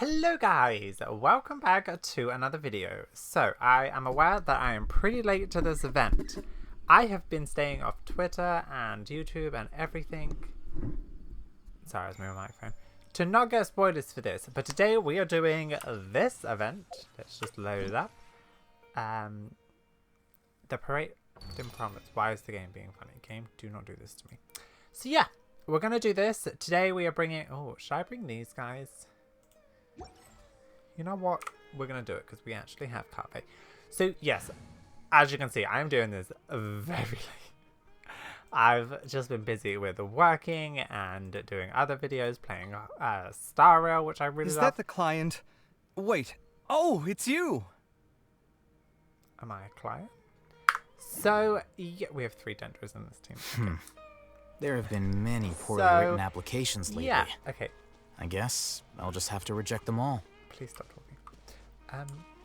Hello guys, welcome back to another video. So, I am aware that I am pretty late to this event. I have been staying off Twitter and YouTube and everything. Sorry, I was moving my microphone. To not get spoilers for this, but today we are doing this event. Let's just load it up. The parade didn't promise. Why is the game being funny? Game, do not do this to me. So yeah, we're going to do this. Today we are bringing... Oh, should I bring these guys? You know what? We're going to do it because we actually have Carpe. So, yes, as you can see, I'm doing this very late. I've just been busy with working and doing other videos, playing Star Rail, which I really love. Is that the client? Wait. Oh, it's you! Am I a client? So, yeah, we have 3 dentures in this team. Okay. There have been many poorly written applications lately. Yeah, okay. I guess I'll just have to reject them all. Please stop talking.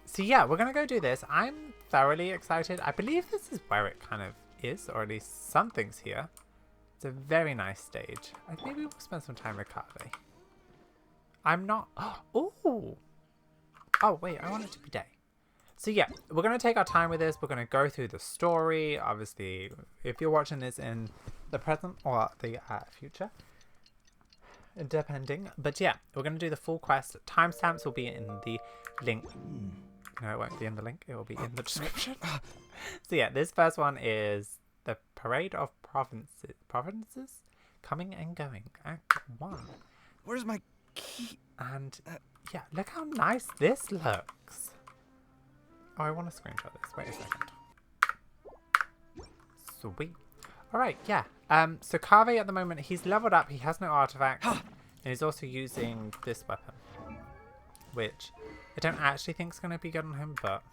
So yeah, we're gonna go do this. I'm thoroughly excited. I believe this is where it kind of is, or at least something's here. It's a very nice stage. I think we will spend some time with Carve. I'm not... Oh! Oh, wait, I want it to be day. So yeah, we're gonna take our time with this. We're gonna go through the story. Obviously, if you're watching this in the present or the future, depending. But yeah, we're going to do the full quest. Timestamps will be in the link. No, it won't be in the link. It will be in the description. So yeah, this first one is the Parade of Provinces coming and going. Act 1. Where's my key? And yeah, look how nice this looks. Oh, I want to screenshot this. Wait a second. Sweet. Alright, yeah. So Carve at the moment, he's leveled up. He has no artifact. And he's also using this weapon. Which I don't actually think is going to be good on him, but...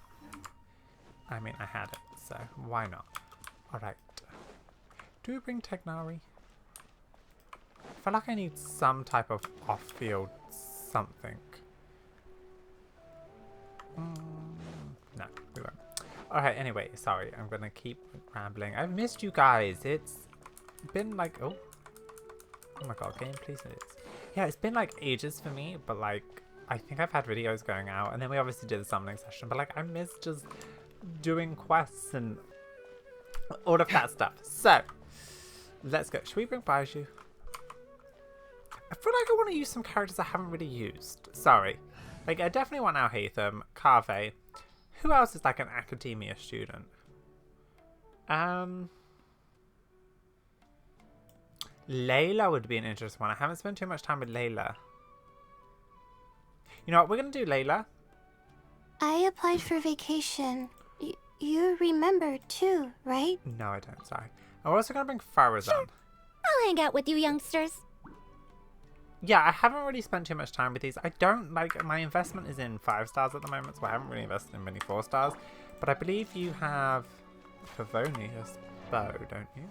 I mean, I had it, so why not? Alright. Do we bring Tegnari? I feel like I need some type of off-field something. No, we won't. Alright, anyway, sorry. I'm going to keep rambling. I've missed you guys. It's been like... Oh my god, game please move. Yeah, it's been like ages for me, but like I think I've had videos going out, and then we obviously did the summoning session, but like I miss just doing quests and all of that stuff. So let's go. Should we bring Baiju? I feel like I want to use some characters I haven't really used. Sorry. Like I definitely want Alhaitham, Carve. Who else is like an academia student? Layla would be an interesting one. I haven't spent too much time with Layla. You know what? We're going to do Layla. I applied for vacation. You remember too, right? No, I don't. Sorry. I'm also going to bring Farazan. Sure. I'll hang out with you youngsters. Yeah, I haven't really spent too much time with these. I don't like... My investment is in 5 stars at the moment, so I haven't really invested in many 4 stars. But I believe you have Favonius bow, don't you?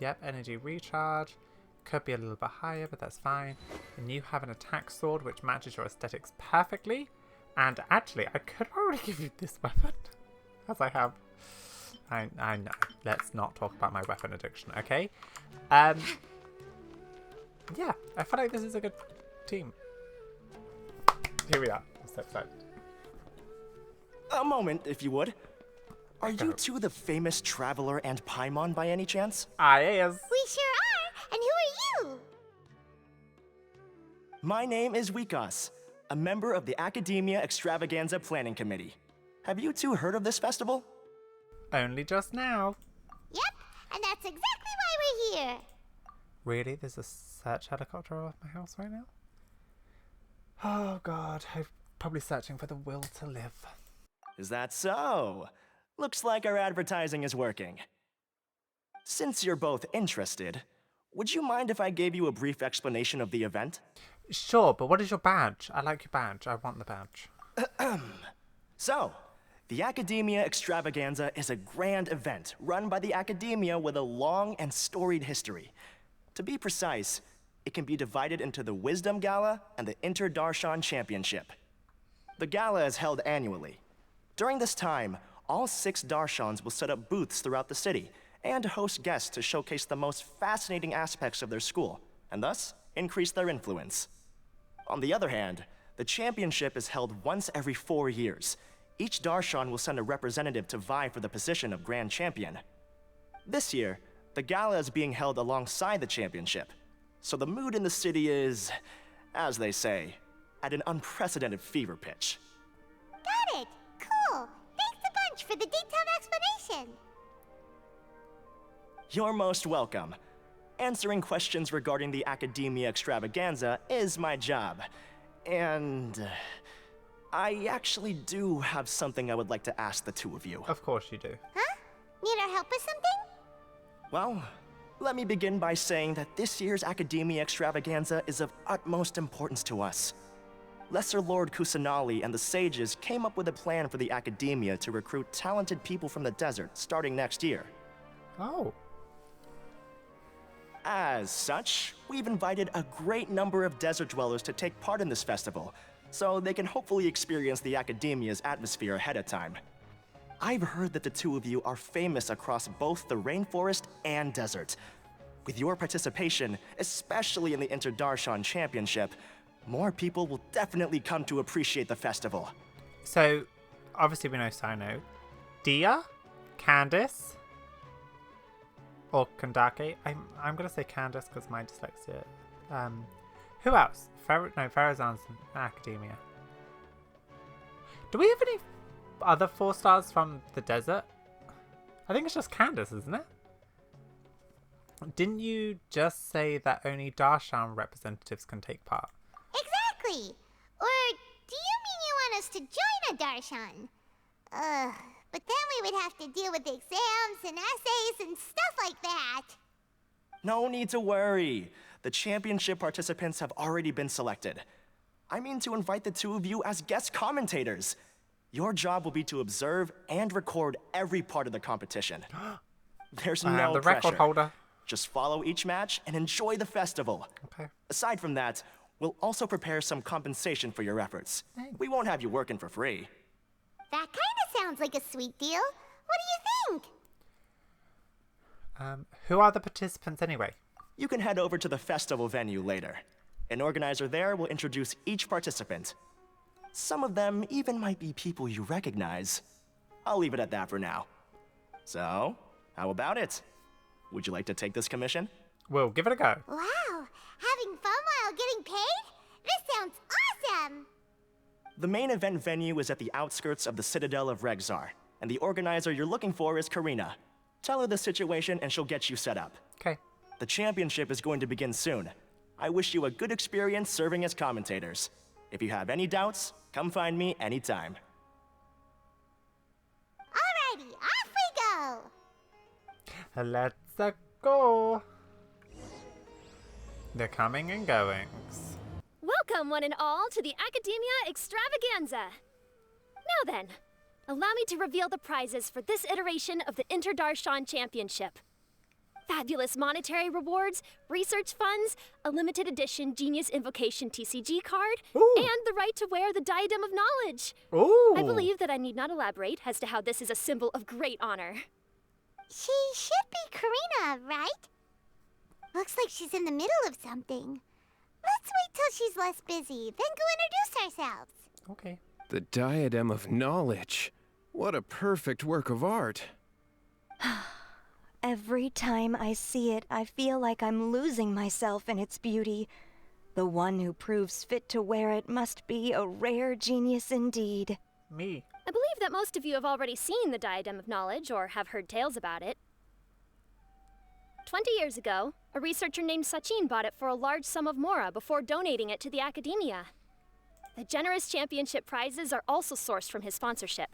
Yep, energy recharge. Could be a little bit higher, but that's fine. And you have an attack sword, which matches your aesthetics perfectly. And actually, I could probably give you this weapon. As I have. I know. Let's not talk about my weapon addiction, okay? Yeah, I feel like this is a good team. Here we are. I'm so excited. A moment, if you would. Are you two the famous Traveler and Paimon by any chance? I is. We sure are. And who are you? My name is Wikas, a member of the Academia Extravaganza Planning Committee. Have you two heard of this festival? Only just now. Yep, and that's exactly why we're here. Really? There's a search helicopter off my house right now? Oh god, I'm probably searching for the will to live. Is that so? Looks like our advertising is working. Since you're both interested, would you mind if I gave you a brief explanation of the event? Sure, but what is your badge? I like your badge. I want the badge. So, the Academia Extravaganza is a grand event run by the Academia with a long and storied history. To be precise, it can be divided into the Wisdom Gala and the Inter-Darshan Championship. The gala is held annually. During this time, all 6 Darshans will set up booths throughout the city and host guests to showcase the most fascinating aspects of their school, and thus increase their influence. On the other hand, the championship is held once every 4 years. Each Darshan will send a representative to vie for the position of Grand Champion. This year, the gala is being held alongside the championship, so the mood in the city is, as they say, at an unprecedented fever pitch. Got it. Cool. Thanks a bunch for the detailed explanation. You're most welcome. Answering questions regarding the Academia Extravaganza is my job. And I actually do have something I would like to ask the two of you. Of course you do. Huh? Need our help with something? Well, let me begin by saying that this year's Academia Extravaganza is of utmost importance to us. Lesser Lord Kusanali and the sages came up with a plan for the Academia to recruit talented people from the desert starting next year. Oh. As such, we've invited a great number of desert dwellers to take part in this festival, so they can hopefully experience the Academia's atmosphere ahead of time. I've heard that the two of you are famous across both the rainforest and desert. With your participation, especially in the Interdarshan Championship, more people will definitely come to appreciate the festival. So, obviously we know Sino. Dia? Candice? Or Kandake? I'm gonna say Candice because my dyslexia. Who else? Farazan's in Academia. Do we have any other 4 stars from the desert? I think it's just Candice, isn't it? Didn't you just say that only Darshan representatives can take part? Exactly. Or do you mean you want us to join a Darshan? But then we would have to deal with exams and essays and stuff like that. No need to worry. The championship participants have already been selected. I mean to invite the two of you as guest commentators. Your job will be to observe and record every part of the competition. There's no the pressure. record holder. Just follow each match and enjoy the festival. Okay. Aside from that, we'll also prepare some compensation for your efforts. Thanks. We won't have you working for free. That kind of sounds like a sweet deal. What do you think? Who are the participants anyway? You can head over to the festival venue later. An organizer there will introduce each participant. Some of them even might be people you recognize. I'll leave it at that for now. So, how about it? Would you like to take this commission? We'll give it a go. Wow. Having fun while getting paid? This sounds awesome. The main event venue is at the outskirts of the Citadel of Regzar, and the organizer you're looking for is Karina. Tell her the situation and she'll get you set up. Okay. The championship is going to begin soon. I wish you a good experience serving as commentators. If you have any doubts, come find me anytime. Alrighty, off we go. Let's go. They're coming and going. Welcome, one and all, to the Academia Extravaganza. Now then, allow me to reveal the prizes for this iteration of the Interdarshan Championship. Fabulous monetary rewards, research funds, a limited edition Genius Invocation TCG card, Ooh. and the right to wear the Diadem of Knowledge. Ooh. I believe that I need not elaborate as to how this is a symbol of great honor. She should be Karina, right? Looks like she's in the middle of something. Let's wait till she's less busy, then go introduce ourselves. Okay. The Diadem of Knowledge. What a perfect work of art. Every time I see it, I feel like I'm losing myself in its beauty. The one who proves fit to wear it must be a rare genius indeed. Me. I believe that most of you have already seen the Diadem of Knowledge or have heard tales about it. 20 years ago, a researcher named Sachin bought it for a large sum of mora before donating it to the Academia. The generous championship prizes are also sourced from his sponsorship.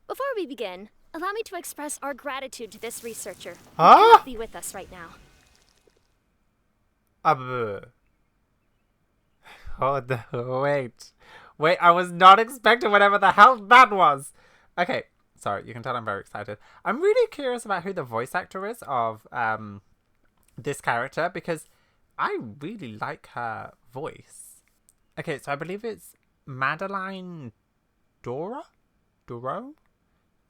Before we begin, allow me to express our gratitude to this researcher who cannot be with us right now. Wait, I was not expecting whatever the hell that was. Okay, sorry, you can tell I'm very excited. I'm really curious about who the voice actor is of this character because I really like her voice. Okay, so I believe it's Madeline Doro?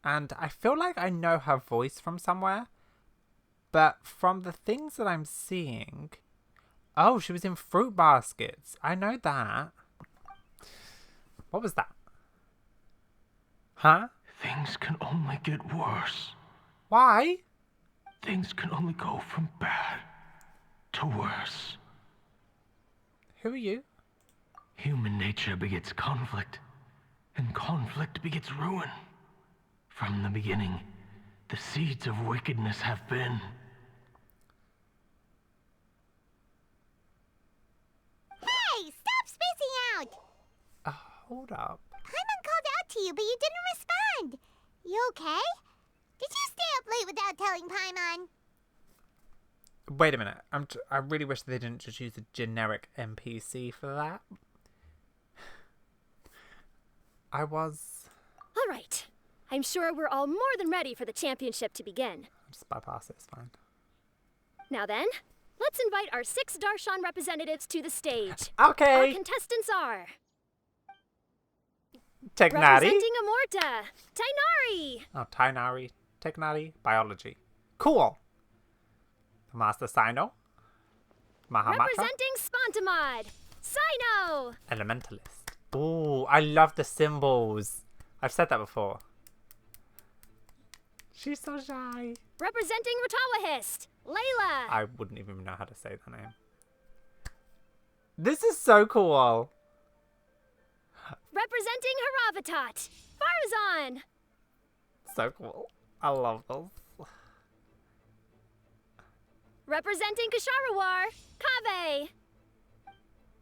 And I feel like I know her voice from somewhere. But from the things that I'm seeing... Oh, she was in Fruit Baskets. I know that. What was that? Huh? Things can only get worse. Why? Things can only go from bad to worse. Who are you? Human nature begets conflict, and conflict begets ruin. From the beginning, the seeds of wickedness have been. Hey, stop spacing out! Hold up. Paimon called out to you, but you didn't respond. You okay? Did you stay up late without telling Paimon? Wait a minute. I really wish they didn't just use a generic NPC for that. I was... All right. I'm sure we're all more than ready for the championship to begin. Just bypass it, it's fine. Now then, let's invite our 6 Darshan representatives to the stage. Okay. Our contestants are... Tegnari. Representing Amorta, Tainari. Oh, Tainari. Tegnari. Biology. Cool. Master Sino. Mahamatra. Representing Spontamod, Sino. Elementalist. Ooh, I love the symbols. I've said that before. She's so shy. Representing Ratawahist, Layla. I wouldn't even know how to say the name. This is so cool. Representing Haravatat, Farazan. So cool. I love those. Representing Kasharawar, Kave.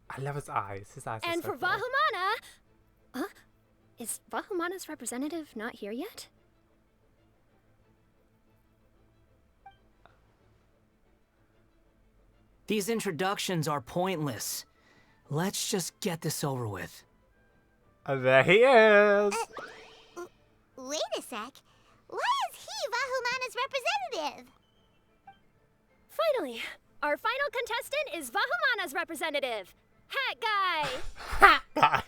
I love his eyes. His eyes And are so for cool. Vahumana... Is Vahumana's representative not here yet? These introductions are pointless. Let's just get this over with. There he is. Wait a sec. Why is he Vahumana's representative? Finally, our final contestant is Vahumana's representative, Hat Guy. Ha! Guy.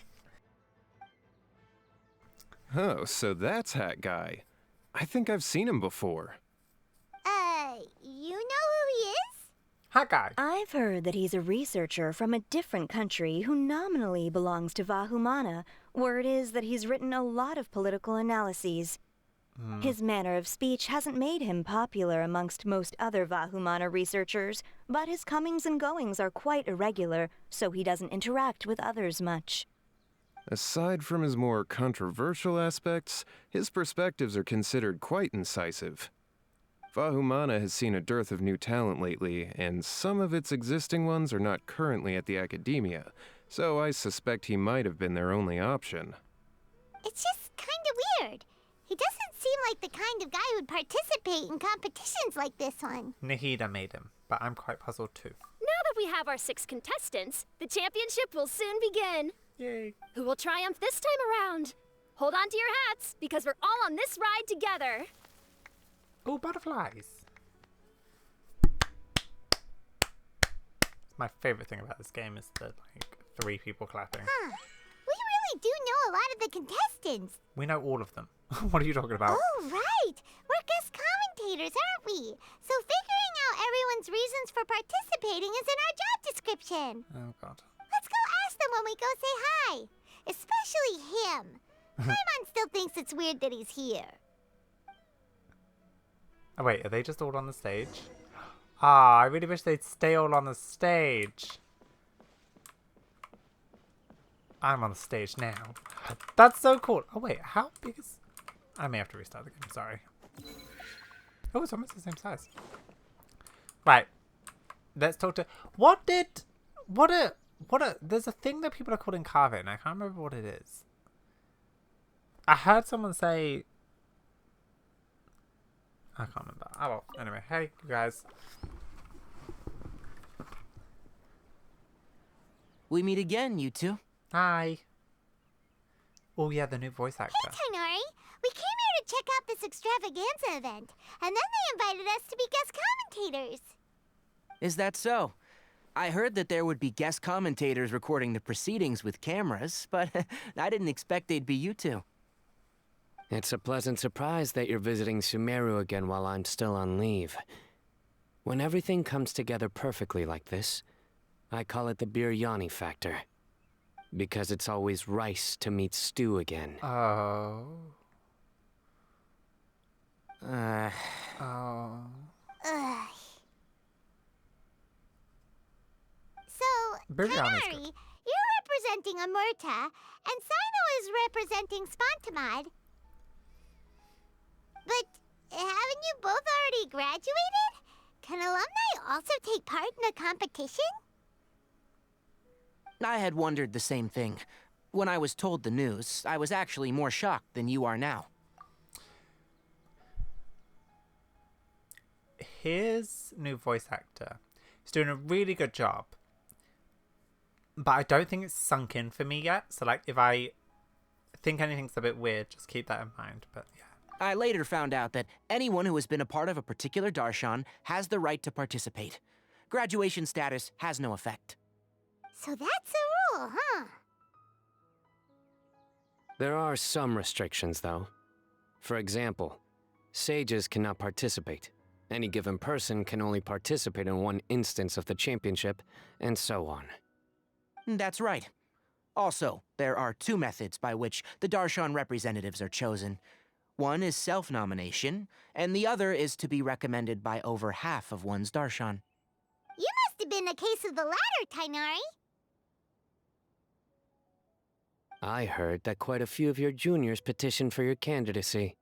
Oh, so that's Hat Guy. I think I've seen him before. You know who he is? Hat Guy. I've heard that he's a researcher from a different country who nominally belongs to Vahumana. Word is that he's written a lot of political analyses. His manner of speech hasn't made him popular amongst most other Vahumana researchers, but his comings and goings are quite irregular, so he doesn't interact with others much. Aside from his more controversial aspects, his perspectives are considered quite incisive. Vahumana has seen a dearth of new talent lately, and some of its existing ones are not currently at the academia, so I suspect he might have been their only option. It's just kind of weird. He doesn't seem like the kind of guy who'd participate in competitions like this one. Nahida made him, but I'm quite puzzled too. Now that we have our 6 contestants, the championship will soon begin. Yay. Who will triumph this time around? Hold on to your hats, because we're all on this ride together. Oh, butterflies. My favorite thing about this game is the 3 people clapping. Huh. We really do know a lot of the contestants. We know all of them. What are you talking about? Oh, right. We're guest commentators, aren't we? So figuring out everyone's reasons for participating is in our job description. Oh, God. Let's go ask them when we go say hi. Especially him. Paimon still thinks it's weird that he's here. Oh, wait, are they just all on the stage? Ah, I really wish they'd stay all on the stage. I'm on the stage now. That's so cool. Oh, wait, how big is... I may have to restart the game, sorry. Oh, it's almost the same size. Right. Let's talk to... There's a thing that people are calling Kave, and I can't remember what it is. I heard someone say... I can't remember. Oh, well, anyway. Hey, you guys. We meet again, you two. Hi. Oh, yeah, the new voice actor. Hey, Tainari. We came here to check out this extravaganza event, and then they invited us to be guest commentators. Is that so? I heard that there would be guest commentators recording the proceedings with cameras, but I didn't expect they'd be you two. It's a pleasant surprise that you're visiting Sumeru again while I'm still on leave. When everything comes together perfectly like this, I call it the Biryani factor. because it's always rice to meet stew again. Oh. Uh, Oh. Ugh. So, Brilliant. Kanari, you're representing Amurta, and Sino is representing Spontamod. But haven't you both already graduated? Can alumni also take part in a competition? I had wondered the same thing. When I was told the news, I was actually more shocked than you are now. His new voice actor is doing a really good job. But I don't think it's sunk in for me yet. So, like, if I think anything's a bit weird, just keep that in mind. But, yeah. I later found out that anyone who has been a part of a particular darshan has the right to participate. Graduation status has no effect. So that's a rule, huh? there are some restrictions, though. For example, sages cannot participate. Any given person can only participate in one instance of the championship, and so on. That's right. Also, there are two methods by which the darshan representatives are chosen. One is self-nomination, and the other is to be recommended by over half of one's darshan. You must have been a case of the latter, Tainari. I heard that quite a few of your juniors petitioned for your candidacy.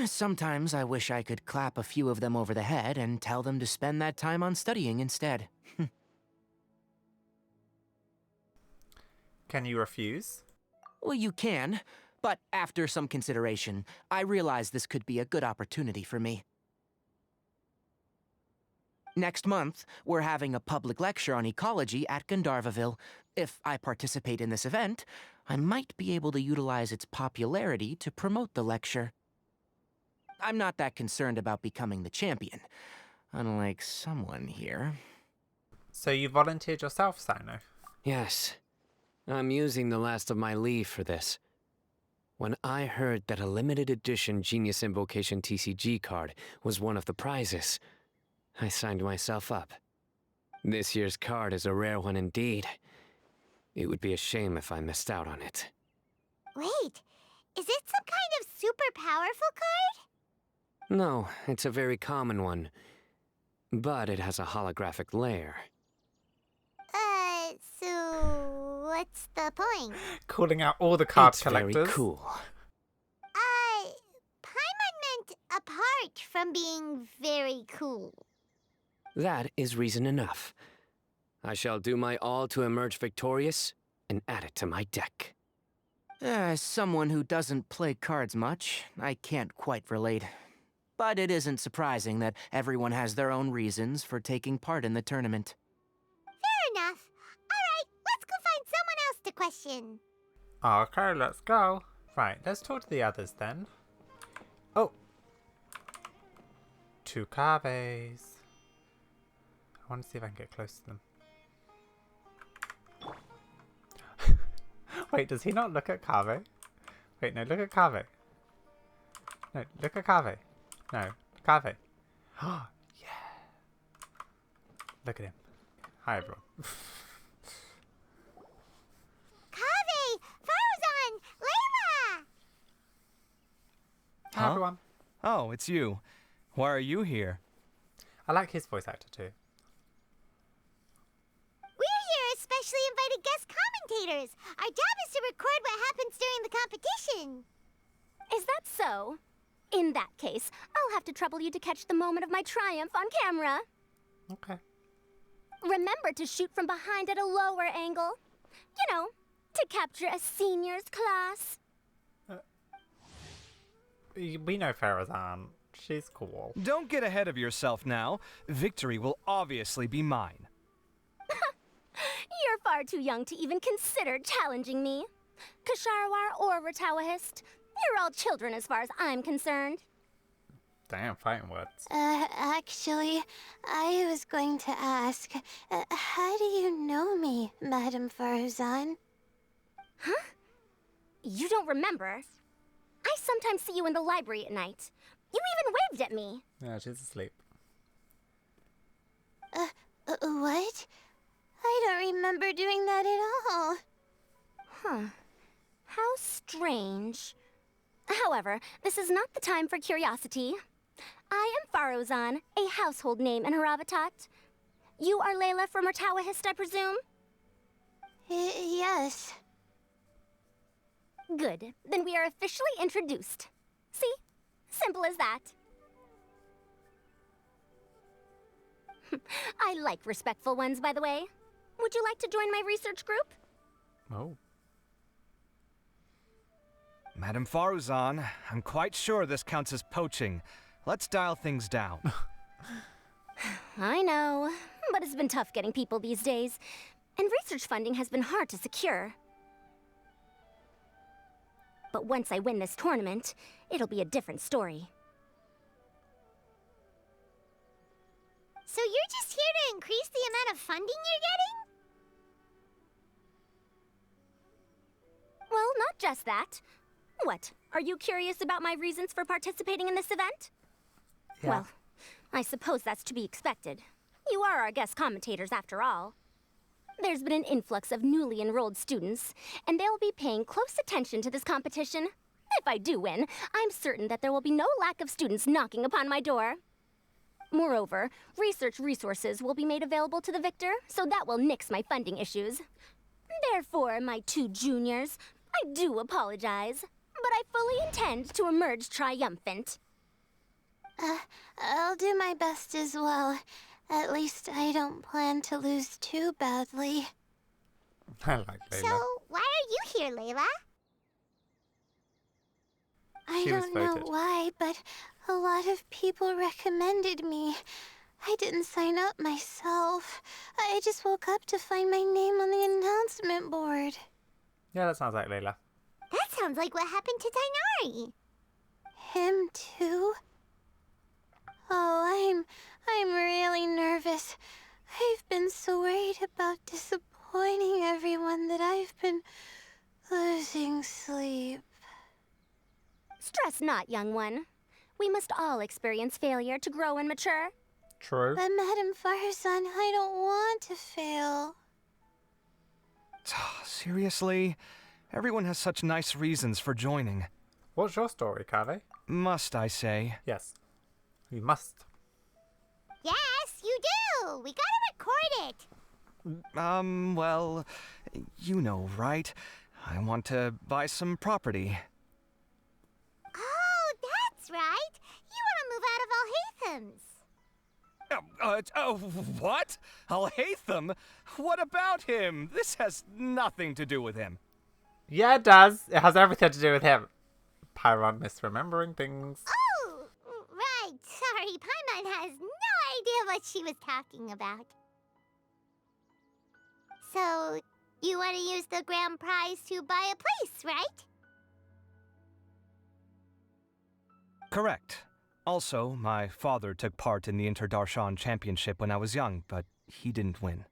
Sometimes I wish I could clap a few of them over the head and tell them to spend that time on studying instead. Can you refuse? Well, you can, but after some consideration, I realize this could be a good opportunity for me. Next month, we're having a public lecture on ecology at Gandharvaville. If I participate in this event, I might be able to utilize its popularity to promote the lecture. I'm not that concerned about becoming the champion, unlike someone here. So you volunteered yourself, Sino? Yes. I'm using the last of my leave for this. When I heard that a limited edition Genius Invocation TCG card was one of the prizes, I signed myself up. This year's card is a rare one indeed. It would be a shame if I missed out on it. Wait, is it some kind of super powerful card? No, it's a very common one. But it has a holographic layer. So what's the point? Calling out all the card It's collectors. very cool. Paimon meant apart from being very cool. That is reason enough. I shall do my all to emerge victorious and add it to my deck. As someone who doesn't play cards much, I can't quite relate. But it isn't surprising that everyone has their own reasons for taking part in the tournament. Fair enough. Alright, let's go find someone else to question. Okay, let's go. Right, let's talk to the others then. Oh. 2 Caves. I want to see if I can get close to them. Wait, does he not look at Cave? Wait, no, look at Cave. No, look at Cave. No, Cave. Oh, yeah. Look at him. Hi, everyone. Kaveh! Farzan! Layla! Hi, everyone. Oh, it's you. Why are you here? I like his voice actor too. We're here as specially invited guest commentators. Our job is to record what happens during the competition. Is that so? In that case, I'll have to trouble you to catch the moment of my triumph on camera. Okay. Remember to shoot from behind at a lower angle. You know, to capture a seniors class. We know Farazan. She's cool. Don't get ahead of yourself now. Victory will obviously be mine. You're far too young to even consider challenging me. Kasharwar or Ratawahist, you're all children as far as I'm concerned. Damn, fighting words. Actually, I was going to ask, how do you know me, Madame Farzan? Huh? You don't remember? I sometimes see you in the library at night. You even waved at me. Yeah, she's asleep. What? I don't remember doing that at all. Huh. How strange. However, this is not the time for curiosity. I am Farozan, a household name in Haravatat. You are Layla from Murtawahist, I presume? Yes. Good. Then we are officially introduced. See? Simple as that. I like respectful ones, by the way. Would you like to join my research group? Oh. Madam Faruzan, I'm quite sure this counts as poaching. Let's dial things down. I know, but it's been tough getting people these days. And research funding has been hard to secure. But once I win this tournament, it'll be a different story. So you're just here to increase the amount of funding you're getting? Well, not just that. What, are you curious about my reasons for participating in this event? Yeah. Well, I suppose that's to be expected. You are our guest commentators after all. There's been an influx of newly enrolled students, and they'll be paying close attention to this competition. If I do win, I'm certain that there will be no lack of students knocking upon my door. Moreover, research resources will be made available to the victor, so that will nix my funding issues. Therefore, my two juniors, I do apologize, but I fully intend to emerge triumphant. I'll do my best as well. At least I don't plan to lose too badly. I like Layla. So, why are you here, Layla? I She was don't know voted. why, but a lot of people recommended me. I didn't sign up myself. I just woke up to find my name on the announcement board. Yeah, that sounds like Layla. That sounds like what happened to Dainari. Him too? Oh, I'm really nervous. I've been so worried about disappointing everyone that I've been losing sleep. Stress not, young one. We must all experience failure to grow and mature. True. But Madame Farsan, I don't want to fail. Seriously? Everyone has such nice reasons for joining. What's your story, Kave? Must I say? Yes. You must. Yes, you do! We gotta record it! Well, you know, right? I want to buy some property. Oh, that's right! You want to move out of Alhatham's. What? Alhaitham? What about him? This has nothing to do with him. Yeah, it does. It has everything to do with him. Pyron misremembering things. Oh, right. Sorry, Paimon has no idea what she was talking about. So, you want to use the grand prize to buy a place, right? Correct. Also, my father took part in the Inter-Darshan Championship when I was young, but he didn't win.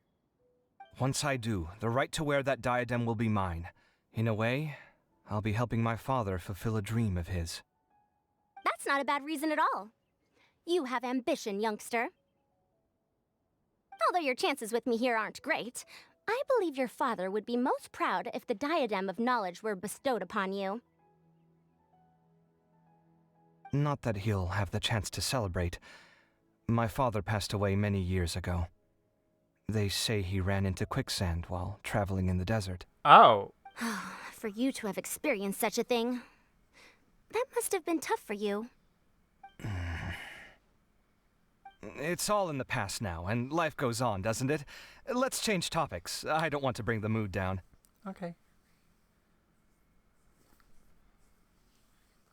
Once I do, the right to wear that diadem will be mine. In a way, I'll be helping my father fulfill a dream of his. That's not a bad reason at all. You have ambition, youngster. Although your chances with me here aren't great, I believe your father would be most proud if the diadem of knowledge were bestowed upon you. Not that he'll have the chance to celebrate. My father passed away many years ago. They say he ran into quicksand while traveling in the desert. Oh. For you to have experienced such a thing, that must have been tough for you. It's all in the past now, and life goes on, doesn't it? Let's change topics. I don't want to bring the mood down. Okay.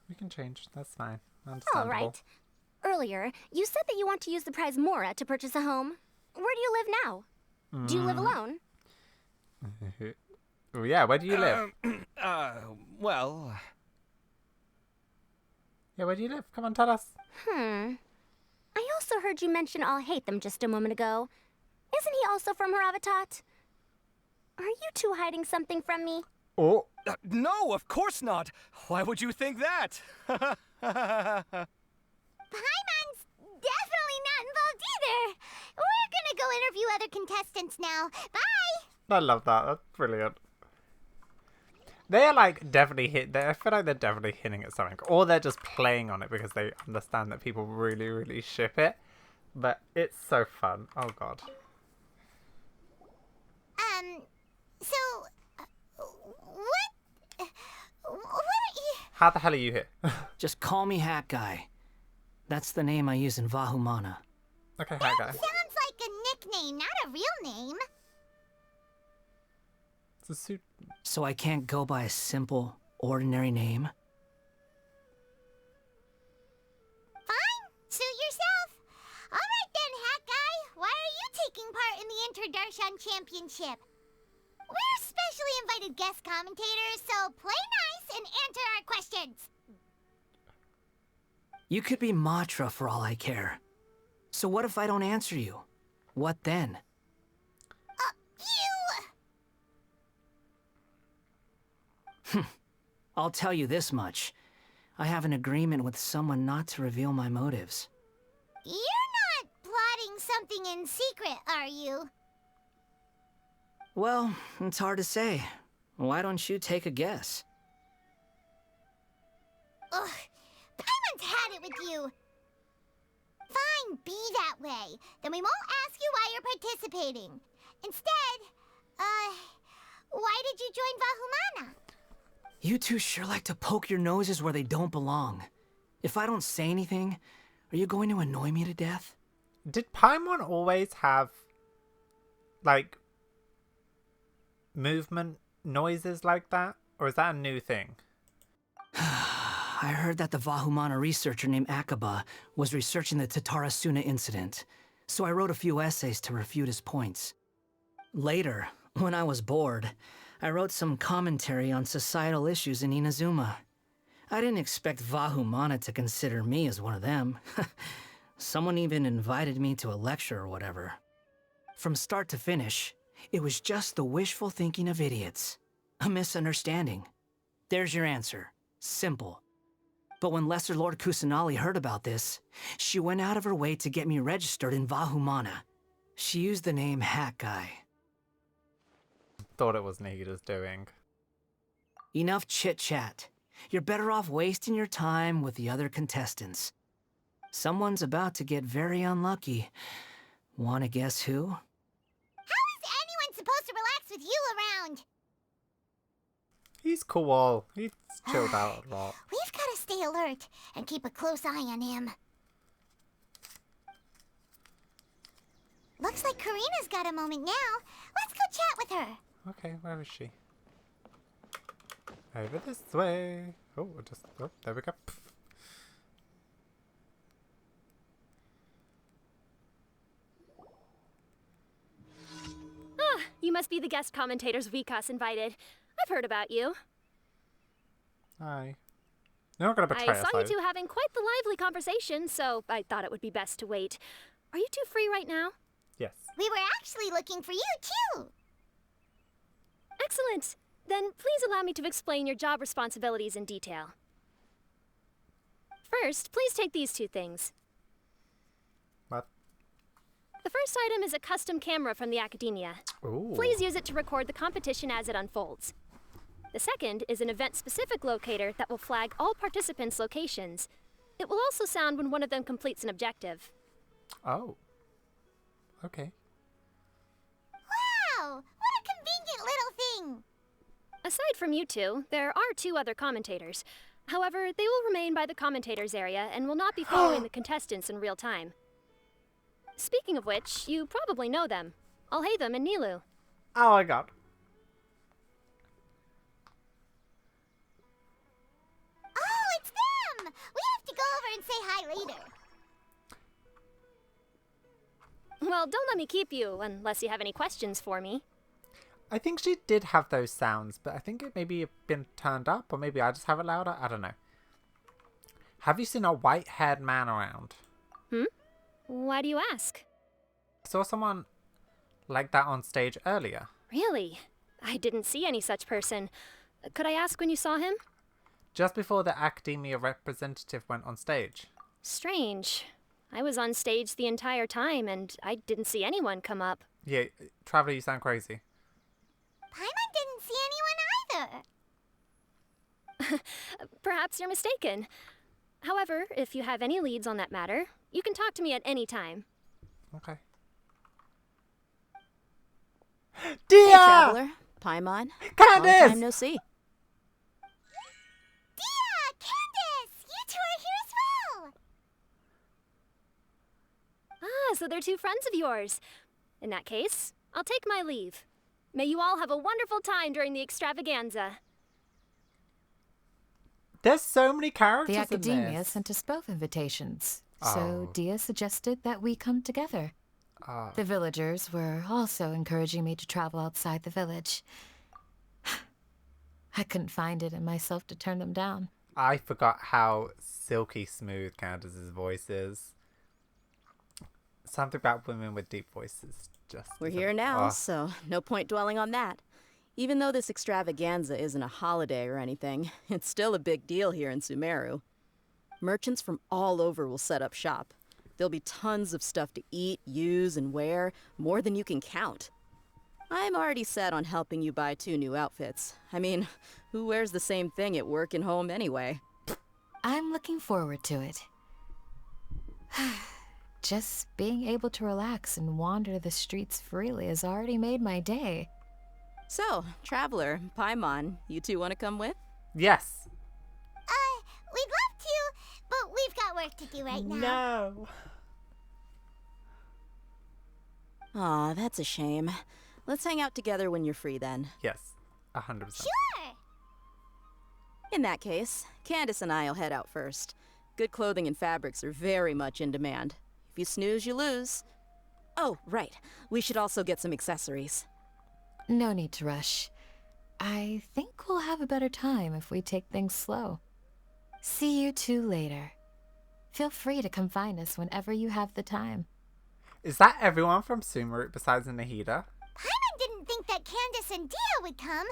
We can change. That's fine. Understandable. All right. Earlier, you said that you want to use the prize Mora to purchase a home. Where do you live now? Do you live alone? Oh, yeah, where do you live? Well... Yeah, where do you live? Come on, tell us. I also heard you mention Alhaitham just a moment ago. Isn't he also from Haravatat? Are you two hiding something from me? Oh. No, of course not. Why would you think that? Paimon's definitely not involved either. We're gonna go interview other contestants now. Bye! I love that. That's brilliant. They're like definitely I feel like they're definitely hinting at something. Or they're just playing on it because they understand that people really, really ship it. But it's so fun. Oh god. So, what are you... How the hell are you here? Just call me Hat Guy. That's the name I use in Vahumana. Okay, Hat Guy. Sounds like a nickname, not a real name. It's a suit. So I can't go by a simple, ordinary name? Fine, suit yourself. Alright then, Hat Guy, why are you taking part in the Inter-Darshan Championship? We're specially invited guest commentators, so play nice and answer our questions. You could be Matra for all I care. So what if I don't answer you? What then? I'll tell you this much. I have an agreement with someone not to reveal my motives. You're not plotting something in secret, are you? Well, it's hard to say. Why don't you take a guess? Ugh, Paimon's had it with you. Fine, be that way. Then we won't ask you why you're participating. Instead, why did you join Vahumana? You two sure like to poke your noses where they don't belong. If I don't say anything, are you going to annoy me to death? Did Paimon always have, like, movement noises like that? Or is that a new thing? I heard that the Vahumana researcher named Akaba was researching the Tatarasuna incident, so I wrote a few essays to refute his points. Later, when I was bored, I wrote some commentary on societal issues in Inazuma. I didn't expect Vahumana to consider me as one of them. Someone even invited me to a lecture or whatever. From start to finish, it was just the wishful thinking of idiots. A misunderstanding. There's your answer. Simple. But when Lesser Lord Kusanali heard about this, she went out of her way to get me registered in Vahumana. She used the name Hat Guy. Thought it was Nigida's doing. Enough chit-chat. You're better off wasting your time with the other contestants. Someone's about to get very unlucky. Wanna guess who? How is anyone supposed to relax with you around? He's cool. He's chilled out a lot. We've got to stay alert and keep a close eye on him. Looks like Karina's got a moment now. Let's go chat with her. Okay, where is she? Over this way. Oh, there we go. Ah, you must be the guest commentators Vikas invited. I've heard about you. Hi. You're not gonna betray us, I saw you though. two having quite the lively conversation, so I thought it would be best to wait. Are you two free right now? Yes. We were actually looking for you, too. Excellent. Then please allow me to explain your job responsibilities in detail. First, please take these two things. What? The first item is a custom camera from the Academia. Ooh. Please use it to record the competition as it unfolds. The second is an event-specific locator that will flag all participants' locations. It will also sound when one of them completes an objective. Oh. Okay. Wow, what a convenient little thing. Aside from you two, there are two other commentators. However, they will remain by the commentators area and will not be following the contestants in real time. Speaking of which, you probably know them. Alhaitham and Nilu. Oh my god. Oh, it's them! We have to go over and say hi later. Well, don't let me keep you, unless you have any questions for me. I think she did have those sounds, but I think it maybe been turned up, or maybe I just have it louder. I don't know. Have you seen a white-haired man around? Why do you ask? I saw someone like that on stage earlier. Really? I didn't see any such person. Could I ask when you saw him? Just before the Academia representative went on stage. Strange. I was on stage the entire time, and I didn't see anyone come up. Yeah, Traveler, you sound crazy. Paimon didn't see anyone either. Perhaps you're mistaken. However, if you have any leads on that matter, you can talk to me at any time. Okay. Hey, Dia! Traveler. Paimon. Candace! Long time no see. Dia! Candace! You two are here as well! Ah, so they're two friends of yours. In that case, I'll take my leave. May you all have a wonderful time during the extravaganza. There's so many characters The in Academia this. sent us both invitations, Oh. so Dia suggested that we come together. The villagers were also encouraging me to travel outside the village. I couldn't find it in myself to turn them down. I forgot how silky smooth Candace's voice is. Something about women with deep voices just... We're here now, so no point dwelling on that. Even though this extravaganza isn't a holiday or anything, it's still a big deal here in Sumeru. Merchants from all over will set up shop. There'll be tons of stuff to eat, use, and wear, more than you can count. I'm already set on helping you buy 2 new outfits. I mean, who wears the same thing at work and home anyway? I'm looking forward to it. Just being able to relax and wander the streets freely has already made my day. So, Traveler, Paimon, you two want to come with? Yes. We'd love to, but we've got work to do right now. No. Aw, that's a shame. Let's hang out together when you're free then. Yes. 100%. Sure! In that case, Candace and I'll head out first. Good clothing and fabrics are very much in demand. If you snooze, you lose. Oh, right. We should also get some accessories. No need to rush. I think we'll have a better time if we take things slow. See you two later. Feel free to come find us whenever you have the time. Is that everyone from Sumeru besides Nahida? Paimon didn't think that Candace and Dia would come.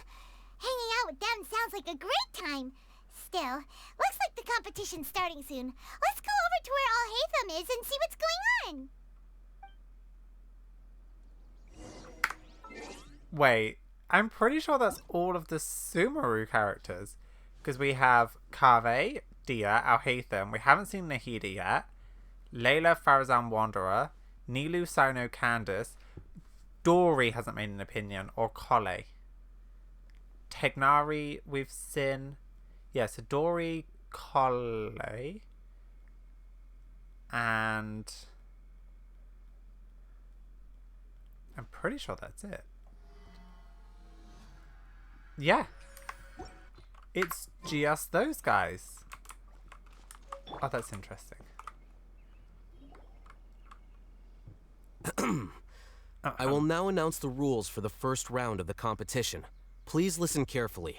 Hanging out with them sounds like a great time. Still, looks like the competition's starting soon. Let's go over to where Alhaitham is and see what's going on. Wait, I'm pretty sure that's all of the Sumeru characters. Because we have Kave, Dia, Alhaitham. We haven't seen Nahida yet. Layla, Farazan Wanderer. Nilu, Sino, Candace. Dory hasn't made an opinion. Or Kole. Tegnari, we've seen... Yeah, so Dory, Kole. And... I'm pretty sure that's it. Yeah. It's just those guys. Oh, that's interesting. I will now announce the rules for the first round of the competition. Please listen carefully.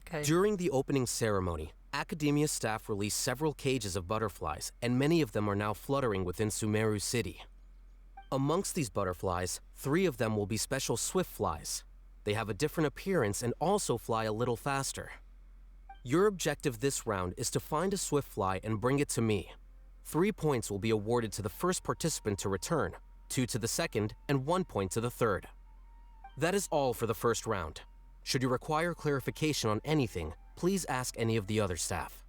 Okay. During the opening ceremony, Academia staff released several cages of butterflies, and many of them are now fluttering within Sumeru City. Amongst these butterflies, 3 of them will be special swift flies. They have a different appearance and also fly a little faster. Your objective this round is to find a swift fly and bring it to me. 3 points will be awarded to the first participant to return, 2 to the second, and 1 point to the third. That is all for the first round. Should you require clarification on anything, please ask any of the other staff.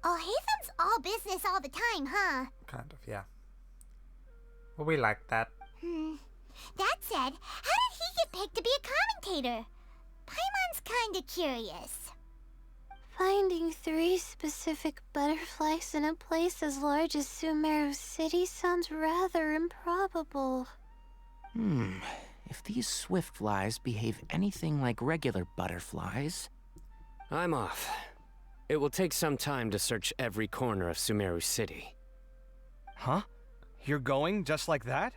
Alhaitham's all business all the time, huh? Kind of, yeah. Well, we like that. That said, how did he get picked to be a commentator? Paimon's kinda curious. Finding 3 specific butterflies in a place as large as Sumeru City sounds rather improbable. If these swift flies behave anything like regular butterflies... I'm off. It will take some time to search every corner of Sumeru City. Huh? You're going just like that?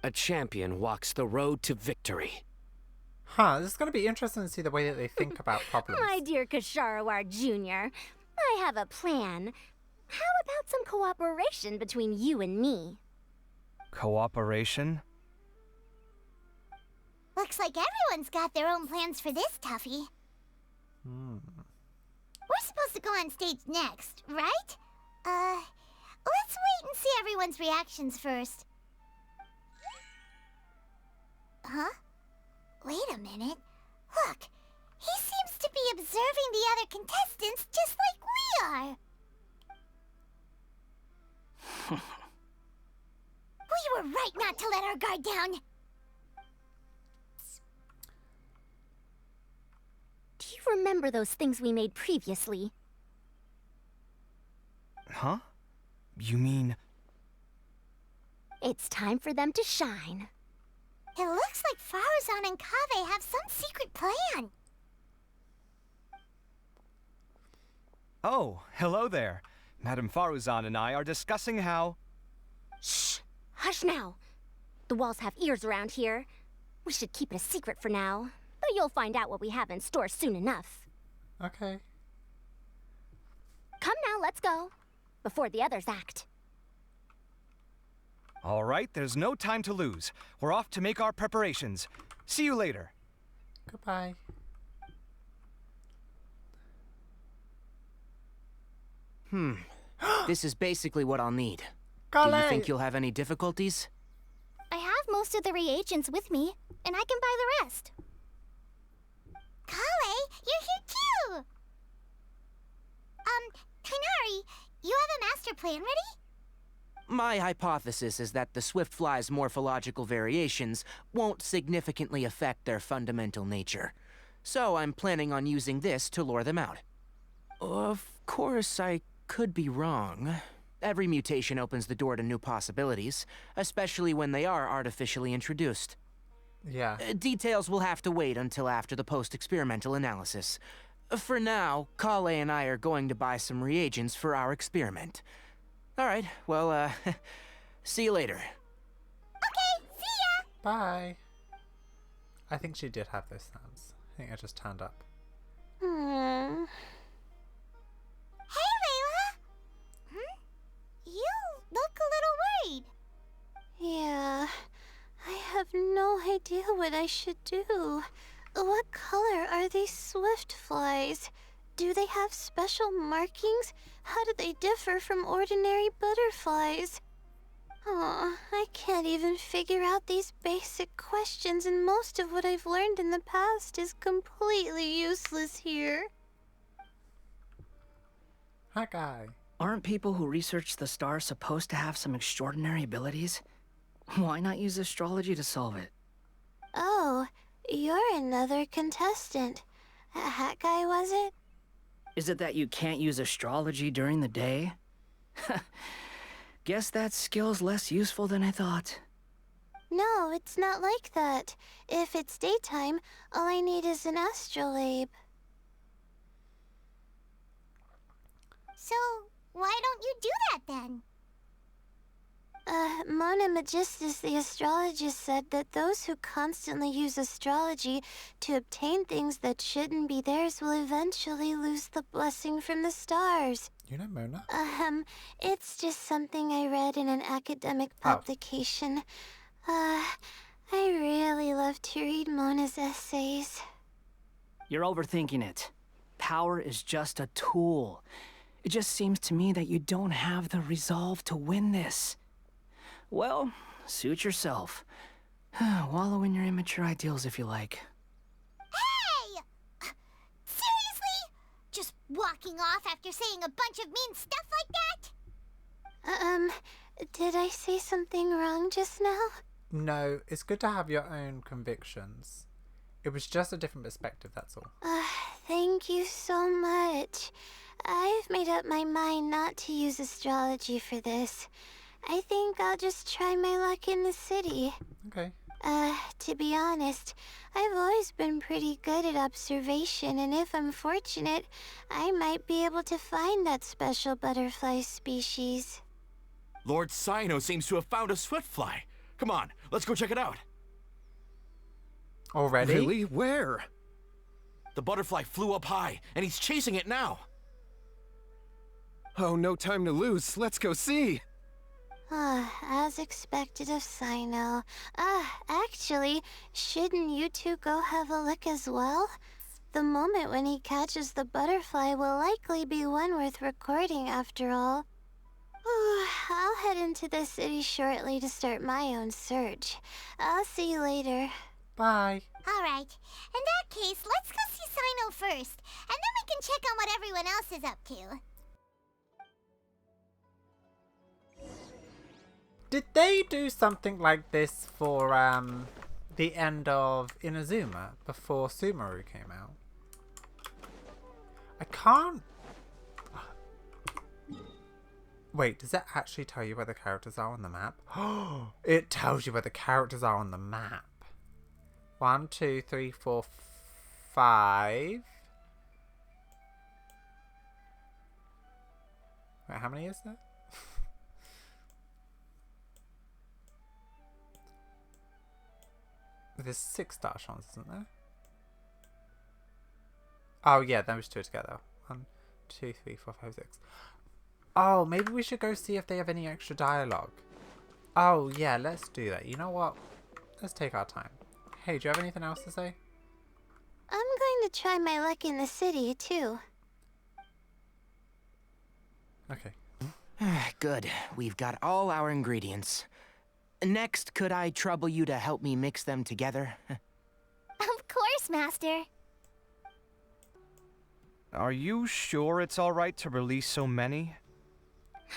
A champion walks the road to victory. Huh, this is going to be interesting to see the way that they think about problems. My dear Kasharawar Jr., I have a plan. How about some cooperation between you and me? Cooperation? Looks like everyone's got their own plans for this, Tuffy. We're supposed to go on stage next, right? Let's wait and see everyone's reactions first. Huh? Wait a minute. Look, he seems to be observing the other contestants just like we are. We were right not to let our guard down. Do you remember those things we made previously? Huh? You mean... It's time for them to shine. It looks like Faruzan and Kaveh have some secret plan. Oh, hello there. Madame Faruzan and I are discussing how... Shh! Hush now! The walls have ears around here. We should keep it a secret for now. But you'll find out what we have in store soon enough. Okay. Come now, let's go. Before the others act. All right, there's no time to lose. We're off to make our preparations. See you later. Goodbye. This is basically what I'll need. Golly. Do you think you'll have any difficulties? I have most of the reagents with me, and I can buy the rest. Kale, you're here too! Kainari, you have a master plan ready? My hypothesis is that the Swiftfly's morphological variations won't significantly affect their fundamental nature. So I'm planning on using this to lure them out. Of course, I could be wrong. Every mutation opens the door to new possibilities, especially when they are artificially introduced. Yeah. Details will have to wait until after the post-experimental analysis. For now, Kale and I are going to buy some reagents for our experiment. All right, well, see you later. Okay, see ya! Bye. I think she did have those sounds. I think I just turned up. Hey, Layla! You look a little worried. Yeah, I have no idea what I should do. What color are these swift flies? Do they have special markings? How do they differ from ordinary butterflies? Oh, I can't even figure out these basic questions, and most of what I've learned in the past is completely useless here. Hi, guy. Aren't people who research the stars supposed to have some extraordinary abilities? Why not use astrology to solve it? Oh, you're another contestant. Hat guy, was it? Is it that you can't use astrology during the day? Guess that skill's less useful than I thought. No, it's not like that. If it's daytime, all I need is an astrolabe. So, why don't you do that then? Mona Magistus, the astrologist, said that those who constantly use astrology to obtain things that shouldn't be theirs will eventually lose the blessing from the stars. You know Mona? It's just something I read in an academic publication. I really love to read Mona's essays. You're overthinking it. Power is just a tool. It just seems to me that you don't have the resolve to win this. Well, suit yourself. Wallow in your immature ideals if you like. Hey! Seriously? Just walking off after saying a bunch of mean stuff like that? Did I say something wrong just now? No, it's good to have your own convictions. It was just a different perspective, that's all. Thank you so much. I've made up my mind not to use astrology for this. I think I'll just try my luck in the city. Okay. To be honest, I've always been pretty good at observation, and if I'm fortunate, I might be able to find that special butterfly species. Lord Cyno seems to have found a swiftfly. Come on, let's go check it out. Already? Really? Where? The butterfly flew up high, and he's chasing it now. Oh, no time to lose. Let's go see. As expected of Cyno. Actually, shouldn't you two go have a look as well? the moment when he catches the butterfly will likely be one worth recording after all. I'll head into the city shortly to start my own search. I'll see you later. Bye. Alright, in that case, let's go see Sino first, and then we can check on what everyone else is up to. Did they do something like this for the end of Inazuma before Sumeru came out? I can't. Wait, does that actually tell you where the characters are on the map? Oh, it tells you where the characters are on the map. 1, 2, 3, 4, 5. Wait, how many is there? There's 6 Darshans, isn't there? Oh yeah, those two together. 1, 2, 3, 4, 5, 6. Oh, maybe we should go see if they have any extra dialogue. Oh yeah, let's do that. You know what? Let's take our time. Hey, do you have anything else to say? I'm going to try my luck in the city, too. Okay. Good. We've got all our ingredients. Next, could I trouble you to help me mix them together? Of course, Master. Are you sure it's alright to release so many?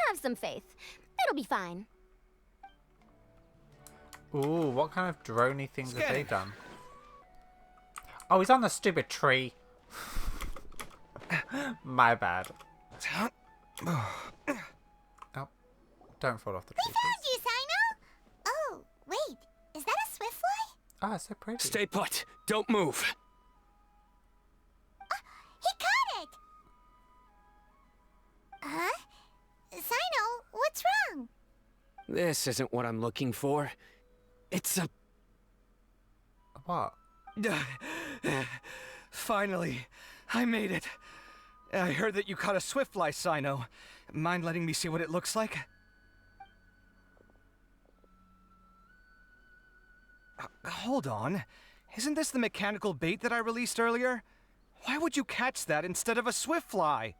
Have some faith. It'll be fine. Ooh, what kind of droney things have they done? Oh, he's on the stupid tree. My bad. Oh, don't fall off the tree. We found you, Sino! Oh, wait. Is that a swift fly? Ah, so pretty. Stay put. Don't move. He caught it! Huh? Sino, what's wrong? This isn't what I'm looking for. It's a... What? Finally, I made it. I heard that you caught a swiftfly, Sino. Mind letting me see what it looks like? Hold on. Isn't this the mechanical bait that I released earlier? Why would you catch that instead of a swiftfly?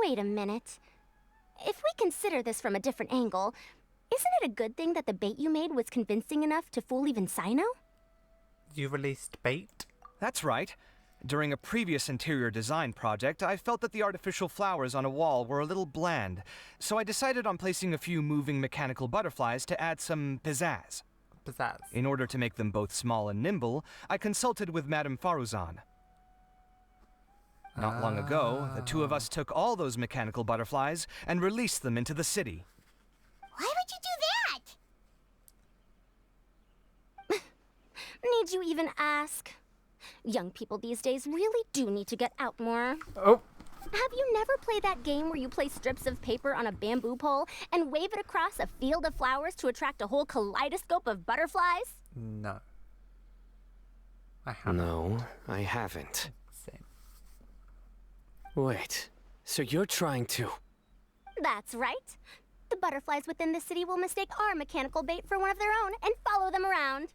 Wait a minute. If we consider this from a different angle, isn't it a good thing that the bait you made was convincing enough to fool even Sino? You released bait? That's right. During a previous interior design project, I felt that the artificial flowers on a wall were a little bland, so I decided on placing a few moving mechanical butterflies to add some pizzazz. Pizzazz. In order to make them both small and nimble, I consulted with Madame Faruzan. Not long ago, the two of us took all those mechanical butterflies and released them into the city. Why would you do that? Need you even ask? Young people these days really do need to get out more. Oh. Have you never played that game where you place strips of paper on a bamboo pole and wave it across a field of flowers to attract a whole kaleidoscope of butterflies? No. I haven't. No, I haven't. Same. Wait, so you're trying to... That's right. The butterflies within the city will mistake our mechanical bait for one of their own and follow them around.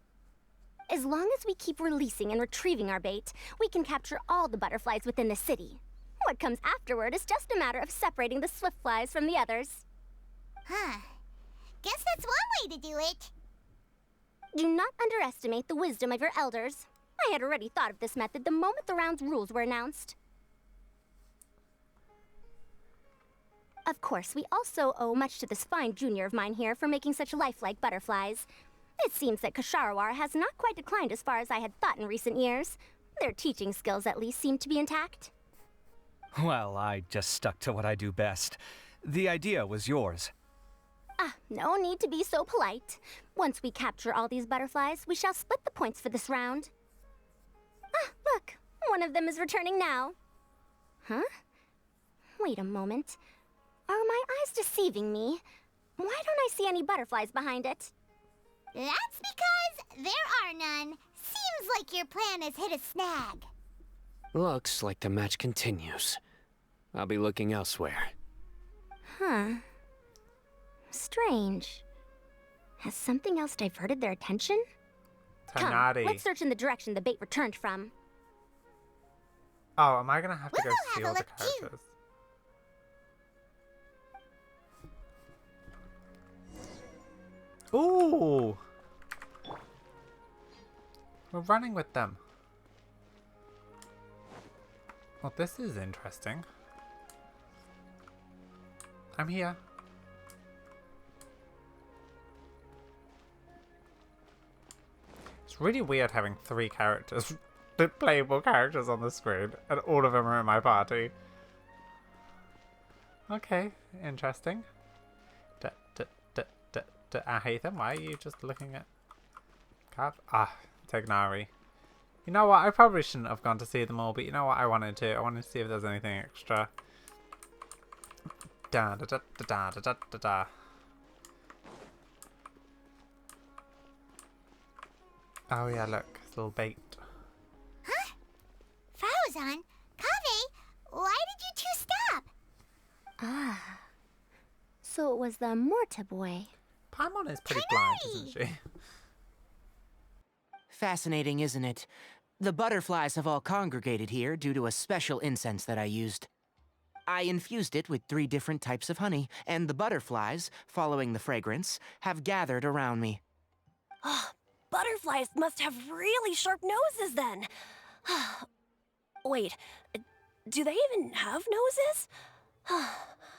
As long as we keep releasing and retrieving our bait, we can capture all the butterflies within the city. What comes afterward is just a matter of separating the swift flies from the others. Huh. Guess that's one way to do it. Do not underestimate the wisdom of your elders. I had already thought of this method the moment the round's rules were announced. Of course, we also owe much to this fine junior of mine here for making such lifelike butterflies. It seems that Kasharawar has not quite declined as far as I had thought in recent years. Their teaching skills at least seem to be intact. Well, I just stuck to what I do best. The idea was yours. Ah, no need to be so polite. Once we capture all these butterflies, we shall split the points for this round. Ah, look, one of them is returning now. Huh? Wait a moment. Are my eyes deceiving me? Why don't I see any butterflies behind it? That's because there are none. Seems like your plan has hit a snag. Looks like the match continues. I'll be looking elsewhere. Huh. Strange. Has something else diverted their attention? Come, Tanari. let's search in the direction the bait returned from. Oh, am I gonna have to go see have a all the look too. characters? Ooh! We're running with them. Well, this is interesting. I'm here. It's really weird having 3 characters, playable characters on the screen, and all of them are in my party. Okay, interesting. Hathan, why are you just looking at... Tegnari. You know what, I probably shouldn't have gone to see them all, but you know what, I wanted to. I wanted to see if there's anything extra. Da da da da da da da da. Oh yeah, look, it's a little bait. Huh? Faruzan? Kaveh? Why did you two stop? Ah. So it was the Morta boy. Paimon is pretty blind, isn't she? Fascinating, isn't it? The butterflies have all congregated here due to a special incense that I used. I infused it with 3 different types of honey, and the butterflies, following the fragrance, have gathered around me. Oh, butterflies must have really sharp noses then. Wait, do they even have noses?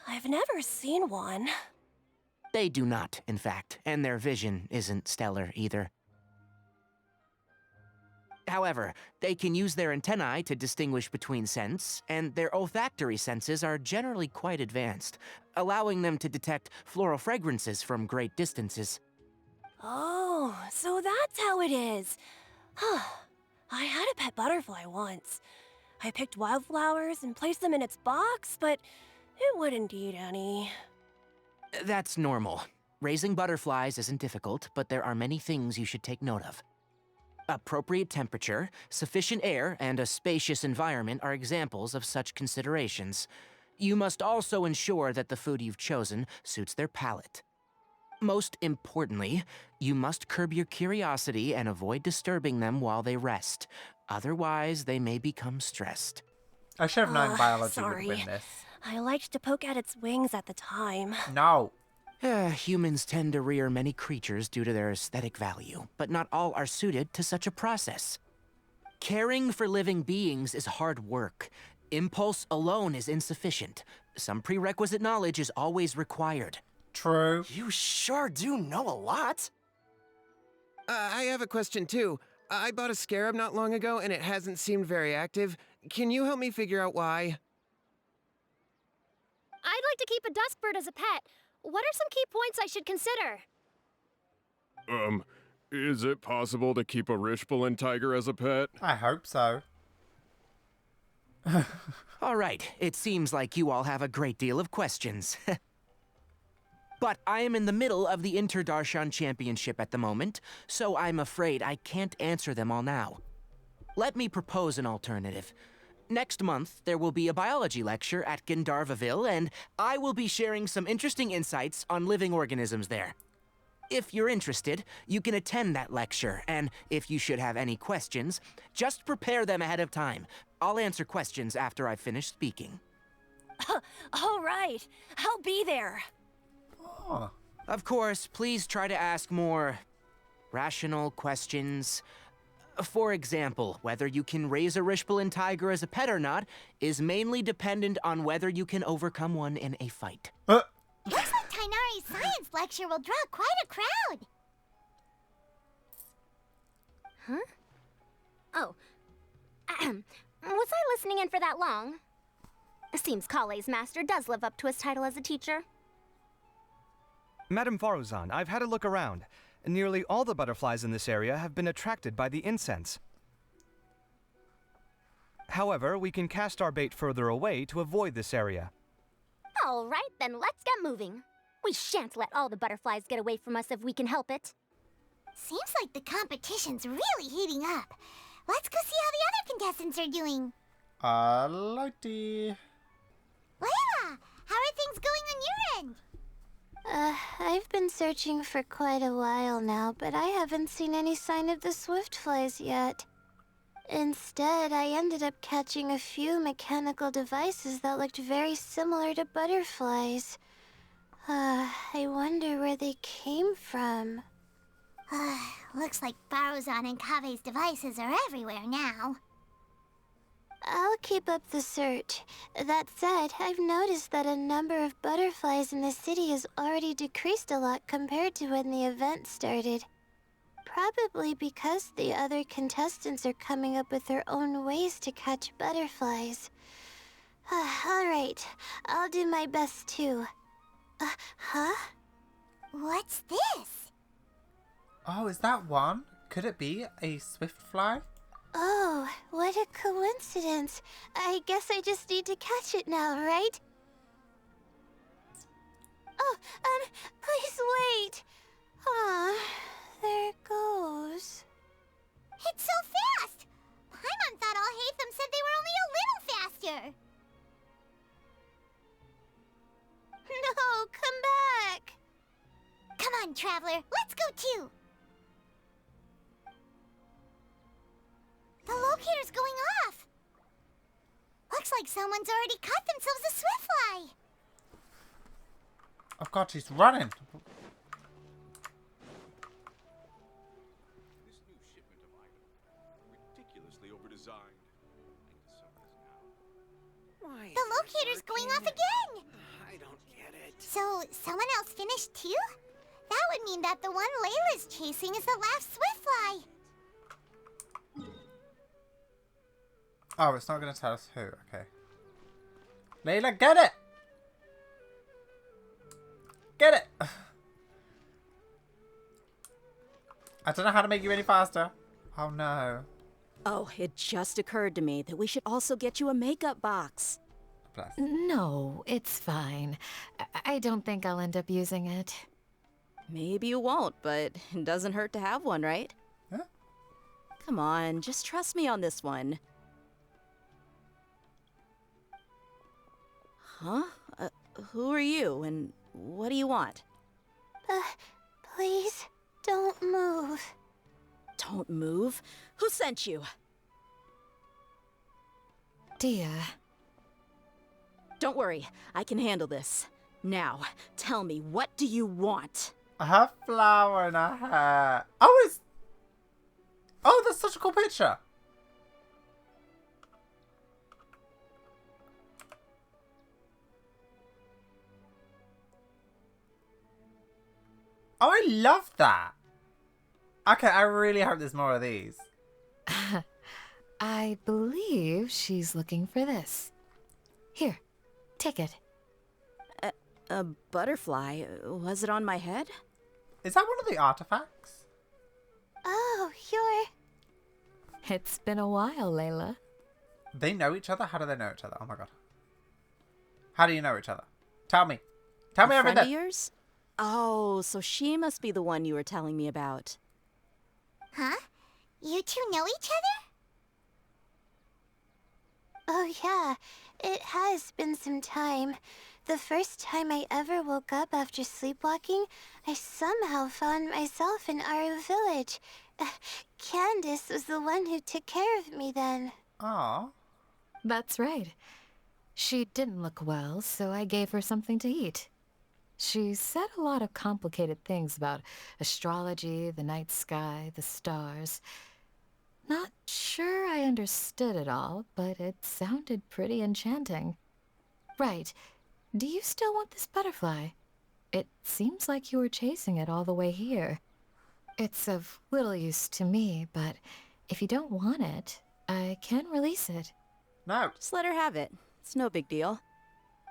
I've never seen one. They do not, in fact, and their vision isn't stellar either. However, they can use their antennae to distinguish between scents, and their olfactory senses are generally quite advanced, allowing them to detect floral fragrances from great distances. Oh, so that's how it is. I had a pet butterfly once. I picked wildflowers and placed them in its box, but it wouldn't eat any. That's normal. Raising butterflies isn't difficult, but there are many things you should take note of. Appropriate temperature, sufficient air, and a spacious environment are examples of such considerations. You must also ensure that the food you've chosen suits their palate. Most importantly, you must curb your curiosity and avoid disturbing them while they rest. Otherwise, they may become stressed. I should have known biology sorry. would win this. I liked to poke at its wings at the time. No. Humans tend to rear many creatures due to their aesthetic value, but not all are suited to such a process. Caring for living beings is hard work. Impulse alone is insufficient. Some prerequisite knowledge is always required. True. You sure do know a lot. I have a question too. I bought a scarab not long ago and it hasn't seemed very active. Can you help me figure out why? I'd like to keep a dustbird as a pet. What are some key points I should consider? Is it possible to keep a Rishbalin tiger as a pet? I hope so. All right, it seems like you all have a great deal of questions. But I am in the middle of the Inter-Darshan Championship at the moment, so I'm afraid I can't answer them all now. Let me propose an alternative. Next month, there will be a biology lecture at Gandharvaville, and I will be sharing some interesting insights on living organisms there. If you're interested, you can attend that lecture, and if you should have any questions, just prepare them ahead of time. I'll answer questions after I've finished speaking. All right, I'll be there. Oh. Of course, please try to ask more rational questions. For example, whether you can raise a Rishbalin tiger as a pet or not is mainly dependent on whether you can overcome one in a fight. Looks like Tainari's science lecture will draw quite a crowd. Huh? Oh. Was I listening in for that long? Seems Kale's master does live up to his title as a teacher. Madam Faruzan, I've had a look around. Nearly all the butterflies in this area have been attracted by the incense. However, we can cast our bait further away to avoid this area. All right, then let's get moving. We shan't let all the butterflies get away from us if we can help it. Seems like the competition's really heating up. Let's go see how the other contestants are doing. Alrighty. Layla, how are things going on your end? I've been searching for quite a while now, but I haven't seen any sign of the swiftflies yet. Instead, I ended up catching a few mechanical devices that looked very similar to butterflies. I wonder where they came from. Looks like Baruzan and Kave's devices are everywhere now. I'll keep up the search. That said, I've noticed that a number of butterflies in the city has already decreased a lot compared to when the event started. Probably because the other contestants are coming up with their own ways to catch butterflies. Alright, I'll do my best too. Huh? What's this? Oh, is that one? Could it be a swiftfly? Oh, what a coincidence. I guess I just need to catch it now, right? Oh, please wait. There it goes. It's so fast! Paimon thought all Hatham said they were only a little faster. No, come back. Come on, Traveler, let's go too. The locator's going off. Looks like someone's already caught themselves a swiftfly. Oh god, she's running. This new shipment of items, ridiculously overdesigned. The locator's going off again. I don't get it. So, someone else finished too? That would mean that the one Layla's chasing is the last swiftfly. Oh, it's not going to tell us who. Okay. Layla, get it! Get it! I don't know how to make you any faster. Oh no. Oh, it just occurred to me that we should also get you a makeup box. Bless. No, it's fine. I don't think I'll end up using it. Maybe you won't, but it doesn't hurt to have one, right? Huh? Come on, just trust me on this one. Huh? Who are you, and what do you want? Please, don't move. Don't move? Who sent you? Dia. Don't worry, I can handle this. Now, tell me, what do you want? Her flower in her hair. Oh, it's... Oh, that's such a cool picture. Oh, I love that. Okay, I really hope there's more of these. I believe she's looking for this. Here, take it. A butterfly? Was it on my head? Is that one of the artifacts? Oh, It's been a while, Layla. They know each other? How do they know each other? Oh my god. How do you know each other? Tell me. Tell me A friend everything. of yours? Oh, so she must be the one you were telling me about. Huh? You two know each other? Oh yeah, it has been some time. The first time I ever woke up after sleepwalking, I somehow found myself in Aru village. Candace was the one who took care of me then. Aw. That's right. She didn't look well, so I gave her something to eat. She said a lot of complicated things about astrology, the night sky, the stars. Not sure I understood it all, but it sounded pretty enchanting. Right. Do you still want this butterfly? It seems like you were chasing it all the way here. It's of little use to me, but if you don't want it, I can release it. No. Just let her have it. It's no big deal.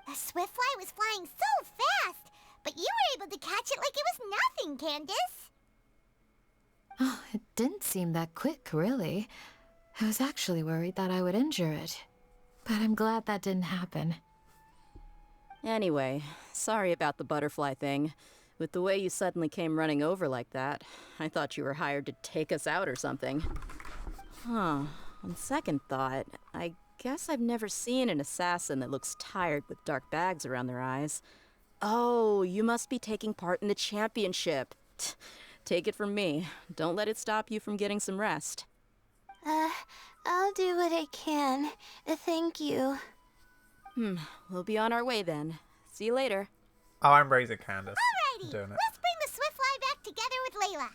The swiftfly was flying so fast, but you were able to catch it like it was nothing, Candace. Oh, it didn't seem that quick, really. I was actually worried that I would injure it. But I'm glad that didn't happen. Anyway, sorry about the butterfly thing. With the way you suddenly came running over like that, I thought you were hired to take us out or something. Huh. On second thought, I guess I've never seen an assassin that looks tired with dark bags around their eyes. Oh, you must be taking part in the championship. Take it from me. Don't let it stop you from getting some rest. I'll do what I can. Thank you. We'll be on our way then. See you later. Oh, I'm raising Candace. Alrighty, Doing it. let's bring the Swiftfly back together with Layla.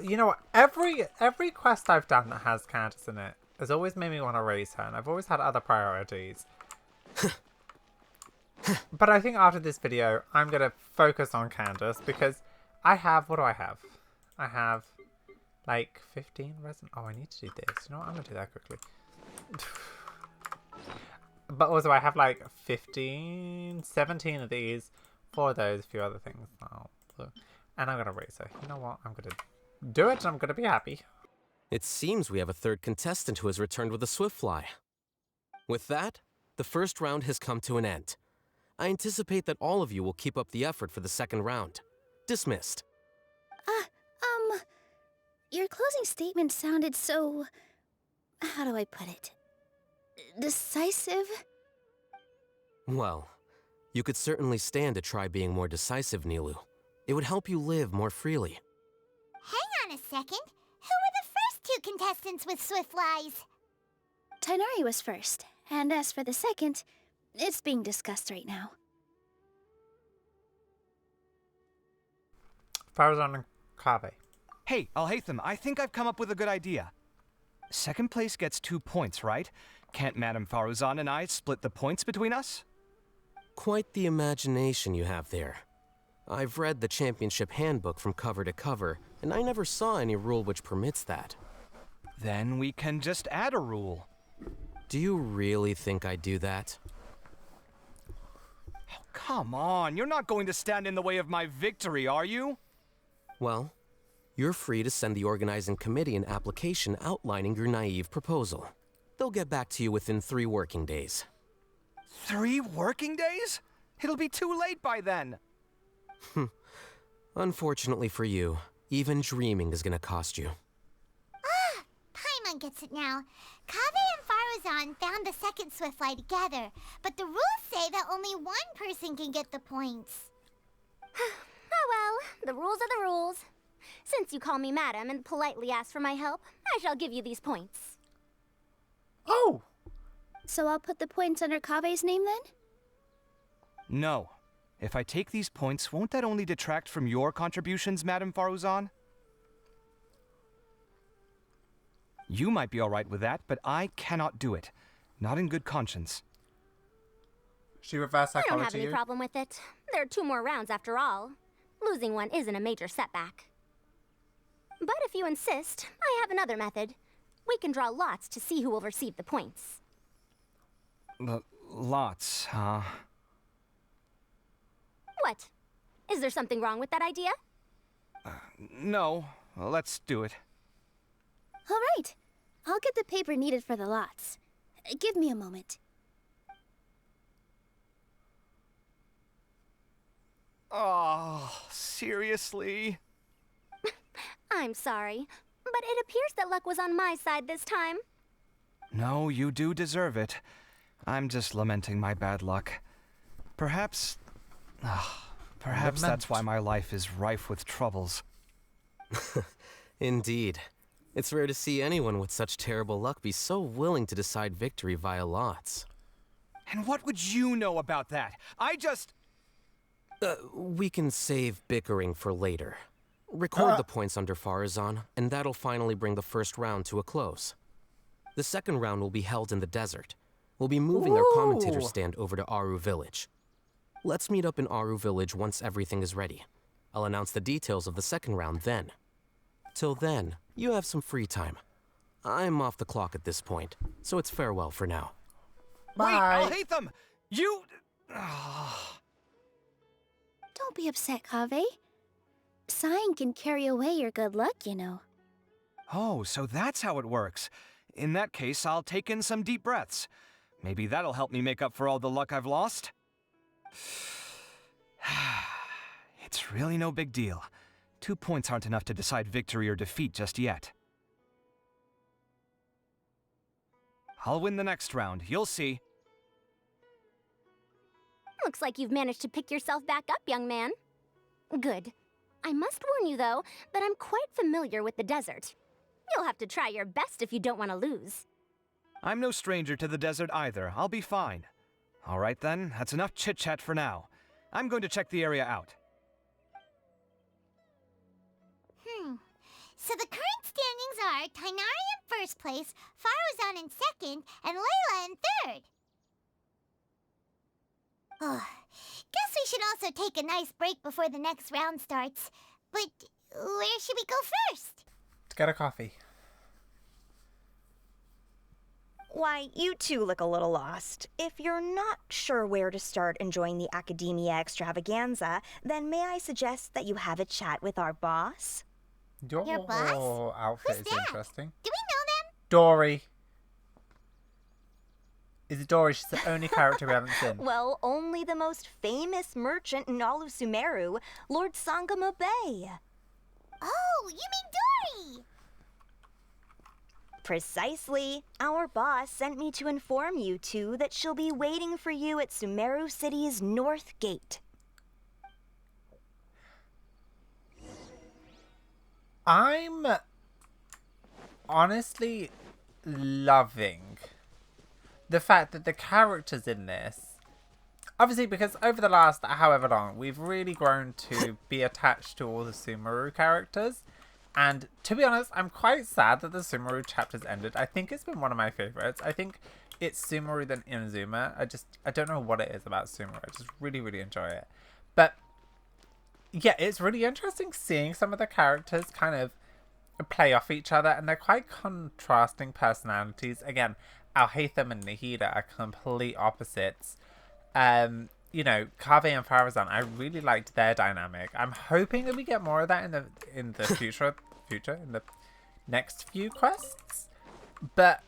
You know what? Every quest I've done that has Candace in it has always made me want to raise her, and I've always had other priorities. But I think after this video, I'm gonna focus on Candace because I have, what do I have? I have like 15 resin. Oh, I need to do this. You know what? I'm gonna do that quickly. But also I have like 15, 17 of these for those few other things. Oh, and I'm gonna raise her. You know what? I'm gonna do it. I'm gonna be happy. It seems we have a third contestant who has returned with a Swiftfly. With that, the first round has come to an end. I anticipate that all of you will keep up the effort for the second round. Dismissed. Your closing statement sounded so... how do I put it? Decisive? Well, you could certainly stand to try being more decisive, Nilu. It would help you live more freely. Hang on a second. Who were the first two contestants with Swiftflies? Tighnari was first, and as for the second, it's being discussed right now. Farazan and Kave. Hey, Alhaitham, I think I've come up with a good idea. Second place gets 2 points, right? Can't Madame Faruzan and I split the points between us? Quite the imagination you have there. I've read the championship handbook from cover to cover, and I never saw any rule which permits that. Then we can just add a rule. Do you really think I'd do that? Oh, come on, you're not going to stand in the way of my victory, are you? Well, you're free to send the organizing committee an application outlining your naive proposal. They'll get back to you within 3 working days. 3 working days? It'll be too late by then. Unfortunately for you, even dreaming is gonna cost you. Paimon gets it now. Kaveh and Faruzan found the second Swiftfly together, but the rules say that only one person can get the points. Oh well, the rules are the rules. Since you call me madam and politely ask for my help, I shall give you these points. Oh! So I'll put the points under Kave's name then? No. If I take these points, won't that only detract from your contributions, Madame Faruzan? You might be alright with that, but I cannot do it. Not in good conscience. She reverse I psychology. don't have any problem with it. There are 2 more rounds after all. Losing one isn't a major setback. But if you insist, I have another method. We can draw lots to see who will receive the points. Lots, huh? What? Is there something wrong with that idea? No. Well, let's do it. All right. I'll get the paper needed for the lots. Give me a moment. Oh, seriously? I'm sorry, but it appears that luck was on my side this time. No, you do deserve it. I'm just lamenting my bad luck. Perhaps that's why my life is rife with troubles. Indeed. It's rare to see anyone with such terrible luck be so willing to decide victory via lots. And what would you know about that? I just... We can save bickering for later. Record the points under Faruzan, and that'll finally bring the first round to a close. The second round will be held in the desert. We'll be moving our commentator stand over to Aru Village. Let's meet up in Aru Village once everything is ready. I'll announce the details of the second round then. Till then, you have some free time. I'm off the clock at this point, so it's farewell for now. Bye. Wait, Alhaitham! You... Don't be upset, Kaveh. Sighing can carry away your good luck, you know. Oh, so that's how it works. In that case, I'll take in some deep breaths. Maybe that'll help me make up for all the luck I've lost. It's really no big deal. 2 points aren't enough to decide victory or defeat just yet. I'll win the next round. You'll see. Looks like you've managed to pick yourself back up, young man. Good. I must warn you, though, that I'm quite familiar with the desert. You'll have to try your best if you don't want to lose. I'm no stranger to the desert either. I'll be fine. All right then, that's enough chit-chat for now. I'm going to check the area out. So the current standings are Tainari in first place, Faruzan in second, and Layla in third. Guess we should also take a nice break before the next round starts. But where should we go first? To get a coffee. Why, you two look a little lost. If you're not sure where to start enjoying the Academia Extravaganza, then may I suggest that you have a chat with our boss? Your boss? outfit Who's is that? interesting. Do we know them? Dory. Is it Dory? She's the only character we haven't seen. Well, only the most famous merchant in all of Sumeru, Lord Sangamo Bay. Oh, you mean Dory! Precisely. Our boss sent me to inform you two that she'll be waiting for you at Sumeru City's North Gate. I'm honestly loving the fact that the characters in this, obviously because over the last however long, we've really grown to be attached to all the Sumeru characters. And to be honest, I'm quite sad that the Sumeru chapters ended. I think it's been one of my favorites. I think it's Sumeru than Inazuma. I don't know what it is about Sumeru. I just really, really enjoy it. But yeah, it's really interesting seeing some of the characters kind of play off each other, and they're quite contrasting personalities. Again, Alhaitham and Nahida are complete opposites. You know, Kaveh and Faruzan, I really liked their dynamic. I'm hoping that we get more of that in the future in the next few quests. But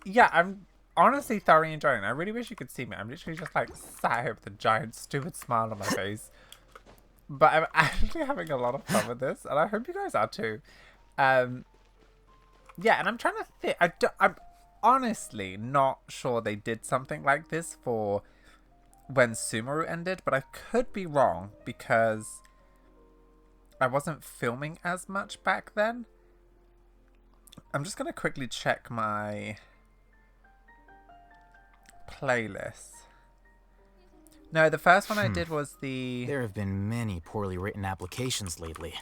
yeah, I'm honestly thoroughly enjoying it. I really wish you could see me. I'm literally just like sat here with a giant stupid smile on my face. But I'm actually having a lot of fun with this, and I hope you guys are too. Yeah, and I'm trying to think. I'm honestly not sure they did something like this for when Sumeru ended, but I could be wrong because I wasn't filming as much back then. I'm just going to quickly check my playlist. No, the first one I did was the... There have been many poorly written applications lately.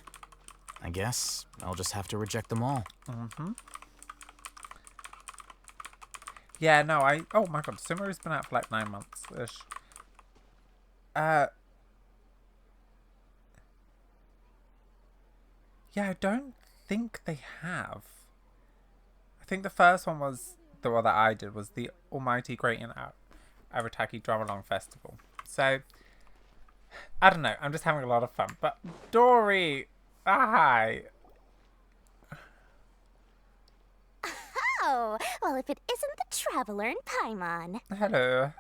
I guess I'll just have to reject them all. Yeah, no, oh my god, Sumeru's been out for like 9 months-ish. Yeah, I don't think they have. I think the first one was, the one that I did, was the Almighty Great and Arataki Drum Along Festival. So, I don't know, I'm just having a lot of fun. But, Dory! Hi! Oh, well, if it isn't the Traveler in Paimon. Hello.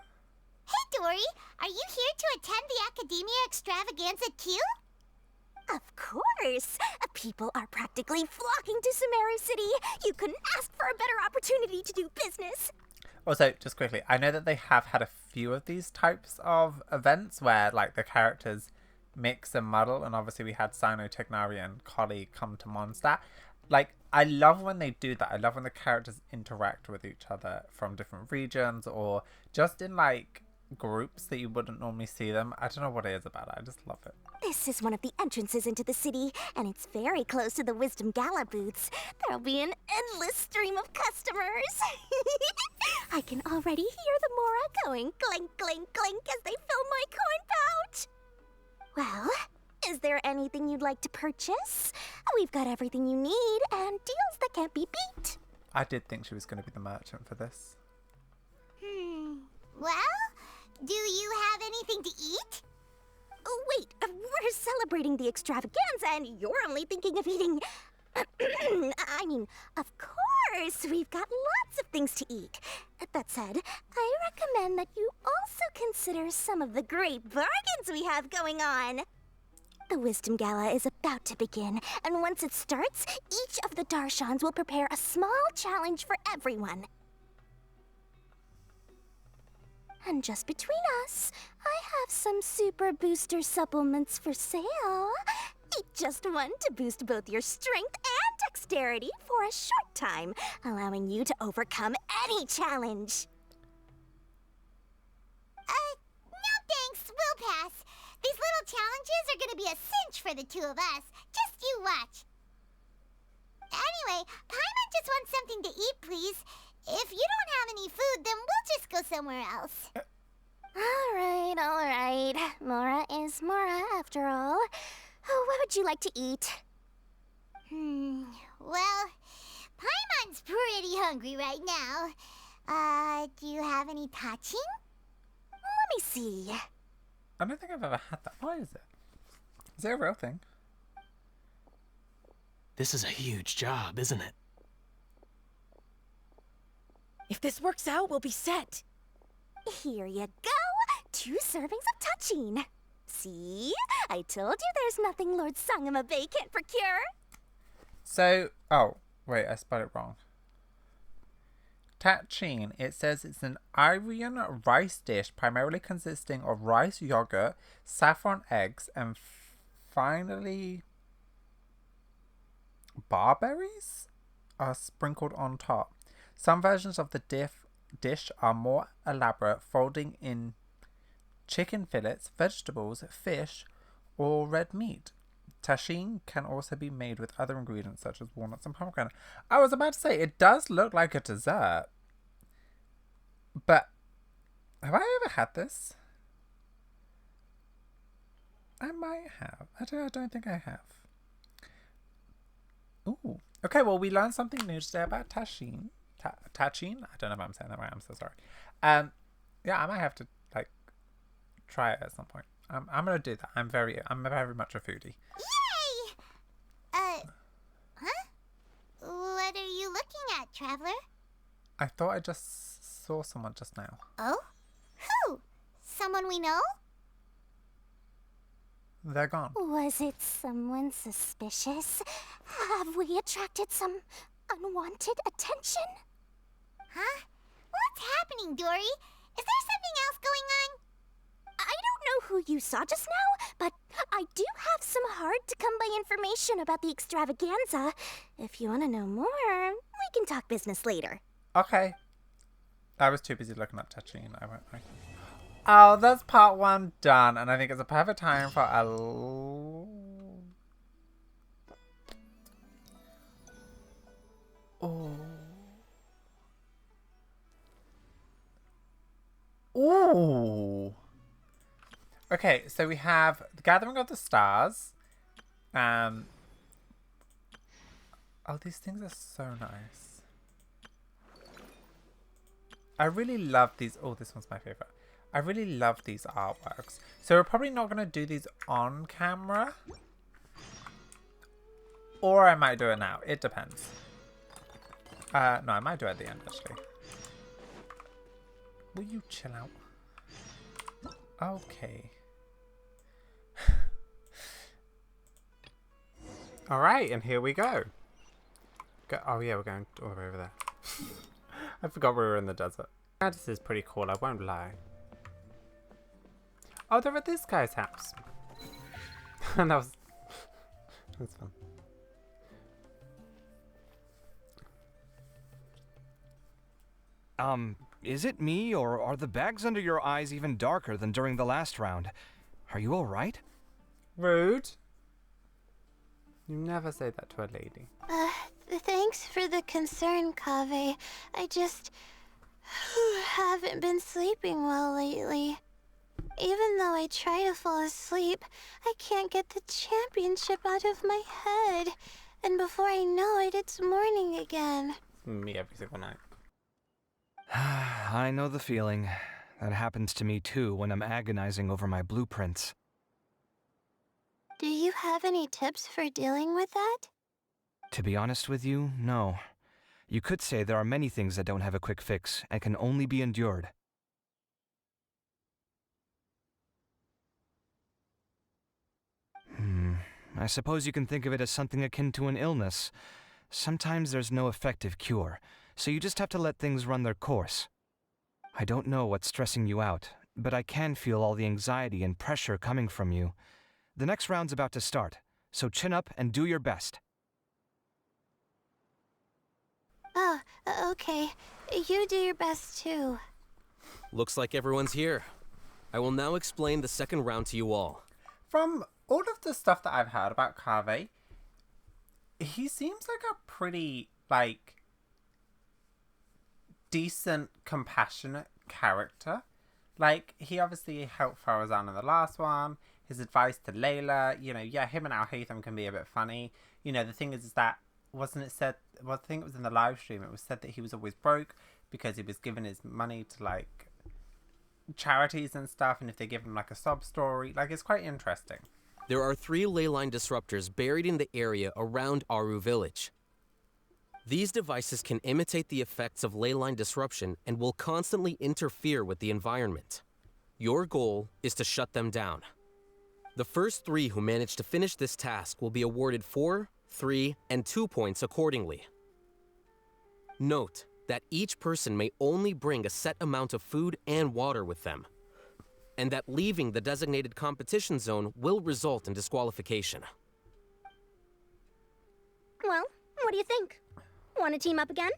Hey, Dory! Are you here to attend the Academia Extravaganza too? Of course! People are practically flocking to Sumeru City. You couldn't ask for a better opportunity to do business. Also, just quickly, I know that they have had a few of these types of events where, like, the characters mix and muddle, and obviously we had Sino, Tegnari, and Collie come to Mondstadt. Like, I love when they do that. I love when the characters interact with each other from different regions, or just in, like, groups that you wouldn't normally see them. I don't know what it is about it. I just love it. This is one of the entrances into the city, and it's very close to the Wisdom Gala booths. There'll be an endless stream of customers. I can already hear the Mora going clink, clink, clink as they fill my coin pouch. Well, is there anything you'd like to purchase? We've got everything you need and deals that can't be beat. I did think she was going to be the merchant for this. Well, do you have anything to eat? Oh, wait, we're celebrating the extravaganza and you're only thinking of eating... I mean, of course, we've got lots of things to eat. That said, I recommend that you also consider some of the great bargains we have going on. The Wisdom Gala is about to begin, and once it starts, each of the Darshans will prepare a small challenge for everyone. And just between us, I have some super booster supplements for sale. Eat just one to boost both your strength and dexterity for a short time, allowing you to overcome any challenge. No thanks, we'll pass. These little challenges are gonna be a cinch for the two of us. Just you watch. Anyway, Paimon just wants something to eat, please. If you don't have any food, then we'll just go somewhere else. Alright. Mora is Mora, after all. Oh, what would you like to eat? Well, Paimon's pretty hungry right now. Do you have any touching? Let me see. I don't think I've ever had that. What is it? Is it a real thing? This is a huge job, isn't it? If this works out, we'll be set. Here you go. 2 servings of touching. See? I told you there's nothing Lord Sangamabe can't procure. So, oh, wait, I spelled it wrong. Tachin, it says it's an Aryan rice dish primarily consisting of rice, yogurt, saffron eggs, and finally barberries are sprinkled on top. Some versions of the dish are more elaborate, folding in chicken fillets, vegetables, fish, or red meat. Tachin can also be made with other ingredients such as walnuts and pomegranate. I was about to say, it does look like a dessert. But, have I ever had this? I might have. I don't think I have. Ooh. Okay, well, we learned something new today about Tachin. Tachin? I don't know if I'm saying that right. I'm so sorry. Yeah, I might have to, like, try it at some point. I'm gonna do that. I'm very much a foodie. Yay! Huh? What are you looking at, Traveler? I thought I just saw someone just now. Oh? Who? Someone we know? They're gone. Was it someone suspicious? Have we attracted some unwanted attention? Huh? What's happening, Dory? Is there something else going on? I don't know who you saw just now, but I do have some hard-to-come-by information about the extravaganza. If you want to know more, we can talk business later. Okay. I was too busy looking at Tachin. I won't. Oh, that's part 1 done, and I think it's a perfect time for a... Oh. Ooh. Okay, so we have the Gathering of the Stars. Oh, these things are so nice. I really love these. Oh, this one's my favorite. I really love these artworks. So we're probably not going to do these on camera. Or I might do it now. It depends. No, I might do it at the end, actually. Will you chill out? Okay. Alright, and here we go. Oh yeah, we're going all the way over there. I forgot we were in the desert. This is pretty cool, I won't lie. Oh, they're at this guy's house. And that's fun. Is it me, or are the bags under your eyes even darker than during the last round? Are you alright? Rude. You never say that to a lady. Thanks for the concern, Kaveh. I just haven't been sleeping well lately. Even though I try to fall asleep, I can't get the championship out of my head. And before I know it, it's morning again. Me every single night. I know the feeling. That happens to me too when I'm agonizing over my blueprints. Do you have any tips for dealing with that? To be honest with you, no. You could say there are many things that don't have a quick fix and can only be endured. I suppose you can think of it as something akin to an illness. Sometimes there's no effective cure, so you just have to let things run their course. I don't know what's stressing you out, but I can feel all the anxiety and pressure coming from you. The next round's about to start, so chin up and do your best. Oh, okay. You do your best too. Looks like everyone's here. I will now explain the second round to you all. From all of the stuff that I've heard about Kaveh, he seems like a pretty, like, decent, compassionate character. Like, he obviously helped Farazan in the last one. His advice to Layla, you know, yeah, him and Al Haytham can be a bit funny. You know, the thing is that, wasn't it said, well, I think it was in the live stream, it was said that he was always broke because he was giving his money to, like, charities and stuff, and if they give him, like, a sob story, like, it's quite interesting. There are 3 leyline disruptors buried in the area around Aru village. These devices can imitate the effects of leyline disruption and will constantly interfere with the environment. Your goal is to shut them down. The first 3 who manage to finish this task will be awarded 4, 3, and 2 points accordingly. Note that each person may only bring a set amount of food and water with them, and that leaving the designated competition zone will result in disqualification. Well, what do you think? Want to team up again?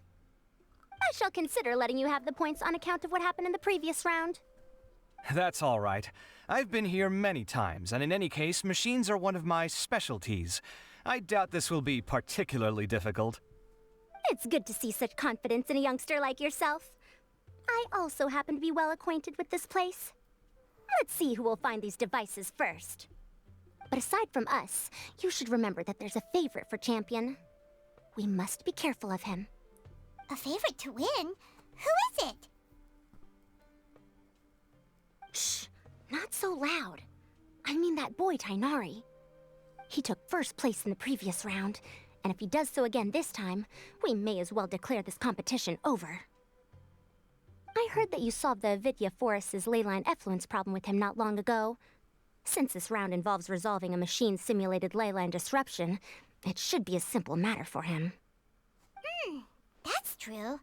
I shall consider letting you have the points on account of what happened in the previous round. That's all right. I've been here many times, and in any case, machines are one of my specialties. I doubt this will be particularly difficult. It's good to see such confidence in a youngster like yourself. I also happen to be well acquainted with this place. Let's see who will find these devices first. But aside from us, you should remember that there's a favorite for Champion. We must be careful of him. A favorite to win? Who is it? Shh! Not so loud. I mean that boy, Tainari. He took first place in the previous round, and if he does so again this time, we may as well declare this competition over. I heard that you solved the Avidya Forest's leyline effluence problem with him not long ago. Since this round involves resolving a machine-simulated leyline disruption, it should be a simple matter for him. That's true.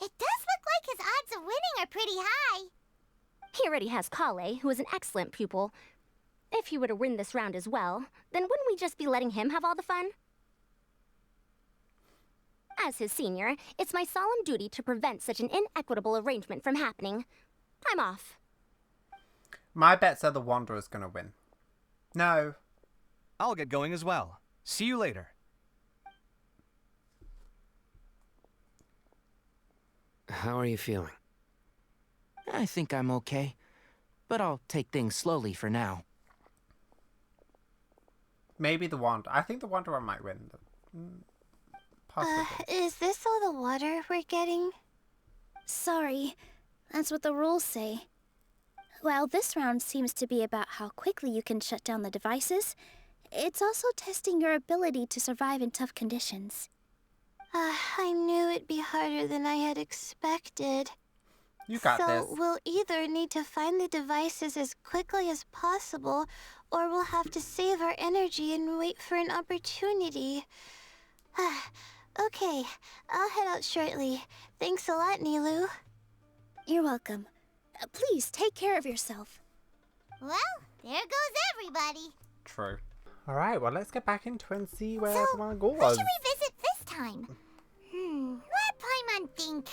It does look like his odds of winning are pretty high. He already has Kale, who is an excellent pupil. If he were to win this round as well, then wouldn't we just be letting him have all the fun? As his senior, it's my solemn duty to prevent such an inequitable arrangement from happening. I'm off. My bets are the Wanderer's gonna win. No. I'll get going as well. See you later. How are you feeling? I think I'm okay, but I'll take things slowly for now. Maybe the Wanderer. I think the Wanderer might win. Possibly. Is this all the water we're getting? Sorry, that's what the rules say. While this round seems to be about how quickly you can shut down the devices, it's also testing your ability to survive in tough conditions. I knew it'd be harder than I had expected. You got this. So we'll either need to find the devices as quickly as possible, or we'll have to save our energy and wait for an opportunity. Okay, I'll head out shortly. Thanks a lot, Nilu. You're welcome. Please take care of yourself. Well, there goes everybody. True. Alright, well, let's get back into it and see where So, everyone goes. what should we visit this time? Let Paimon think.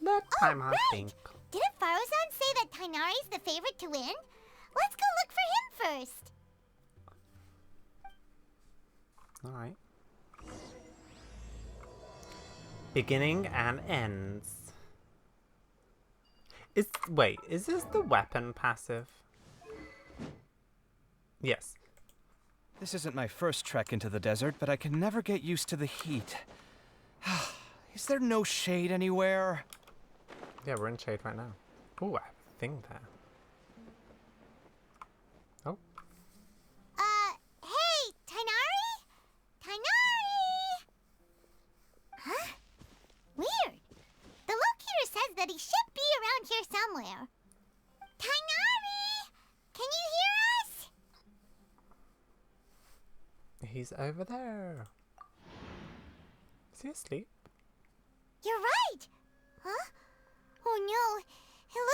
Let Paimon think. Didn't Farozan say that Tainari's the favorite to win? Let's go look for him first. Alright. Beginning and ends. Wait, is this the weapon passive? Yes. This isn't my first trek into the desert, but I can never get used to the heat. Is there no shade anywhere? Yeah, we're in shade right now. Ooh, I have a thing there. Oh. Hey, Tainari? Tainari! Huh? Weird. The locator says that he should be around here somewhere. Tainari! Can you hear us? He's over there. Is he asleep? You're right. Huh? Oh no. It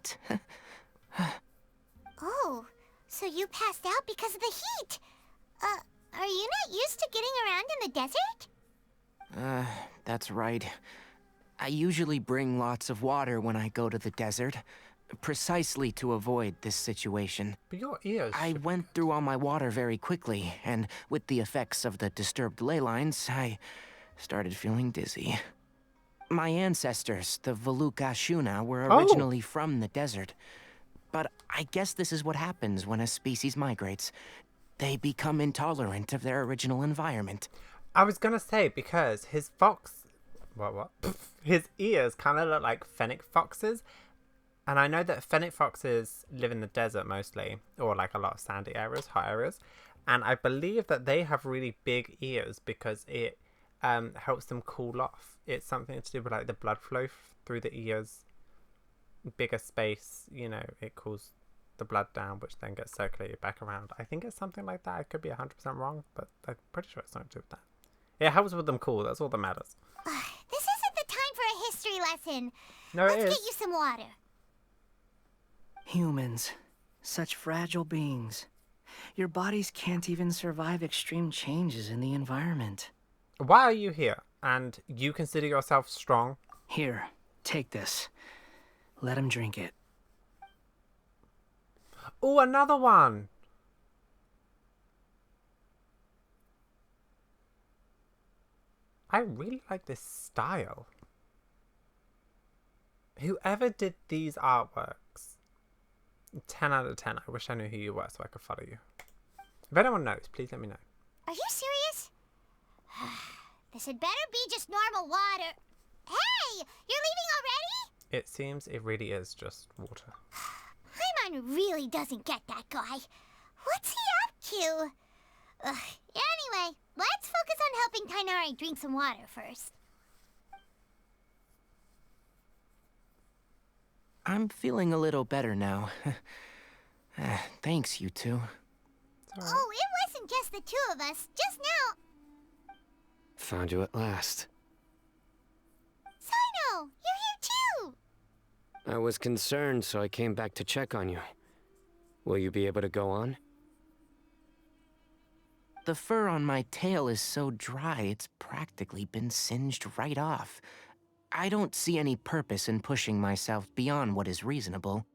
hot. Oh, so you passed out because of the heat. Are you not used to getting around in the desert? That's right. I usually bring lots of water when I go to the desert, precisely to avoid this situation. But your ears. I went through all my water very quickly, and with the effects of the disturbed ley lines, I started feeling dizzy. My ancestors, the Volukashuna, were originally from the desert. But I guess this is what happens when a species migrates. They become intolerant of their original environment. I was gonna say, because his fox... What? His ears kind of look like fennec foxes. And I know that fennec foxes live in the desert mostly, or like a lot of sandy areas, hot areas. And I believe that they have really big ears because it helps them cool off. It's something to do with like the blood flow through the ears. Bigger space, you know, it cools the blood down, which then gets circulated back around. I think it's something like that. I could be 100% wrong, but I'm pretty sure it's something to do with that. It helps with them cool. That's all that matters. This isn't the time for a history lesson. No, Let's get you some water. Humans. Such fragile beings. Your bodies can't even survive extreme changes in the environment. Why are you here? And you consider yourself strong? Here, take this. Let him drink it. Oh, another one! I really like this style. Whoever did these artworks, 10 out of 10. I wish I knew who you were so I could follow you. If anyone knows, please let me know. Are you serious? This had better be just normal water. Hey! You're leaving already? It seems it really is just water. Paimon really doesn't get that guy. What's he up to? Anyway, let's focus on helping Tainari drink some water first. I'm feeling a little better now. Thanks, you two. Oh, it wasn't just the two of us. Just now... Found you at last. Sino, you're here too! I was concerned, so I came back to check on you. Will you be able to go on? The fur on my tail is so dry, it's practically been singed right off. I don't see any purpose in pushing myself beyond what is reasonable.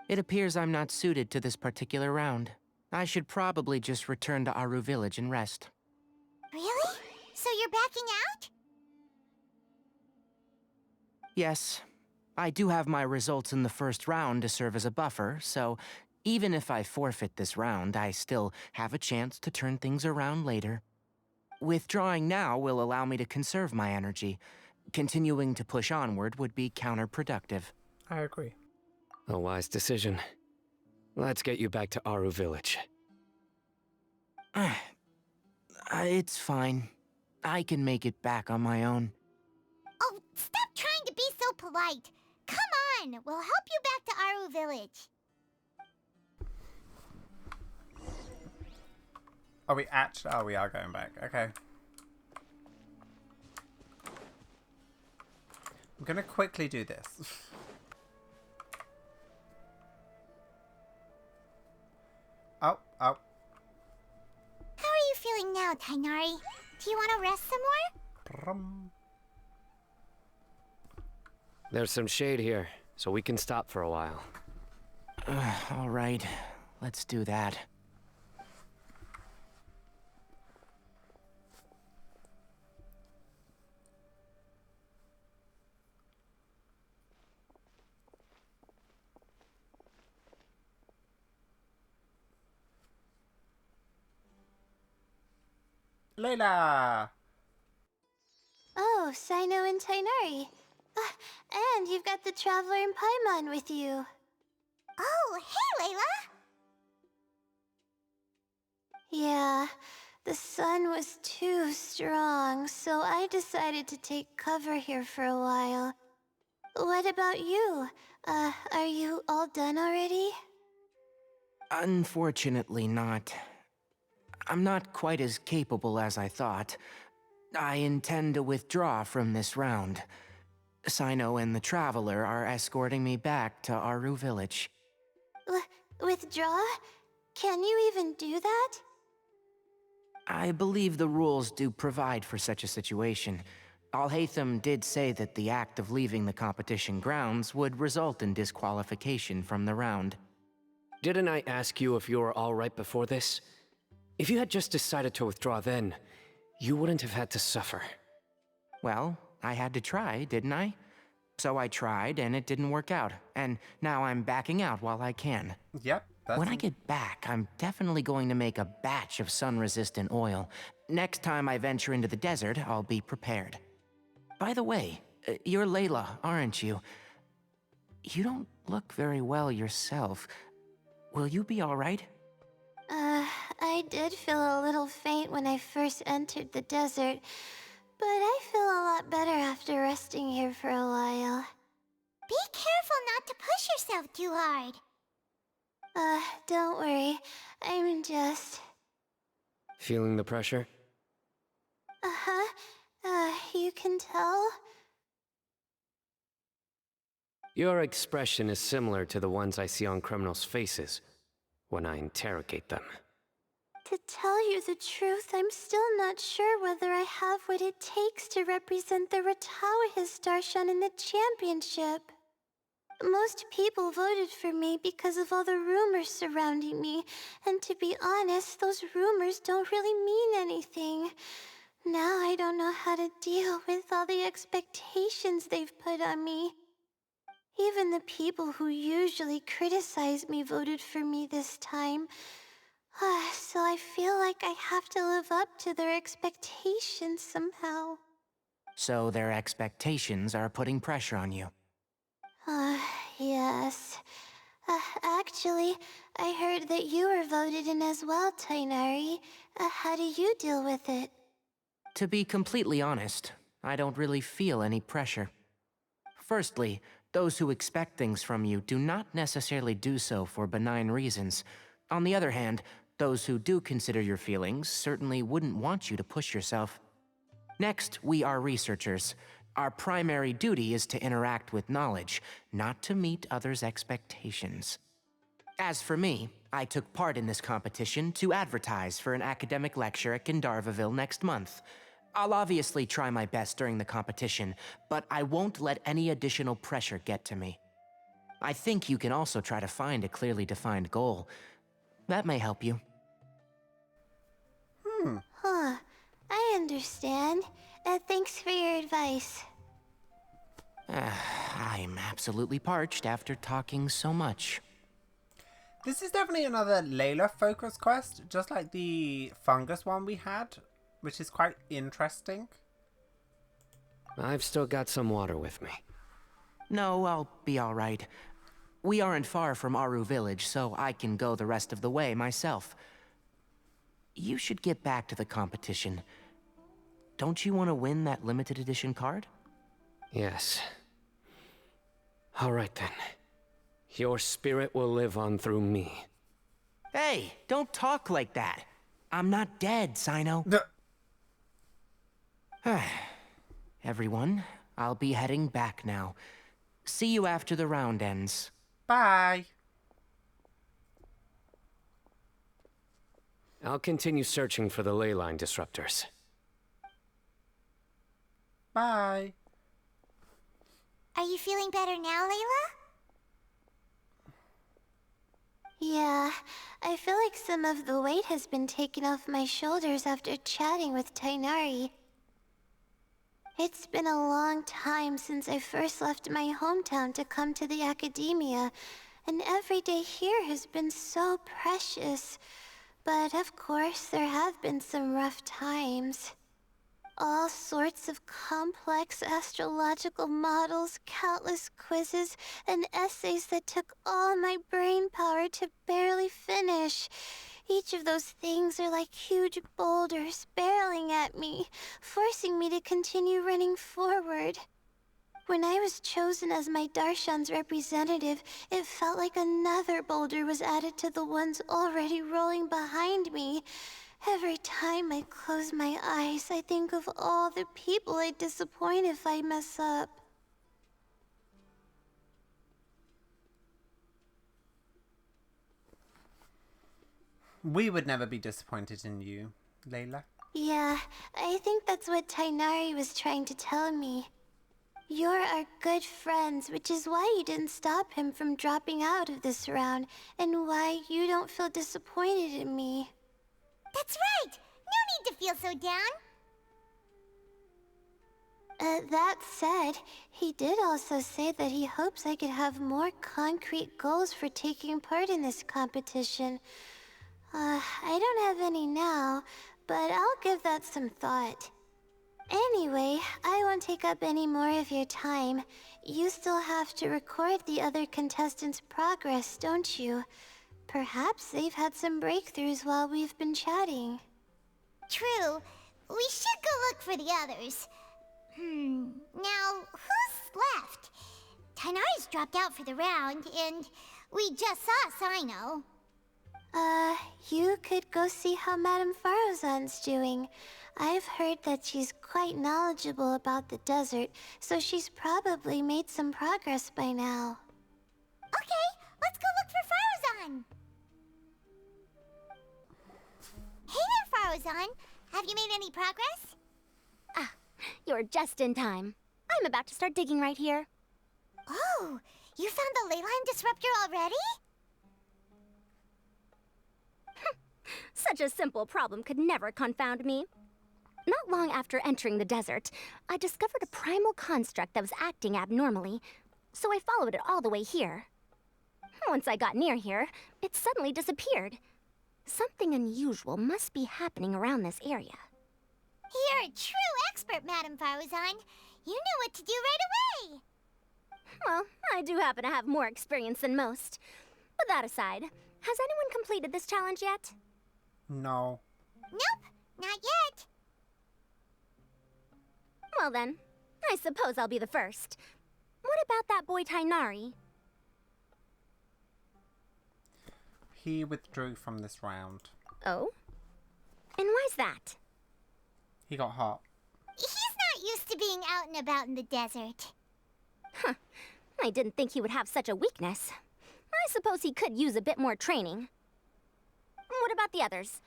It appears I'm not suited to this particular round. I should probably just return to Aru Village and rest. Really? So you're backing out? Yes. I do have my results in the first round to serve as a buffer, so even if I forfeit this round, I still have a chance to turn things around later. Withdrawing now will allow me to conserve my energy. Continuing to push onward would be counterproductive. I agree. A wise decision. Let's get you back to Aru Village. It's fine. I can make it back on my own. Oh, stop trying to be so polite. Come on, we'll help you back to Aru Village. Are we actually? Oh, we are going back. Okay. I'm gonna quickly do this. Oh. How are you feeling now, Tainari? Do you want to rest some more? There's some shade here, so we can stop for a while. All right, let's do that. Layla! Oh, Sino and Tainari. And you've got the Traveler and Paimon with you. Oh, hey, Layla! Yeah, the sun was too strong, so I decided to take cover here for a while. What about you? Are you all done already? Unfortunately not. I'm not quite as capable as I thought. I intend to withdraw from this round. Sino and the Traveler are escorting me back to Aru Village. Withdraw? Can you even do that? I believe the rules do provide for such a situation. Al-Haytham did say that the act of leaving the competition grounds would result in disqualification from the round. Didn't I ask you if you were all right before this? If you had just decided to withdraw then, you wouldn't have had to suffer. Well, I had to try, didn't I? So I tried, and it didn't work out. And now I'm backing out while I can. Yep. When I get back, I'm definitely going to make a batch of sun-resistant oil. Next time I venture into the desert, I'll be prepared. By the way, you're Layla, aren't you? You don't look very well yourself. Will you be all right? I did feel a little faint when I first entered the desert, but I feel a lot better after resting here for a while. Be careful not to push yourself too hard. Don't worry. I'm just... Feeling the pressure? You can tell? Your expression is similar to the ones I see on criminals' faces when I interrogate them. To tell you the truth, I'm still not sure whether I have what it takes to represent the Ratawahis Darshan in the championship. Most people voted for me because of all the rumors surrounding me, and to be honest, those rumors don't really mean anything. Now I don't know how to deal with all the expectations they've put on me. Even the people who usually criticize me voted for me this time. So I feel like I have to live up to their expectations somehow. So their expectations are putting pressure on you. Yes. Actually, I heard that you were voted in as well, Tainari. How do you deal with it? To be completely honest, I don't really feel any pressure. Firstly, those who expect things from you do not necessarily do so for benign reasons. On the other hand, those who do consider your feelings certainly wouldn't want you to push yourself. Next, we are researchers. Our primary duty is to interact with knowledge, not to meet others' expectations. As for me, I took part in this competition to advertise for an academic lecture at Gandharvaville next month. I'll obviously try my best during the competition, but I won't let any additional pressure get to me. I think you can also try to find a clearly defined goal. That may help you. I understand. Thanks for your advice. I'm absolutely parched after talking so much. This is definitely another Layla focus quest, just like the fungus one we had, which is quite interesting. I've still got some water with me. No, I'll be all right. We aren't far from Aru Village, so I can go the rest of the way myself. You should get back to the competition. Don't you want to win that limited edition card? Yes. All right then. Your spirit will live on through me. Hey, don't talk like that. I'm not dead, Sino. Everyone, I'll be heading back now. See you after the round ends. Bye. I'll continue searching for the ley line disruptors. Bye. Are you feeling better now, Layla? Yeah, I feel like some of the weight has been taken off my shoulders after chatting with Tainari. It's been a long time since I first left my hometown to come to the academia, and every day here has been so precious. But of course, there have been some rough times. All sorts of complex astrological models, countless quizzes, and essays that took all my brain power to barely finish. Each of those things are like huge boulders barreling at me, forcing me to continue running forward. When I was chosen as my Darshan's representative, it felt like another boulder was added to the ones already rolling behind me. Every time I close my eyes, I think of all the people I'd disappoint if I mess up. We would never be disappointed in you, Layla. Yeah, I think that's what Tainari was trying to tell me. You're our good friends, which is why you didn't stop him from dropping out of this round, and why you don't feel disappointed in me. That's right! No need to feel so down! That said, he did also say that he hopes I could have more concrete goals for taking part in this competition. I don't have any now, but I'll give that some thought. Anyway, I won't take up any more of your time. You still have to record the other contestants' progress, don't you? Perhaps they've had some breakthroughs while we've been chatting. True. We should go look for the others. Now, who's left? Tainari's dropped out for the round, and we just saw Sino. You could go see how Madame Farozan's doing. I've heard that she's quite knowledgeable about the desert, so she's probably made some progress by now. Okay, let's go look for Farozan! Hey there, Farozan! Have you made any progress? Ah, you're just in time. I'm about to start digging right here. Oh, you found the leyline disruptor already? Such a simple problem could never confound me. Not long after entering the desert, I discovered a primal construct that was acting abnormally, so I followed it all the way here. Once I got near here, it suddenly disappeared. Something unusual must be happening around this area. You're a true expert, Madame Farozan. You knew what to do right away. Well, I do happen to have more experience than most. But that aside, has anyone completed this challenge yet? No. Nope, not yet. Well then, I suppose I'll be the first. What about that boy Tainari? He withdrew from this round. Oh? And why's that? He got hot. He's not used to being out and about in the desert. Huh. I didn't think he would have such a weakness. I suppose he could use a bit more training. What about the others?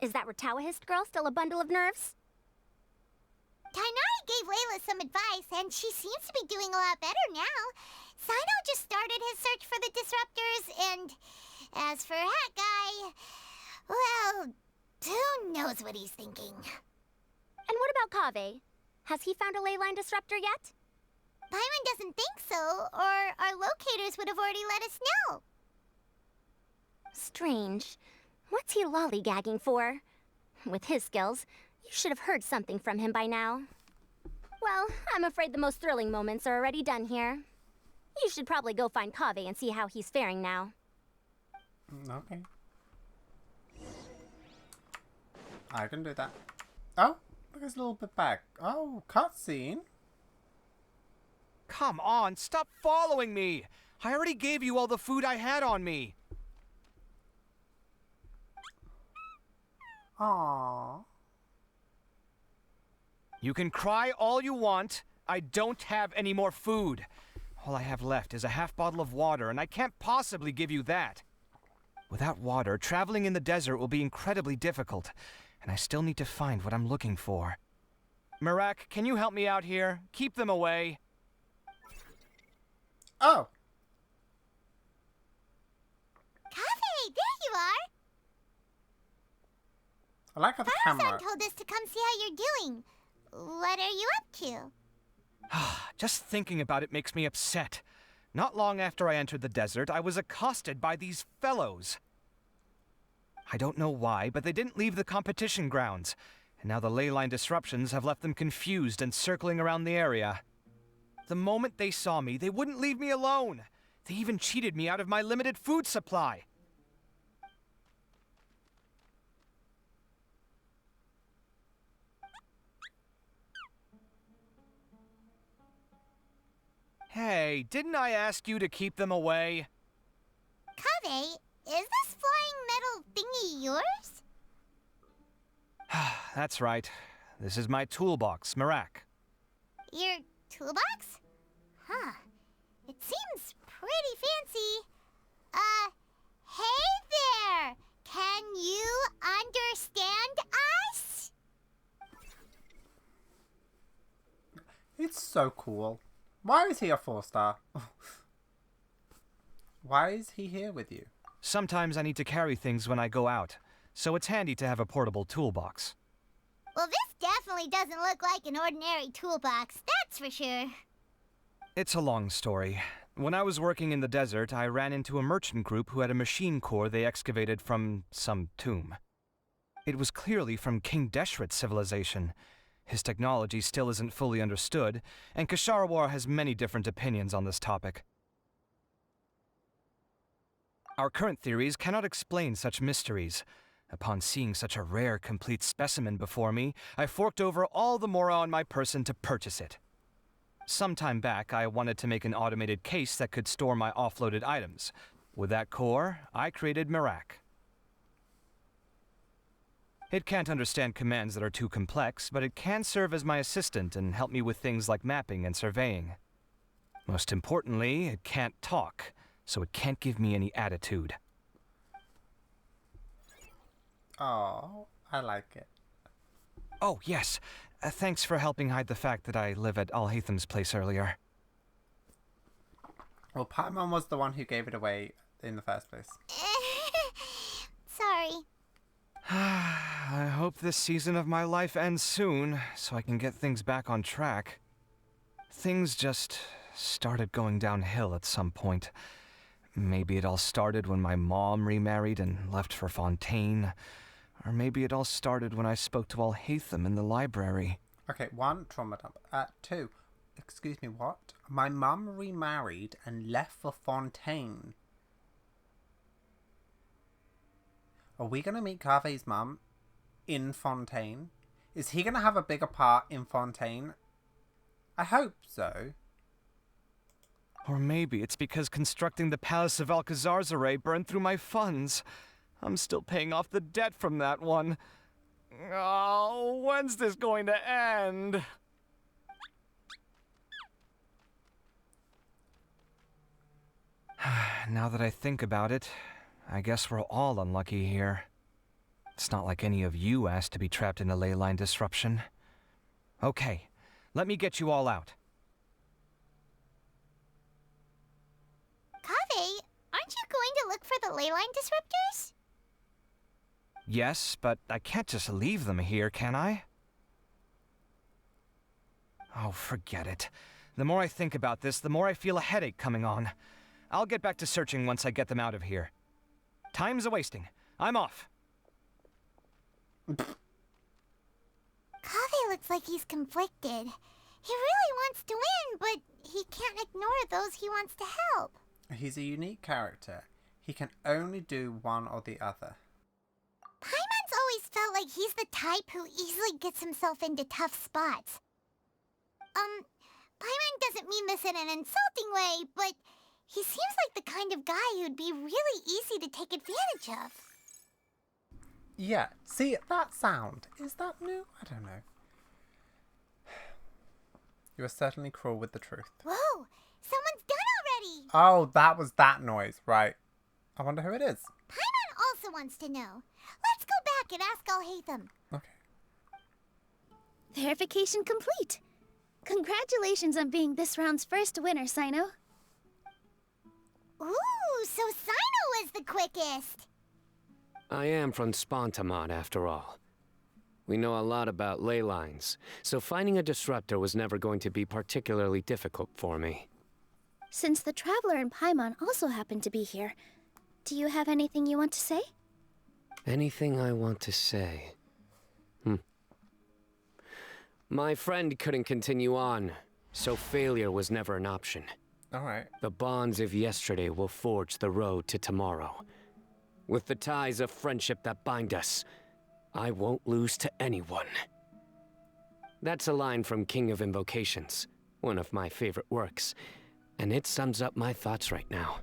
Is that Ratawahist girl still a bundle of nerves? Tainari gave Layla some advice, and she seems to be doing a lot better now. Sino just started his search for the disruptors, and as for Hat Guy, well, who knows what he's thinking. And what about Kaveh? Has he found a leyline disruptor yet? Paimon doesn't think so, or our locators would have already let us know. Strange. What's he lollygagging for? With his skills, you should have heard something from him by now. Well, I'm afraid the most thrilling moments are already done here. You should probably go find Kaveh and see how he's faring now. Okay. I can do that. Oh, look, it's a little bit back. Oh, cutscene. Come on, stop following me! I already gave you all the food I had on me. Aww. You can cry all you want. I don't have any more food. All I have left is a half bottle of water, and I can't possibly give you that. Without water, traveling in the desert will be incredibly difficult, and I still need to find what I'm looking for. Marak, can you help me out here? Keep them away. Oh! Kaveh, there you are! I like how the camera... Farozan told us to come see how you're doing. What are you up to? Just thinking about it makes me upset. Not long after I entered the desert, I was accosted by these fellows. I don't know why, but they didn't leave the competition grounds, and now the leyline disruptions have left them confused and circling around the area. The moment they saw me, they wouldn't leave me alone. They even cheated me out of my limited food supply. Hey, didn't I ask you to keep them away? Kaveh, is this flying metal thingy yours? That's right. This is my toolbox, Marak. Your toolbox? Huh. It seems pretty fancy. Hey there! Can you That's so cool. Why is he a 4-star? Why is he here with you? Sometimes I need to carry things when I go out, so it's handy to have a portable toolbox. Well, this definitely doesn't look like an ordinary toolbox, that's for sure. It's a long story. When I was working in the desert, I ran into a merchant group who had a machine core they excavated from some tomb. It was clearly from King Deshret's civilization. His technology still isn't fully understood, and Kasharawar has many different opinions on this topic. Our current theories cannot explain such mysteries. Upon seeing such a rare, complete specimen before me, I forked over all the mora on my person to purchase it. Some time back, I wanted to make an automated case that could store my offloaded items. With that core, I created Mirak. It can't understand commands that are too complex, but it can serve as my assistant and help me with things like mapping and surveying. Most importantly, it can't talk, so it can't give me any attitude. Oh, I like it. Oh, yes. Thanks for helping hide the fact that I live at Alhatham's place earlier. Well, Paimon was the one who gave it away in the first place. Sorry. I hope this season of my life ends soon, so I can get things back on track. Things just started going downhill at some point. Maybe it all started when my mom remarried and left for Fontaine. Or maybe it all started when I spoke to Alhatham in the library. Okay, 1, trauma dump. 2, excuse me, what? My mum remarried and left for Fontaine. Are we going to meet Kave's mum in Fontaine? Is he going to have a bigger part in Fontaine? I hope so. Or maybe it's because constructing the Palace of Alcazar's burned through my funds. I'm still paying off the debt from that one. Oh, when's this going to end? Now that I think about it, I guess we're all unlucky here. It's not like any of you asked to be trapped in a ley line disruption. Okay, let me get you all out. Kaveh, aren't you going to look for the ley line disruptors? Yes, but I can't just leave them here, can I? Oh, forget it. The more I think about this, the more I feel a headache coming on. I'll get back to searching once I get them out of here. Time's a-wasting. I'm off. Kaveh looks like he's conflicted. He really wants to win, but he can't ignore those he wants to help. He's a unique character. He can only do one or the other. Paimon's always felt like he's the type who easily gets himself into tough spots. Paimon doesn't mean this in an insulting way, but he seems like the kind of guy who'd be really easy to take advantage of. Yeah, see, that sound. Is that new? I don't know. You are certainly cruel with the truth. Whoa, someone's done already! Oh, that was that noise, right. I wonder who it is. Paimon also wants to know. Let's go back and ask Alhatham. Okay. Verification complete. Congratulations on being this round's first winner, Sino. Ooh, so Sino was the quickest. I am from Spontamon, after all. We know a lot about ley lines, so finding a disruptor was never going to be particularly difficult for me. Since the Traveler and Paimon also happen to be here, do you have anything you want to say? Anything I want to say? My friend couldn't continue on, so failure was never an option. Alright. The bonds of yesterday will forge the road to tomorrow. With the ties of friendship that bind us, I won't lose to anyone. That's a line from King of Invocations, one of my favorite works, and it sums up my thoughts right now.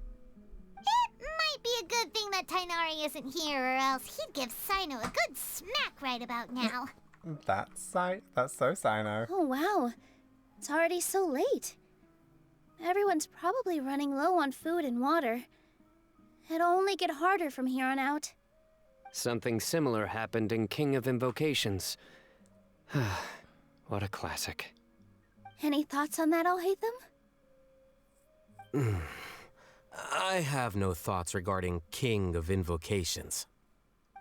It might be a good thing that Tainari isn't here, or else he'd give Sino a good smack right about now. That's so Sino. Oh, wow. It's already so late. Everyone's probably running low on food and water. It'll only get harder from here on out. Something similar happened in King of Invocations. What a classic. Any thoughts on that, Alhaitham? I have no thoughts regarding King of Invocations.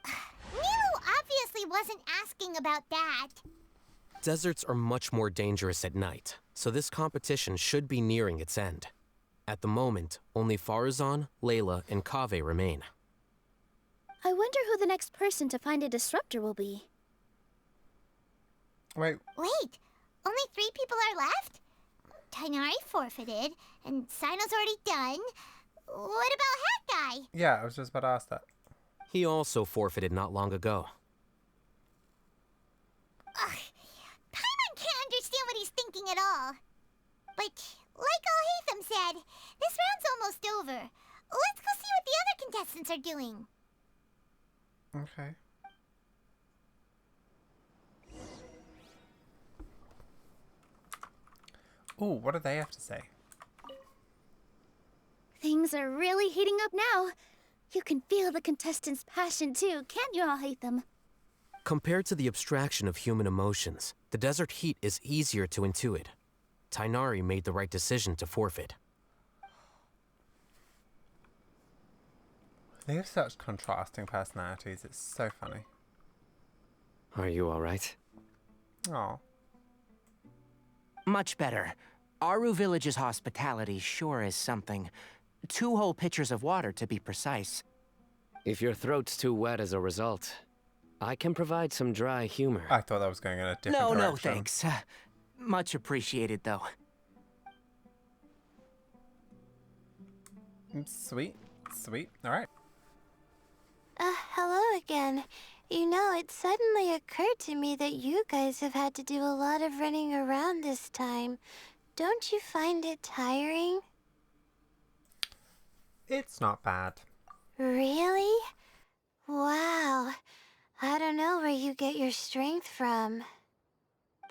Milu obviously wasn't asking about that. Deserts are much more dangerous at night, so this competition should be nearing its end. At the moment, only Farazan, Layla, and Kaveh remain. I wonder who the next person to find a disruptor will be. Wait, Only 3 people are left? Tighnari forfeited, and Sino's already done. What about Hat Guy? yeah, I was just about to ask that. He also forfeited not long ago. Ugh, Paimon can't understand what he's thinking at all. But, like Alhaitham said, this round's almost over. Let's go see what the other contestants are doing. Okay. Ooh, what do they have to say? Things are really heating up now. You can feel the contestants' passion too, can't you, Alhaitham? Compared to the abstraction of human emotions, the desert heat is easier to intuit. Tighnari made the right decision to forfeit. They have such contrasting personalities. It's so funny. Are you alright? Oh. Much better. Aru Village's hospitality sure is something. 2 whole pitchers of water, to be precise. If your throat's too wet as a result, I can provide some dry humor. I thought that was going in a different direction. No, thanks. Much appreciated, though. Sweet. Sweet. Alright. Hello again. You know, it suddenly occurred to me that you guys have had to do a lot of running around this time. Don't you find it tiring? It's not bad. Really? Wow. I don't know where you get your strength from.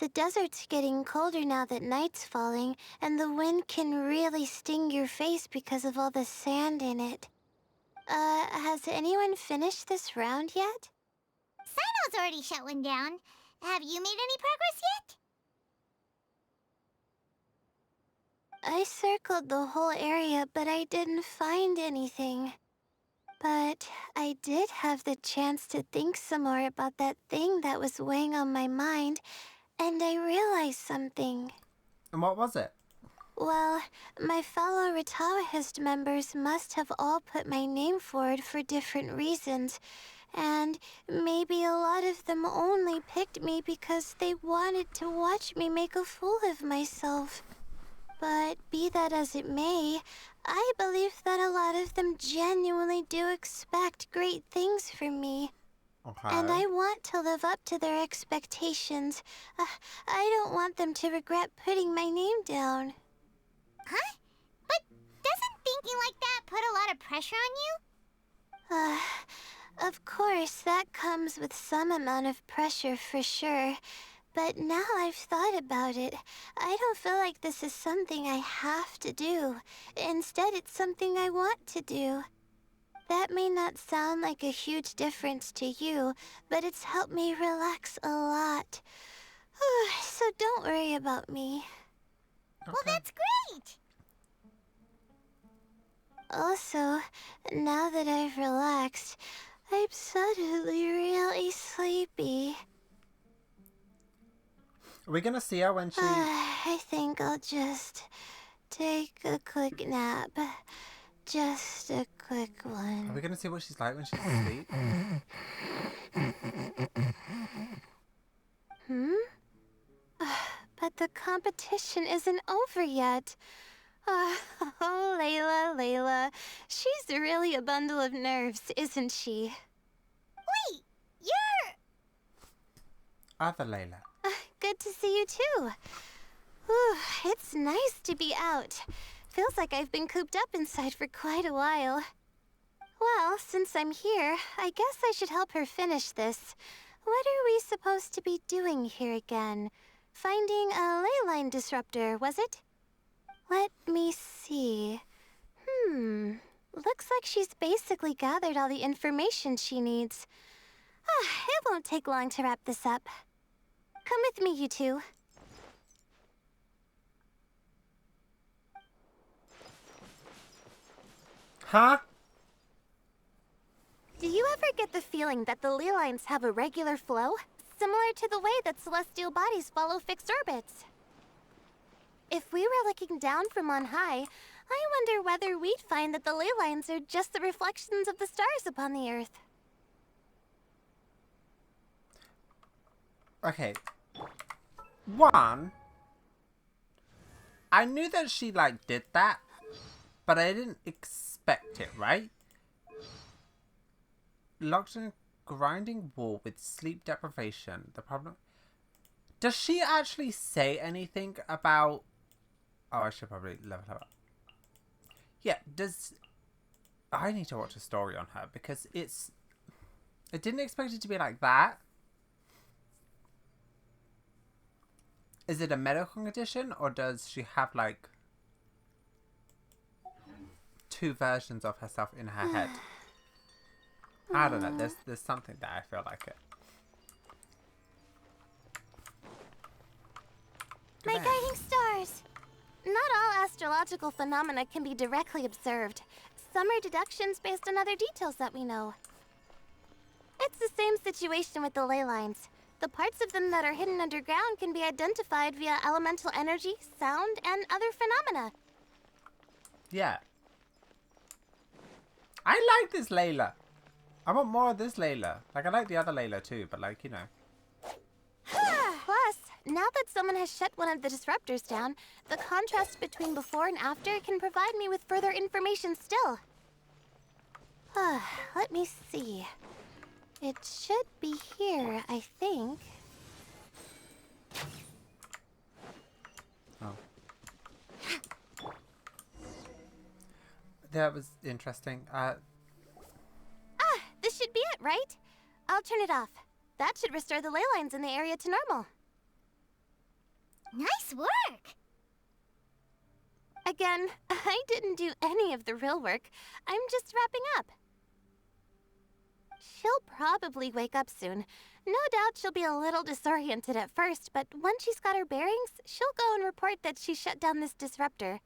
The desert's getting colder now that night's falling, and the wind can really sting your face because of all the sand in it. Has anyone finished this round yet? Sino's already shut one down. Have you made any progress yet? I circled the whole area, but I didn't find anything. But I did have the chance to think some more about that thing that was weighing on my mind, and I realized something. And what was it? Well, my fellow Retawahist members must have all put my name forward for different reasons, and maybe a lot of them only picked me because they wanted to watch me make a fool of myself. But be that as it may, I believe that a lot of them genuinely do expect great things from me. Okay. And I want to live up to their expectations. I don't want them to regret putting my name down. Huh? But doesn't thinking like that put a lot of pressure on you? Of course, that comes with some amount of pressure for sure. But now I've thought about it, I don't feel like this is something I have to do. Instead, it's something I want to do. That may not sound like a huge difference to you, but it's helped me relax a lot. So don't worry about me. Okay. Well, that's great! Also, now that I've relaxed, I'm suddenly really sleepy. Are we gonna see her when she... I think I'll just take a quick nap. Just a quick one. Are we gonna see what she's like when she's asleep? But the competition isn't over yet. Oh, Layla. She's really a bundle of nerves, isn't she? Wait, you're... Other Layla. Good to see you too. Whew, it's nice to be out. Feels like I've been cooped up inside for quite a while. Well, since I'm here, I guess I should help her finish this. What are we supposed to be doing here again? Finding a ley line disruptor, was it? Let me see. Looks like she's basically gathered all the information she needs. It won't take long to wrap this up. Come with me, you two. Huh? Do you ever get the feeling that the ley lines have a regular flow? Similar to the way that celestial bodies follow fixed orbits. If we were looking down from on high, I wonder whether we'd find that the ley lines are just the reflections of the stars upon the Earth. Okay. One, I knew that she, like, did that, but I didn't expect it, right? Locked in a grinding wall with sleep deprivation. The problem... Does she actually say anything about... Oh, I should probably level her up. Yeah, does... I need to watch a story on her, because it's... I didn't expect it to be like that. Is it a medical condition, or does she have, like, two versions of herself in her head? I don't know. There's something there. I feel like it. My guiding stars! Not all astrological phenomena can be directly observed. Some are deductions based on other details that we know. It's the same situation with the ley lines. The parts of them that are hidden underground can be identified via elemental energy, sound, and other phenomena. Yeah. I like this Layla. I want more of this Layla. Like, I like the other Layla too, but like, you know. Plus, now that someone has shut one of the disruptors down, the contrast between before and after can provide me with further information still. Let me see. It should be here, I think. Oh. That was interesting. This should be it, right? I'll turn it off. That should restore the ley lines in the area to normal. Nice work! Again, I didn't do any of the real work. I'm just wrapping up. She'll probably wake up soon. No doubt she'll be a little disoriented at first, but once she's got her bearings, she'll go and report that she shut down this disruptor.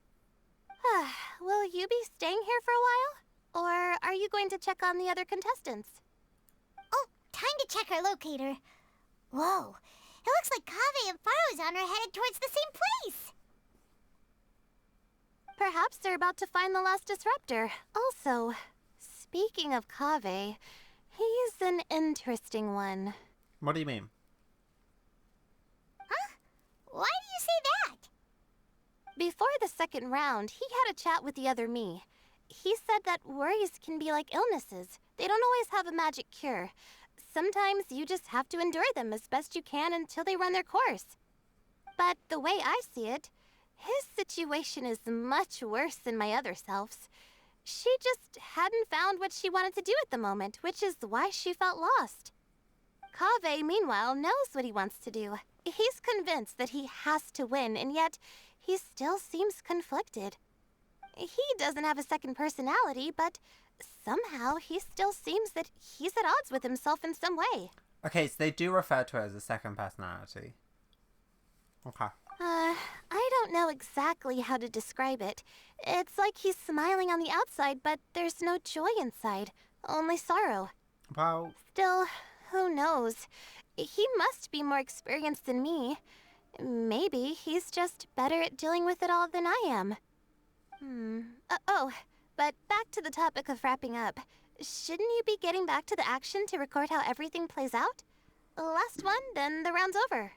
Will you be staying here for a while? Or are you going to check on the other contestants? Oh, time to check our locator. Whoa, it looks like Kaveh and Faruzan are headed towards the same place. Perhaps they're about to find the last disruptor. Also, speaking of Kaveh, he's an interesting one. What do you mean? Huh? Why do you say that? Before the second round, he had a chat with the other me. He said that worries can be like illnesses. They don't always have a magic cure. Sometimes you just have to endure them as best you can until they run their course. But the way I see it, his situation is much worse than my other self's. She just hadn't found what she wanted to do at the moment, which is why she felt lost. Kaveh, meanwhile, knows what he wants to do. He's convinced that he has to win, and yet he still seems conflicted. He doesn't have a second personality, but somehow he still seems that he's at odds with himself in some way. Okay, so they do refer to her as a second personality. Okay. I don't know exactly how to describe it. It's like he's smiling on the outside, but there's no joy inside, only sorrow. Well... Still, who knows? He must be more experienced than me. Maybe he's just better at dealing with it all than I am. But back to the topic of wrapping up. Shouldn't you be getting back to the action to record how everything plays out? Last one, then the round's over.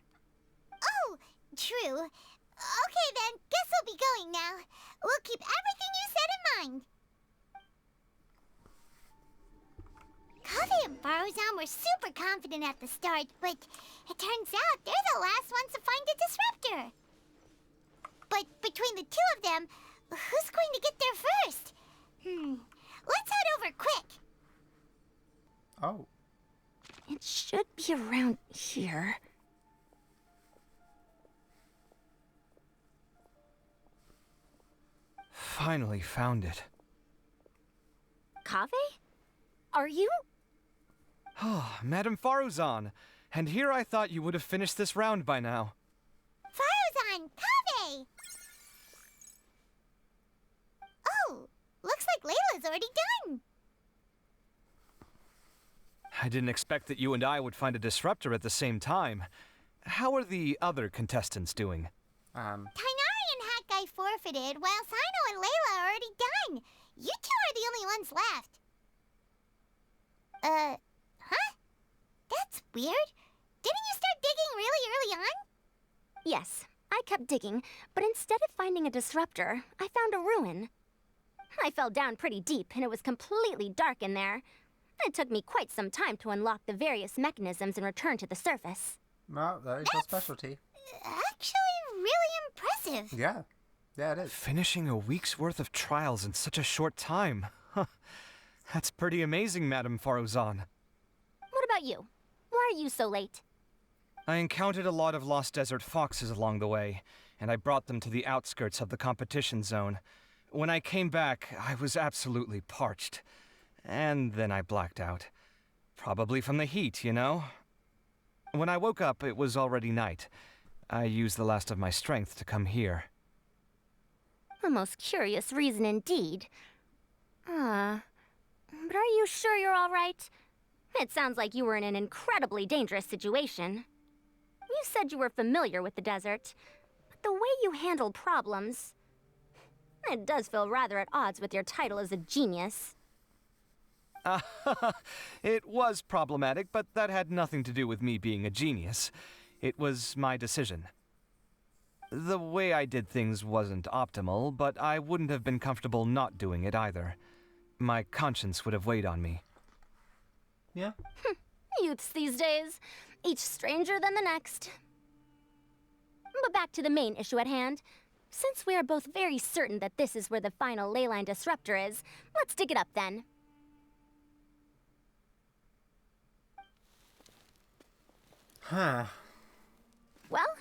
Oh, true. Okay then, guess we'll be going now. We'll keep everything you said in mind. Kaveh and Faruzan were super confident at the start, but it turns out they're the last ones to find the disruptor. But between the two of them, who's going to get there first? Let's head over quick. Oh. It should be around here. Finally found it. Kaveh? Are you? Oh, Madame Faruzan. And here I thought you would have finished this round by now. Faruzan, Kaveh! Oh, looks like Layla's already done. I didn't expect that you and I would find a disruptor at the same time. How are the other contestants doing? Tainari and Hakai forfeited, while Sino and Layla are already done. You two are the only ones left. Huh? That's weird. Didn't you start digging really early on? Yes, I kept digging, but instead of finding a disruptor, I found a ruin. I fell down pretty deep, and it was completely dark in there. It took me quite some time to unlock the various mechanisms and return to the surface. Well, that is your specialty. Actually, really impressive. Yeah. Yeah, it is. Finishing a week's worth of trials in such a short time. Huh. That's pretty amazing, Madame Faruzan. What about you? Why are you so late? I encountered a lot of lost desert foxes along the way, and I brought them to the outskirts of the competition zone. When I came back, I was absolutely parched. And then I blacked out. Probably from the heat, you know? When I woke up, it was already night. I used the last of my strength to come here. A most curious reason indeed. But are you sure you're all right? It sounds like you were in an incredibly dangerous situation. You said you were familiar with the desert, but the way you handled problems... It does feel rather at odds with your title as a genius. It was problematic, but that had nothing to do with me being a genius. It was my decision. The way I did things wasn't optimal, but I wouldn't have been comfortable not doing it either. My conscience would have weighed on me. Yeah. Youths these days, each stranger than the next. But back to the main issue at hand. Since we are both very certain that this is where the final leyline disruptor is, let's dig it up then. Huh. Well,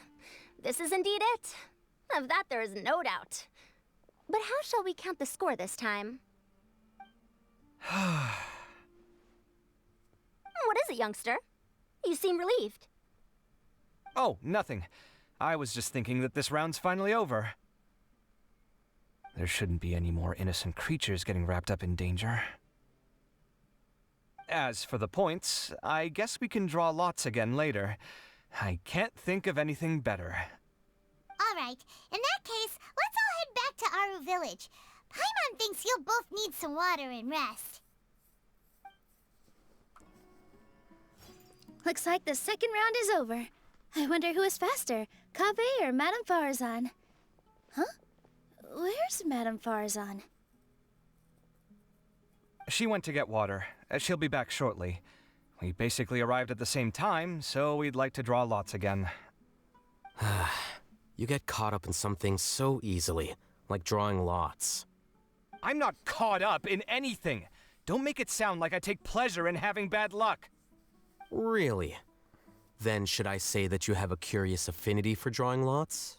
this is indeed it. Of that there is no doubt. But how shall we count the score this time? What is it, youngster? You seem relieved. Oh, nothing. I was just thinking that this round's finally over. There shouldn't be any more innocent creatures getting wrapped up in danger. As for the points, I guess we can draw lots again later. I can't think of anything better. Alright, in that case, let's all head back to Aru Village. Paimon thinks you'll both need some water and rest. Looks like the second round is over. I wonder who is faster, Kaveh or Madame Farazan? Huh? Where's Madame Farazan? She went to get water. She'll be back shortly. We basically arrived at the same time, so we'd like to draw lots again. You get caught up in some things so easily, like drawing lots. I'm not caught up in anything. Don't make it sound like I take pleasure in having bad luck. Really? Then should I say that you have a curious affinity for drawing lots?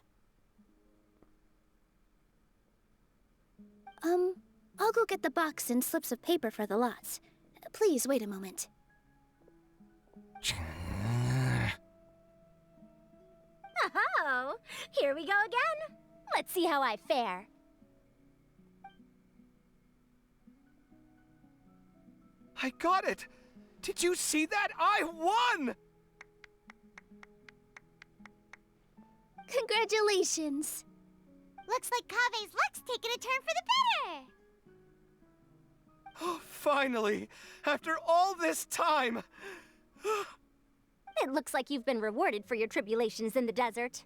I'll go get the box and slips of paper for the lots. Please wait a moment. Oh, here we go again. Let's see how I fare. I got it! Did you see that? I won! Congratulations! Looks like Kaveh's luck's taken a turn for the better! Oh, finally! After all this time! It looks like you've been rewarded for your tribulations in the desert.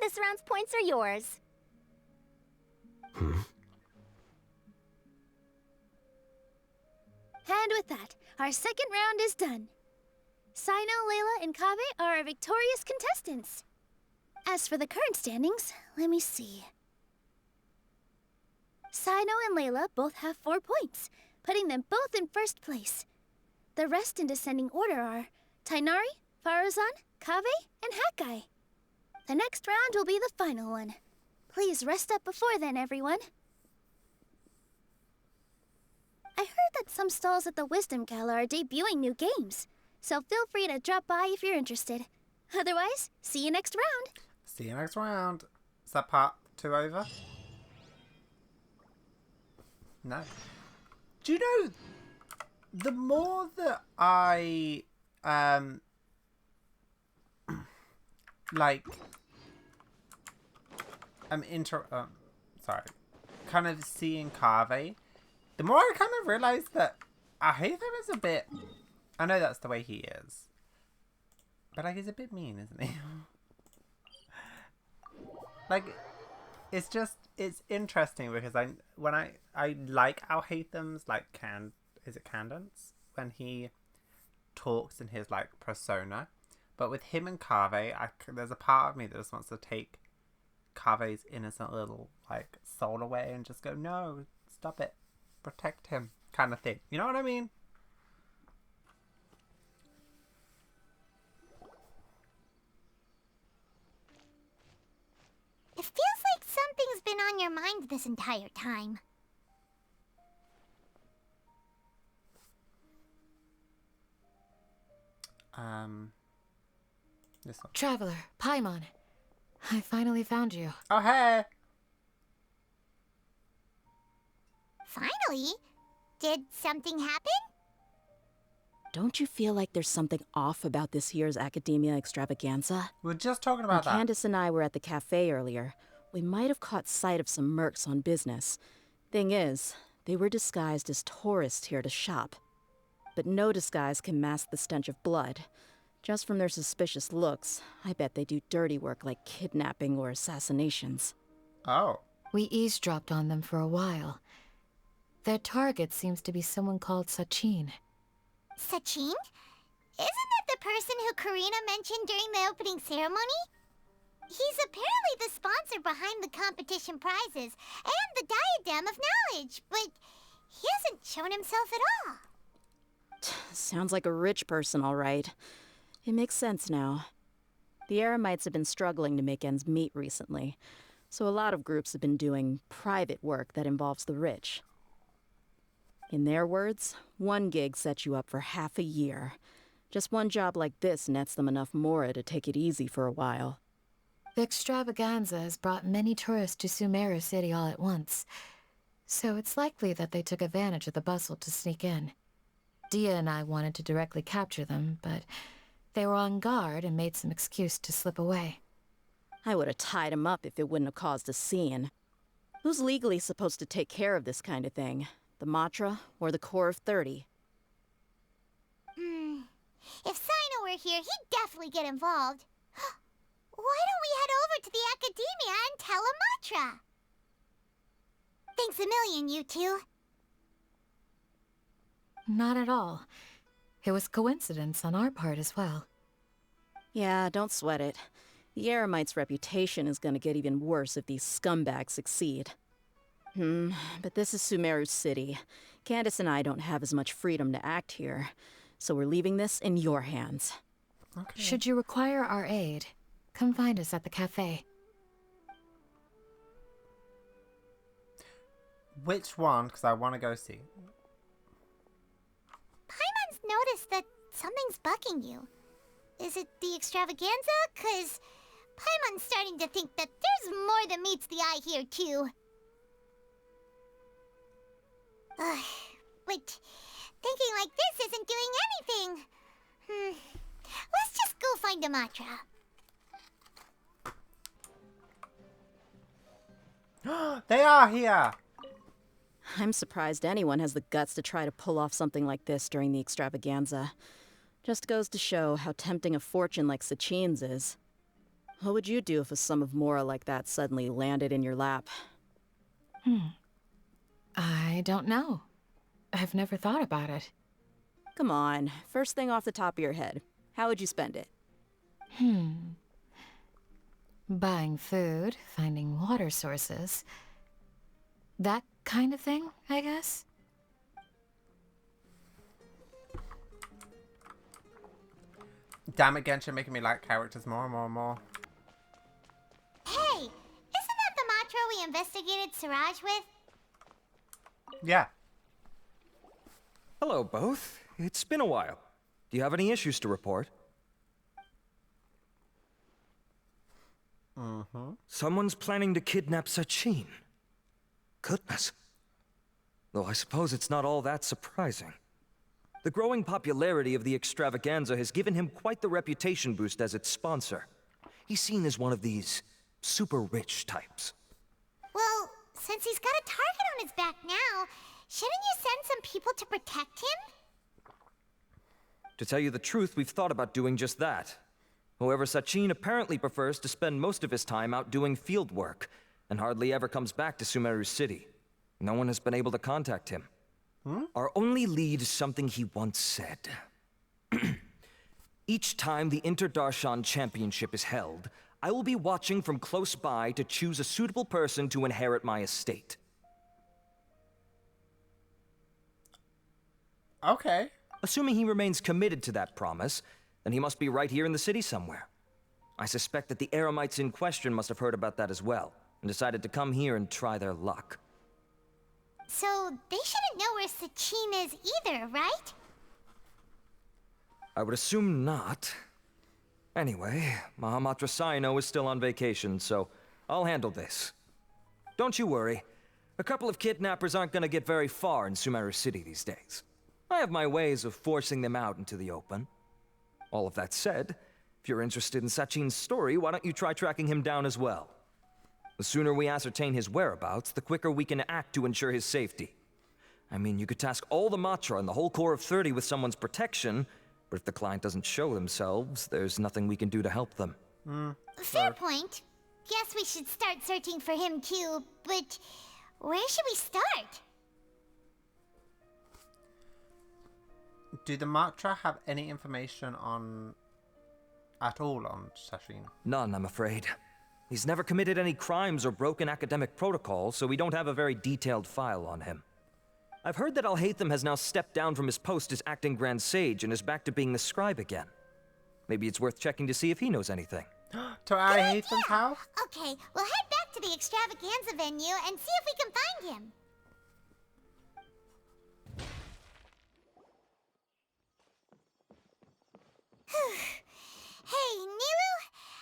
This round's points are yours. And with that, our second round is done. Sino, Layla, and Kaveh are our victorious contestants. As for the current standings, let me see. Sino and Layla both have 4 points, putting them both in first place. The rest in descending order are Tainari, Faruzan, Kaveh, and Hakai. The next round will be the final one. Please rest up before then, everyone. I heard that some stalls at the Wisdom Gala are debuting new games, so feel free to drop by if you're interested. Otherwise, see you next round. See you next round. Is that part 2 over? No. Do you know, the more that I, like, kind of seeing Kaveh, the more I kind of realize that I hate him as a bit, I know that's the way he is, but like he's a bit mean, isn't he? Like, it's interesting because I like Alhatham's like cadence when he talks in his like persona, but with him and Kaveh, there's a part of me that just wants to take Kaveh's innocent little like soul away and just go, no, stop it, protect him, kind of thing. You know what I mean? It feels like something's been on your mind this entire time. This one. Traveler, Paimon. I finally found you. Oh, hey! Finally? Did something happen? Don't you feel like there's something off about this year's Academia Extravaganza? We were just talking about when that. Candace and I were at the cafe earlier, we might have caught sight of some mercs on business. Thing is, they were disguised as tourists here to shop. But no disguise can mask the stench of blood. Just from their suspicious looks, I bet they do dirty work like kidnapping or assassinations. Oh. We eavesdropped on them for a while. Their target seems to be someone called Sachin. Sachin? Isn't that the person who Karina mentioned during the opening ceremony? He's apparently the sponsor behind the competition prizes and the Diadem of Knowledge, but he hasn't shown himself at all. Sounds like a rich person, all right. It makes sense now. The Eremites have been struggling to make ends meet recently, so a lot of groups have been doing private work that involves the rich. In their words, one gig sets you up for half a year. Just one job like this nets them enough mora to take it easy for a while. The extravaganza has brought many tourists to Sumeru City all at once, so it's likely that they took advantage of the bustle to sneak in. Dia and I wanted to directly capture them, but they were on guard and made some excuse to slip away. I would have tied him up if it wouldn't have caused a scene. Who's legally supposed to take care of this kind of thing? The Matra or the Core of 30? If Sino were here, he'd definitely get involved. Why don't we head over to the Academia and tell Matra? Thanks a million, you two. Not at all. It was coincidence on our part as well. Yeah, don't sweat it. The Eremite's reputation is gonna get even worse if these scumbags succeed. But this is Sumeru City. Candace and I don't have as much freedom to act here, so we're leaving this in your hands. Okay. Should you require our aid, come find us at the cafe. Which one? Because I want to go see. Paimon's noticed that something's bugging you. Is it the extravaganza? 'Cause Paimon's starting to think that there's more than meets the eye here, too. But thinking like this isn't doing anything. Let's just go find a Matra. They are here! I'm surprised anyone has the guts to try to pull off something like this during the extravaganza. Just goes to show how tempting a fortune like Sachin's is. What would you do if a sum of mora like that suddenly landed in your lap? I don't know. I've never thought about it. Come on, first thing off the top of your head. How would you spend it? Buying food, finding water sources. That kind of thing, I guess? Damn it, Genshin, making me like characters more and more and more. Hey, isn't that the Matra we investigated Siraj with? Yeah. Hello, both. It's been a while. Do you have any issues to report? Someone's planning to kidnap Sachin. Goodness. though I suppose it's not all that surprising. The growing popularity of the extravaganza has given him quite the reputation boost as its sponsor. He's seen as one of these super rich types. Well, since he's got a target on his back now, shouldn't you send some people to protect him? To tell you the truth, we've thought about doing just that. However, Sachin apparently prefers to spend most of his time out doing field work, and hardly ever comes back to Sumeru City. No one has been able to contact him. Our only lead is something he once said. Each time the Inter-Darshan Championship is held, I will be watching from close by to choose a suitable person to inherit my estate. Okay. Assuming he remains committed to that promise, then he must be right here in the city somewhere. I suspect that the Eremites in question must have heard about that as well, and decided to come here and try their luck. So, they shouldn't know where Sachin is either, right? I would assume not. Anyway, Mahamatra Saino is still on vacation, so I'll handle this. Don't you worry. A couple of kidnappers aren't gonna get very far in Sumeru City these days. I have my ways of forcing them out into the open. All of that said, if you're interested in Sachin's story, why don't you try tracking him down as well? The sooner we ascertain his whereabouts, the quicker we can act to ensure his safety. I mean, you could task all the Matra and the whole Corps of 30 with someone's protection, but if the client doesn't show themselves, there's nothing we can do to help them. Fair point. Guess we should start searching for him too, but where should we start? Do the Matra have any information at all on Sachin? None, I'm afraid. He's never committed any crimes or broken academic protocol, so we don't have a very detailed file on him. I've heard that Alhaitham has now stepped down from his post as acting Grand Sage and is back to being the scribe again. Maybe it's worth checking to see if he knows anything. To Alhaitham's house? Okay, we'll head back to the extravaganza venue and see if we can find him. Hey, Nilu,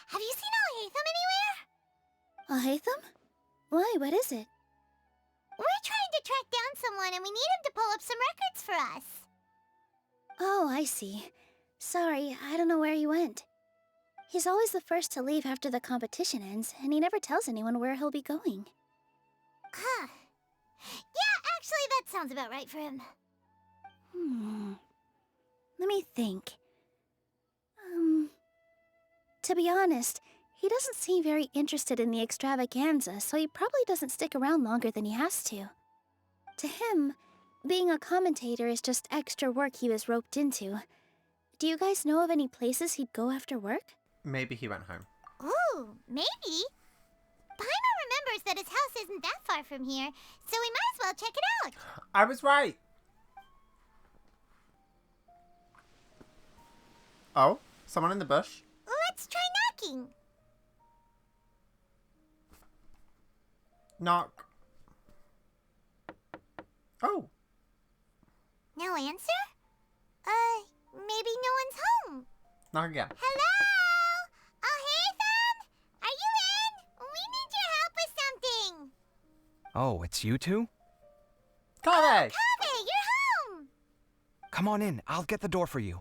have you seen Alhaitham anywhere? Alhaitham? Why, what is it? We're trying to track down someone and we need him to pull up some records for us. Oh, I see. Sorry, I don't know where he went. He's always the first to leave after the competition ends, and he never tells anyone where he'll be going. Huh. Yeah, actually, that sounds about right for him. Let me think. To be honest, he doesn't seem very interested in the extravaganza, so he probably doesn't stick around longer than he has to. To him, being a commentator is just extra work he was roped into. Do you guys know of any places he'd go after work? Maybe he went home. Ooh, maybe. Paimon remembers that his house isn't that far from here, so we might as well check it out. I was right. Oh, someone in the bush? Let's try knocking. Knock. Oh. No answer? Maybe no one's home. Knock again. Hello? Alhaitham? Are you in? We need your help with something. Oh, it's you two? Kaveh! Kaveh, you're home! Come on in. I'll get the door for you.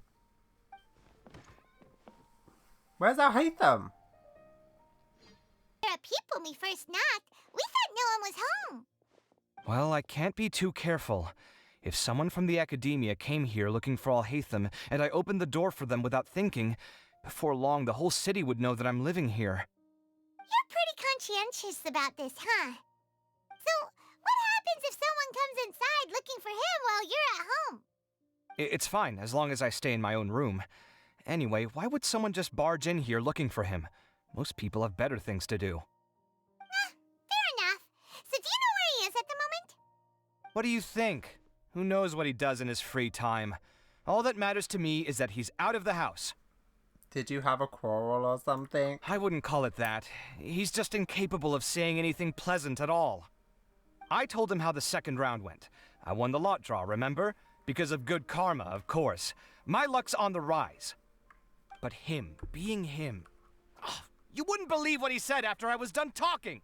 Where's Alhaitham? There are people when we first knocked. We thought no one was home. Well, I can't be too careful. If someone from the academia came here looking for Alhaitham, and I opened the door for them without thinking, before long the whole city would know that I'm living here. You're pretty conscientious about this, huh? So, what happens if someone comes inside looking for him while you're at home? It's fine, as long as I stay in my own room. Anyway, why would someone just barge in here looking for him? Most people have better things to do. Fair enough. So do you know where he is at the moment? What do you think? Who knows what he does in his free time? All that matters to me is that he's out of the house. Did you have a quarrel or something? I wouldn't call it that. He's just incapable of saying anything pleasant at all. I told him how the second round went. I won the lot draw, remember? Because of good karma, of course. My luck's on the rise. But him, being him... Oh, you wouldn't believe what he said after I was done talking!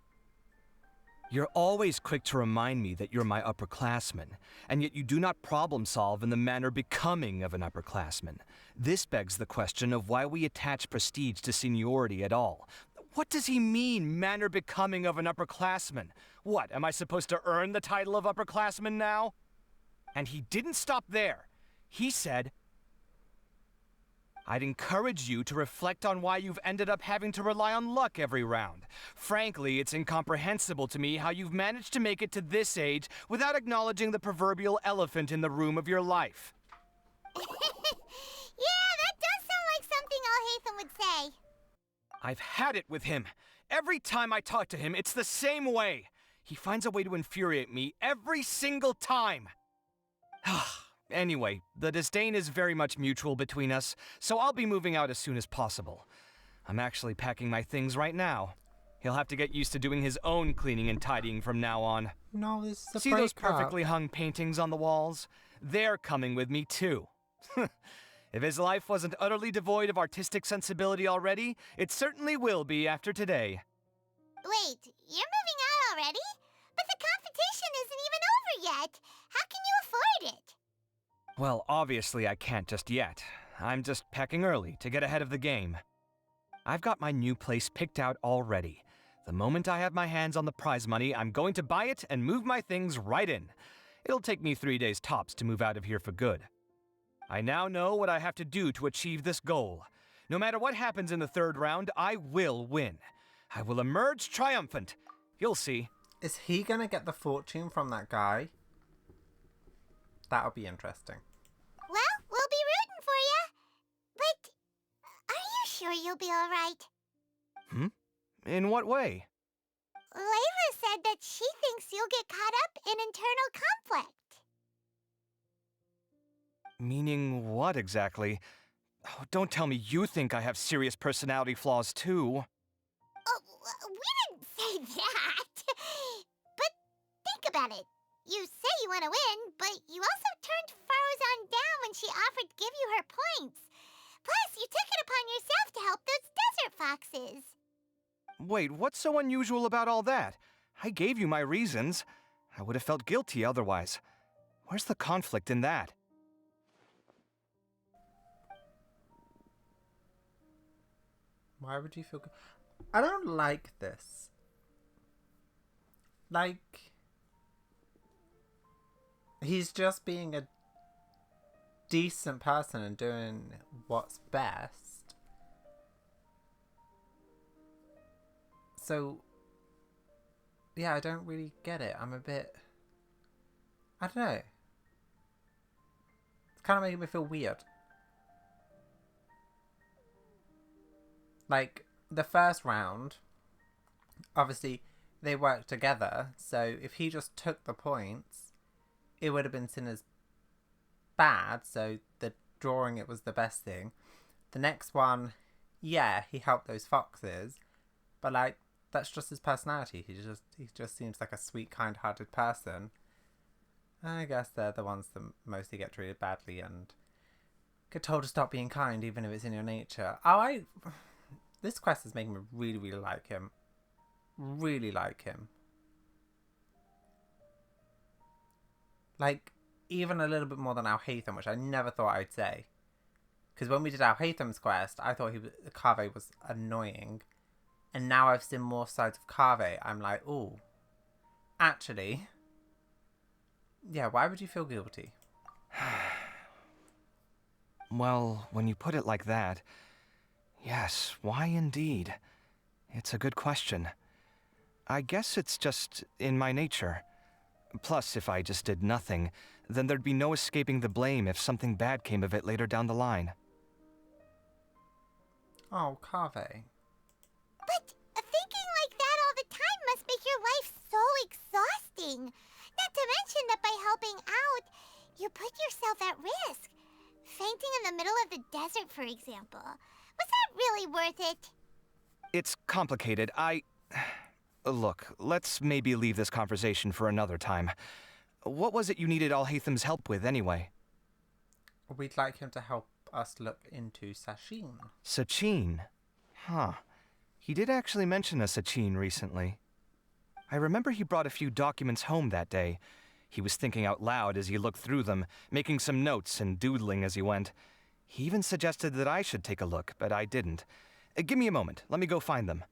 You're always quick to remind me that you're my upperclassman, and yet you do not problem solve in the manner becoming of an upperclassman. This begs the question of why we attach prestige to seniority at all. What does he mean, manner becoming of an upperclassman? What, am I supposed to earn the title of upperclassman now? And he didn't stop there. He said, I'd encourage you to reflect on why you've ended up having to rely on luck every round. Frankly, it's incomprehensible to me how you've managed to make it to this age without acknowledging the proverbial elephant in the room of your life. Yeah, that does sound like something Alhaitham would say. I've had it with him. Every time I talk to him, it's the same way. He finds a way to infuriate me every single time. Anyway, the disdain is very much mutual between us, so I'll be moving out as soon as possible. I'm actually packing my things right now. He'll have to get used to doing his own cleaning and tidying from now on. No, this is a See those breakup. perfectly hung paintings on the walls? They're coming with me too. If his life wasn't utterly devoid of artistic sensibility already, it certainly will be after today. Wait, you're moving out already? But the competition isn't even over yet. How can you afford it? Well, obviously I can't just yet. I'm just packing early to get ahead of the game. I've got my new place picked out already. The moment I have my hands on the prize money, I'm going to buy it and move my things right in. It'll take me 3 days tops to move out of here for good. I now know what I have to do to achieve this goal. No matter what happens in the third round, I will win. I will emerge triumphant. You'll see. Is he gonna get the fortune from that guy? That'll be interesting. Well, we'll be rooting for you. But are you sure you'll be all right? In what way? Layla said that she thinks you'll get caught up in internal conflict. Meaning what exactly? Oh, don't tell me you think I have serious personality flaws too. Oh, we didn't say that. But think about it. You say you want to win, but you also turned Farozan down when she offered to give you her points. Plus, you took it upon yourself to help those desert foxes. Wait, what's so unusual about all that? I gave you my reasons. I would have felt guilty otherwise. Where's the conflict in that? Why would you feel good? I don't like this. Like, he's just being a decent person and doing what's best. So, yeah, I don't really get it. I'm a bit... I don't know. It's kind of making me feel weird. Like, the first round, obviously, they worked together, so if he just took the points, it would have been seen as bad, so the drawing it was the best thing. The next one, yeah, he helped those foxes, but, like, that's just his personality. He just seems like a sweet, kind-hearted person. I guess they're the ones that mostly get treated badly and get told to stop being kind, even if it's in your nature. This quest is making me really, really like him. Really like him. Like, even a little bit more than Alhaitham, which I never thought I'd say. Because when we did Alhaitham's quest, I thought Kaveh was annoying. And now I've seen more sides of Kaveh. I'm like, ooh. Actually. Yeah, why would you feel guilty? Well, when you put it like that... Yes, why indeed? It's a good question. I guess it's just in my nature. Plus, if I just did nothing, then there'd be no escaping the blame if something bad came of it later down the line. Oh, Kaveh. But thinking like that all the time must make your life so exhausting. Not to mention that by helping out, you put yourself at risk. Fainting in the middle of the desert, for example. Was that really worth it? It's complicated. Look, let's maybe leave this conversation for another time. What was it you needed Alhaitham's help with, anyway? We'd like him to help us look into Sachin. Sachin? Huh. He did actually mention a Sachin recently. I remember he brought a few documents home that day. He was thinking out loud as he looked through them, making some notes and doodling as he went. He even suggested that I should take a look, but I didn't. Give me a moment. Let me go find them.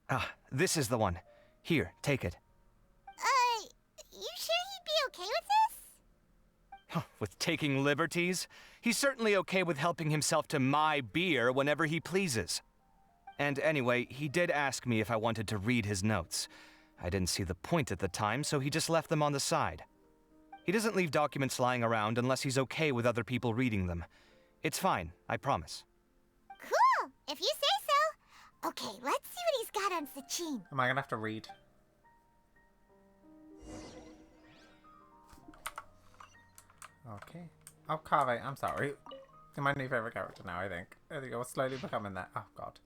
Ah, this is the one. Here, take it. You sure he'd be okay with this? With taking liberties? He's certainly okay with helping himself to my beer whenever he pleases. And anyway, he did ask me if I wanted to read his notes. I didn't see the point at the time, so he just left them on the side. He doesn't leave documents lying around unless he's okay with other people reading them. It's fine, I promise. Cool, if you say so. Okay, let's see what he's got on Sachin. Am I gonna have to read? Okay. Oh, Kave, I'm sorry. You're my new favorite character now, I think. I think I was slowly becoming that. Oh, God.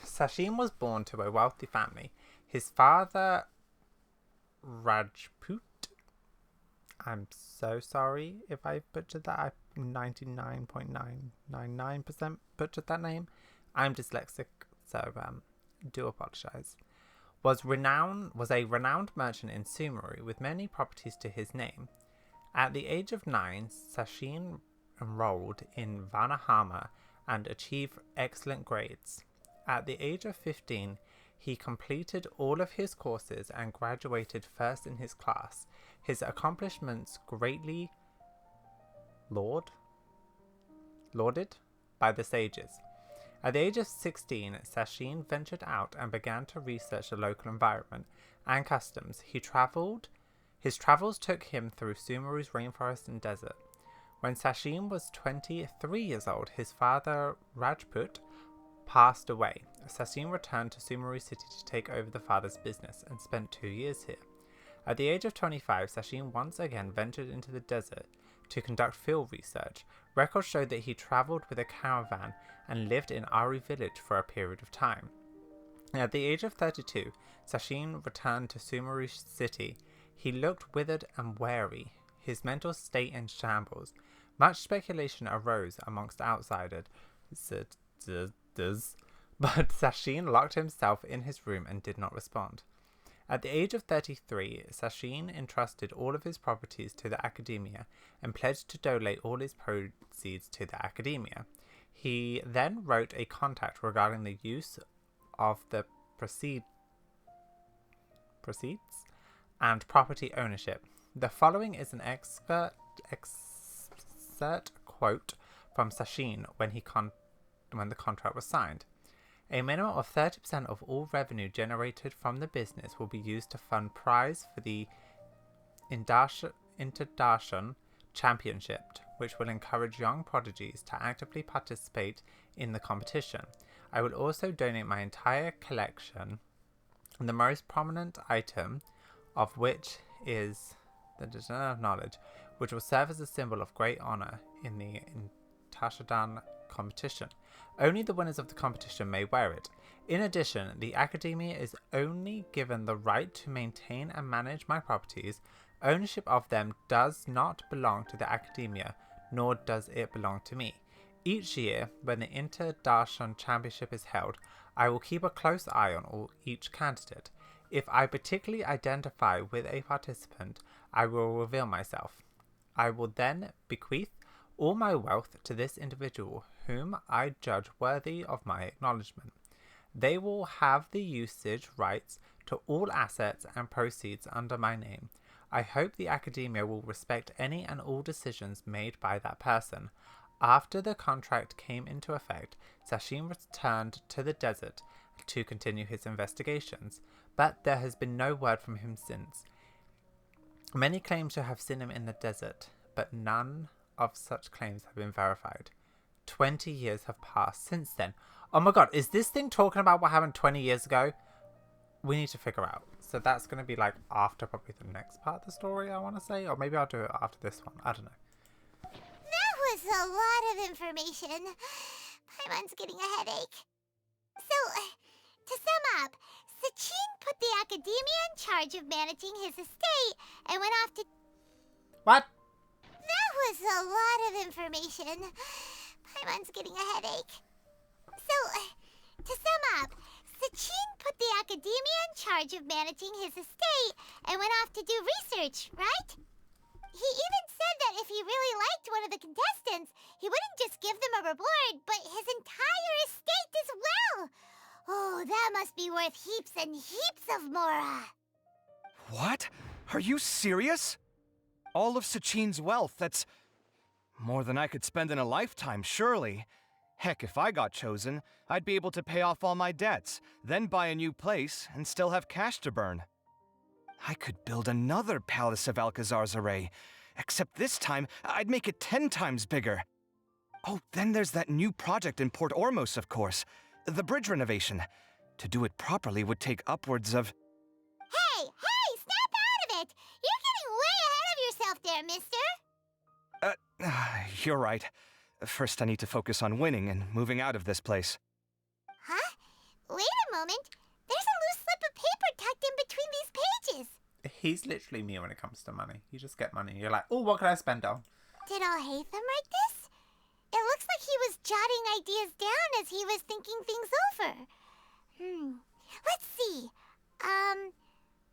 Sachin was born to a wealthy family. His father, Rajput. I'm so sorry if I butchered that. I 99.999% butchered that name. I'm dyslexic, so do apologize. Was a renowned merchant in Sumeru with many properties to his name. At the age of 9, Sachin enrolled in Vanahama and achieved excellent grades. At the age of 15, he completed all of his courses and graduated first in his class. His accomplishments greatly lauded by the sages. At the age of 16, Sachin ventured out and began to research the local environment and customs. His travels took him through Sumeru's rainforest and desert. When Sachin was 23 years old, his father, Rajput, passed away. Sachin returned to Sumeru City to take over the father's business and spent 2 years here. At the age of 25, Sachin once again ventured into the desert to conduct field research. Records show that he traveled with a caravan and lived in Ari village for a period of time. At the age of 32, Sachin returned to Sumeru City. He looked withered and weary, his mental state in shambles. Much speculation arose amongst outsiders, but Sachin locked himself in his room and did not respond. At the age of 33, Sachin entrusted all of his properties to the academia and pledged to donate all his proceeds to the academia. He then wrote a contract regarding the use of the proceeds and property ownership. The following is an excerpt quote from Sachin when the contract was signed. A minimum of 30% of all revenue generated from the business will be used to fund prize for the Interdarshan Championship, which will encourage young prodigies to actively participate in the competition. I will also donate my entire collection, the most prominent item of which is the Design of Knowledge, which will serve as a symbol of great honor in the Tashadan competition. Only the winners of the competition may wear it. In addition, the Academia is only given the right to maintain and manage my properties. Ownership of them does not belong to the Academia, nor does it belong to me. Each year, when the Interdarshan Championship is held, I will keep a close eye on each candidate. If I particularly identify with a participant, I will reveal myself. I will then bequeath all my wealth to this individual, whom I judge worthy of my acknowledgement. They will have the usage rights to all assets and proceeds under my name. I hope the Academia will respect any and all decisions made by that person. After the contract came into effect, Sachin returned to the desert to continue his investigations, but there has been no word from him since. Many claim to have seen him in the desert, but none of such claims have been verified. 20 years have passed since then. Oh my god, is this thing talking about what happened 20 years ago? We need to figure out. So that's going to be like after probably the next part of the story, I want to say. Or maybe I'll do it after this one. I don't know. That was a lot of information. My mind's getting a headache. So, To sum up, Sachin put the academia in charge of managing his estate and went off to... What? That was a lot of information. Paimon's getting a headache. So, to sum up, Sachin put the academia in charge of managing his estate and went off to do research, right? He even said that if he really liked one of the contestants, he wouldn't just give them a reward, but his entire estate as well. Oh, that must be worth heaps and heaps of mora. What? Are you serious? All of Sachin's wealth, that's more than I could spend in a lifetime, surely. Heck, if I got chosen, I'd be able to pay off all my debts, then buy a new place, and still have cash to burn. I could build another Palace of Alcazar's array, except this time, I'd make it 10 times bigger. Oh, then there's that new project in Port Ormos, of course. The bridge renovation. To do it properly would take upwards of... Hey, snap out of it! You're getting way ahead of yourself there, mister. You're right. First, I need to focus on winning and moving out of this place. Huh? Wait a moment. There's a loose slip of paper tucked in between these pages. He's literally me when it comes to money. You just get money and you're like, oh, what can I spend on? Did Alhaitham write this? It looks like he was jotting ideas down as he was thinking things over. Let's see.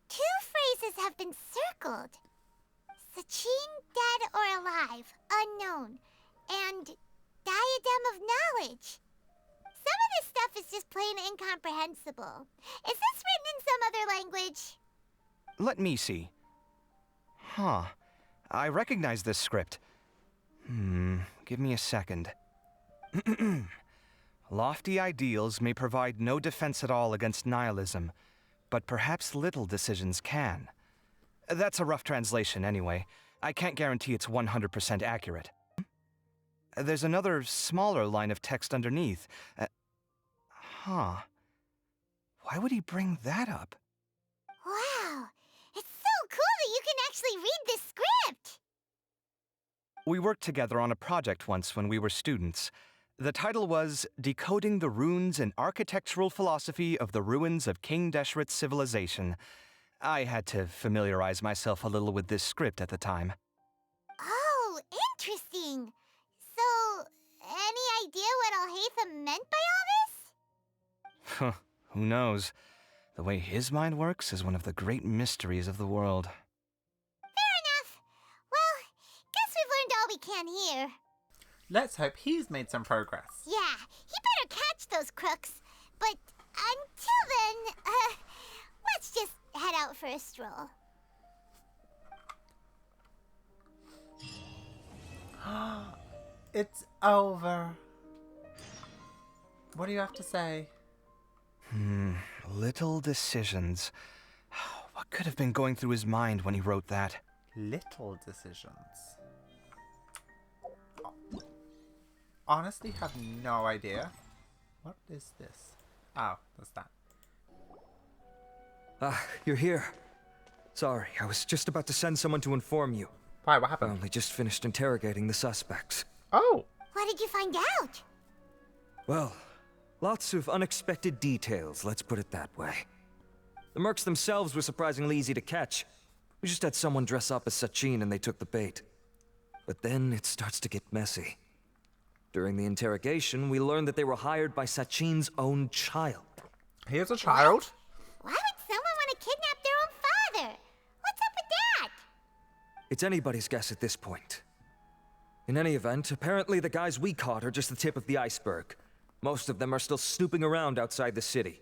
Two phrases have been circled. Sachin, dead or alive, unknown. And diadem of knowledge. Some of this stuff is just plain incomprehensible. Is this written in some other language? Let me see. Huh. I recognize this script. Give me a second. Lofty ideals may provide no defense at all against nihilism, but perhaps little decisions can. That's a rough translation anyway. I can't guarantee it's 100% accurate. There's another smaller line of text underneath. Why would he bring that up? Wow, it's so cool that you can actually read this script! We worked together on a project once when we were students. The title was Decoding the Runes and Architectural Philosophy of the Ruins of King Deshret's Civilization. I had to familiarize myself a little with this script at the time. Oh, interesting. So, any idea what Alhaitham meant by all this? Who knows? The way his mind works is one of the great mysteries of the world. Fair enough. Well, guess we've learned all we can here. Let's hope he's made some progress. Yeah, he better catch those crooks. But until then, let's just head out for a stroll. It's over. What do you have to say? Little decisions. What could have been going through his mind when he wrote that? Little decisions. Honestly, have no idea. What is this? Oh, that's that. You're here. Sorry, I was just about to send someone to inform you. Why, what happened? I only just finished interrogating the suspects. Oh! What did you find out? Well, lots of unexpected details, let's put it that way. The mercs themselves were surprisingly easy to catch. We just had someone dress up as Sachin and they took the bait. But then it starts to get messy. During the interrogation, we learned that they were hired by Sachin's own child. He is a child? Why would someone want to kidnap their own father? What's up with that? It's anybody's guess at this point. In any event, apparently the guys we caught are just the tip of the iceberg. Most of them are still snooping around outside the city.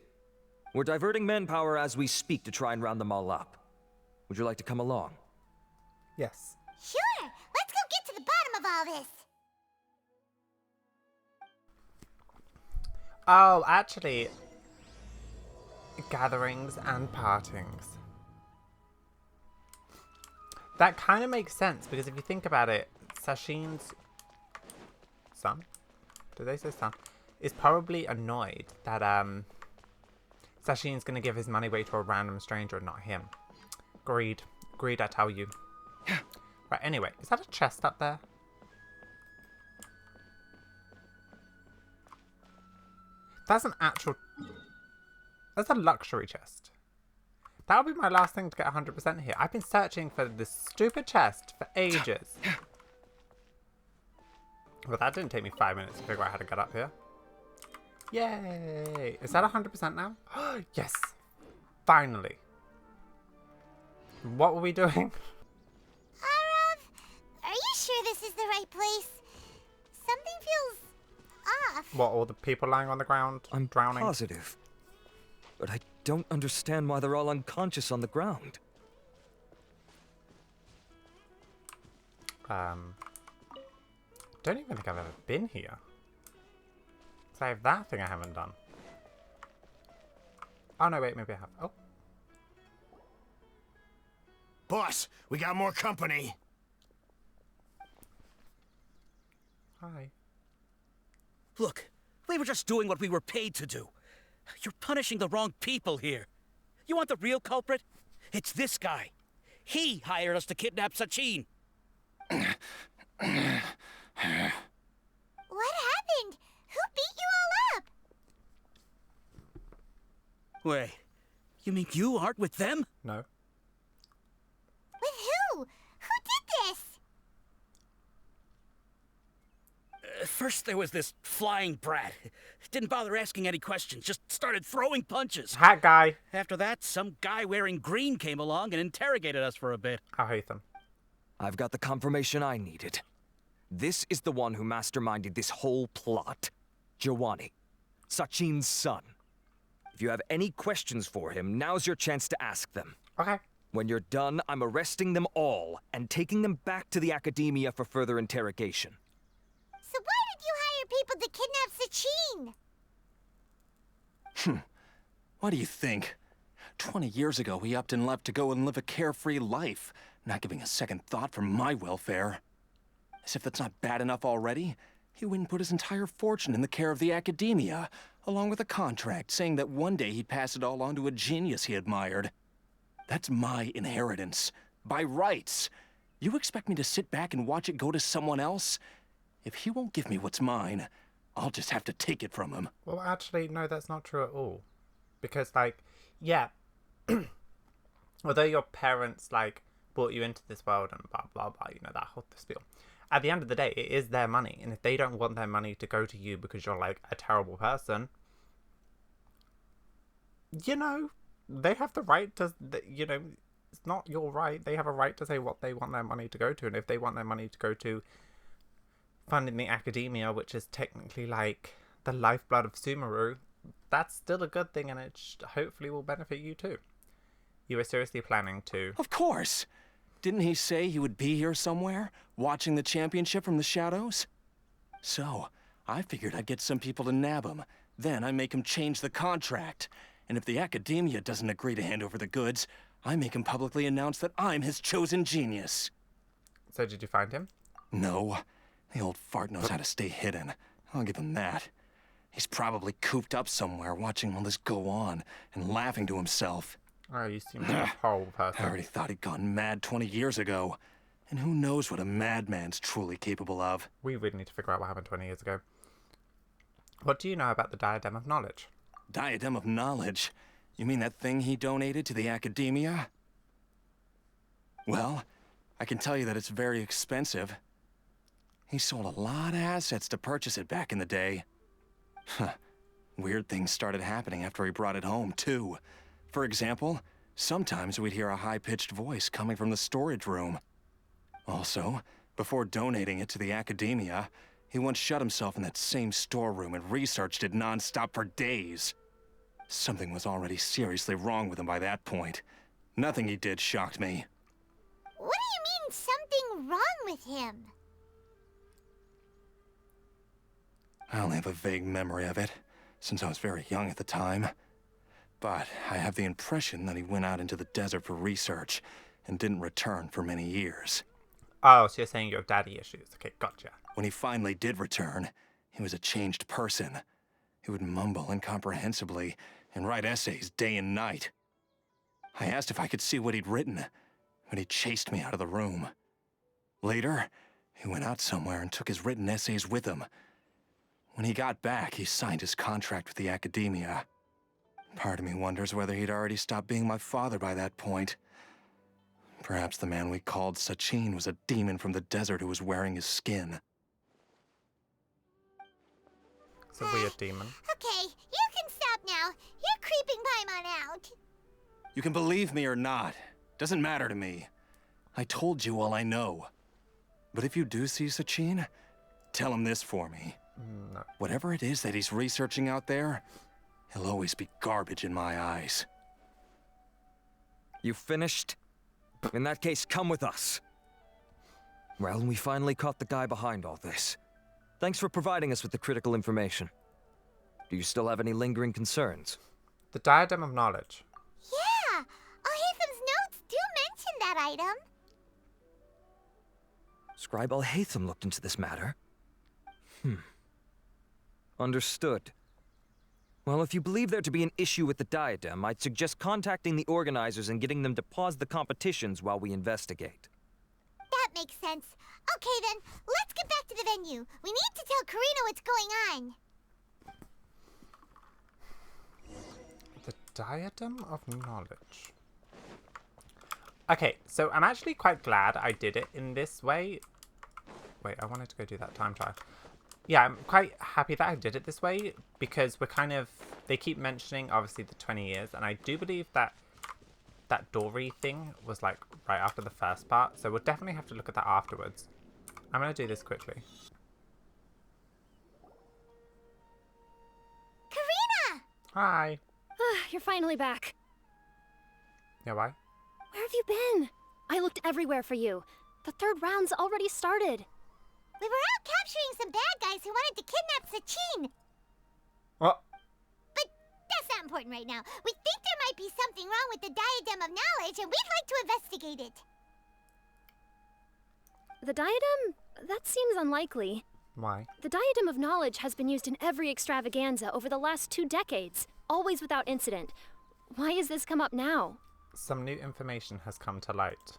We're diverting manpower as we speak to try and round them all up. Would you like to come along? Yes. Sure, let's go get to the bottom of all this. Oh, actually, gatherings and partings. That kind of makes sense, because if you think about it, Sachin's son, did they say son, is probably annoyed that Sachin's going to give his money away to a random stranger and not him. Greed. Greed, I tell you. Right, anyway, is that a chest up there? That's an actual... That's a luxury chest. That'll be my last thing to get 100% here. I've been searching for this stupid chest for ages. But that didn't take me 5 minutes to figure out how to get up here. Yay! Is that 100% now? Yes! Finally. What were we doing? Are you sure this is the right place? Something feels off. What, all the people lying on the ground drowning? Positive. But I don't understand why they're all unconscious on the ground. Don't even think I've ever been here. So I have that thing I haven't done. Oh no, wait, maybe I have. Oh. Boss, we got more company. Hi. Look, we were just doing what we were paid to do. You're punishing the wrong people here. You want the real culprit? It's this guy. He hired us to kidnap Sachin. What happened? Who beat you all up? Wait, you mean you aren't with them? No. With who? Who did this? First there was this flying brat. Didn't bother asking any questions, just started throwing punches. Hat guy. After that, some guy wearing green came along and interrogated us for a bit. I hate them. I've got the confirmation I needed. This is the one who masterminded this whole plot. Jawani, Sachin's son. If you have any questions for him, now's your chance to ask them. Okay. When you're done, I'm arresting them all and taking them back to the academia for further interrogation. So why did you hire people to kidnap Sachin? What do you think? 20 years ago, he upped and left to go and live a carefree life, not giving a second thought for my welfare. As if that's not bad enough already, he went and put his entire fortune in the care of the academia, along with a contract saying that one day he'd pass it all on to a genius he admired. That's my inheritance, by rights. You expect me to sit back and watch it go to someone else? If he won't give me what's mine, I'll just have to take it from him. Well, actually, no, that's not true at all. Because, like, yeah, although your parents, like, brought you into this world and blah, blah, blah, you know, that whole spiel. At the end of the day, it is their money. And if they don't want their money to go to you because you're, like, a terrible person, you know, they have the right to, you know, it's not your right. They have a right to say what they want their money to go to. And if they want their money to go to funding the academia, which is technically, like, the lifeblood of Sumeru, that's still a good thing, and it hopefully will benefit you too. You were seriously planning to... Of course! Didn't he say he would be here somewhere, watching the championship from the shadows? So, I figured I'd get some people to nab him. Then I make him change the contract. And if the academia doesn't agree to hand over the goods, I make him publicly announce that I'm his chosen genius. So did you find him? No. The old fart knows how to stay hidden. I'll give him that. He's probably cooped up somewhere watching all this go on and laughing to himself. Oh, you seem like a horrible person. I already thought he'd gone mad 20 years ago. And who knows what a madman's truly capable of. We really need to figure out what happened 20 years ago. What do you know about the Diadem of Knowledge? Diadem of Knowledge? You mean that thing he donated to the academia? Well, I can tell you that it's very expensive. He sold a lot of assets to purchase it back in the day. Huh. Weird things started happening after he brought it home, too. For example, sometimes we'd hear a high-pitched voice coming from the storage room. Also, before donating it to the academia, he once shut himself in that same storeroom and researched it non-stop for days. Something was already seriously wrong with him by that point. Nothing he did shocked me. What do you mean, something wrong with him? I only have a vague memory of it, since I was very young at the time. But I have the impression that he went out into the desert for research and didn't return for many years. Oh, so you're saying you have daddy issues. Okay, gotcha. When he finally did return, he was a changed person. He would mumble incomprehensibly and write essays day and night. I asked if I could see what he'd written, but he chased me out of the room. Later, he went out somewhere and took his written essays with him. When he got back, he signed his contract with the academia. Part of me wonders whether he'd already stopped being my father by that point. Perhaps the man we called Sachin was a demon from the desert who was wearing his skin. It's a weird demon. Okay, you can stop now. You're creeping Paimon out. You can believe me or not. Doesn't matter to me. I told you all I know. But if you do see Sachin, tell him this for me. No. Whatever it is that he's researching out there, he'll always be garbage in my eyes. You finished? In that case, come with us. Well, we finally caught the guy behind all this. Thanks for providing us with the critical information. Do you still have any lingering concerns? The Diadem of Knowledge. Yeah! Al-Haytham's notes do mention that item. Scribe Al-Haytham looked into this matter. Understood. Well, if you believe there to be an issue with the diadem, I'd suggest contacting the organizers and getting them to pause the competitions while we investigate. That makes sense. Okay then, let's get back to the venue. We need to tell Karina what's going on. The Diadem of Knowledge. Okay, so I'm actually quite glad I did it in this way. Wait, I wanted to go do that time trial. Yeah, I'm quite happy that I did it this way because we're kind of... They keep mentioning, obviously, the 20 years. And I do believe that that Dory thing was, like, right after the first part. So we'll definitely have to look at that afterwards. I'm going to do this quickly. Karina! Hi. You're finally back. Yeah, why? Where have you been? I looked everywhere for you. The third round's already started. We were out capturing some bad guys who wanted to kidnap Sachin. What? But that's not important right now. We think there might be something wrong with the Diadem of Knowledge, and we'd like to investigate it. The diadem? That seems unlikely. Why? The Diadem of Knowledge has been used in every extravaganza over the last 2 decades, always without incident. Why has this come up now? Some new information has come to light.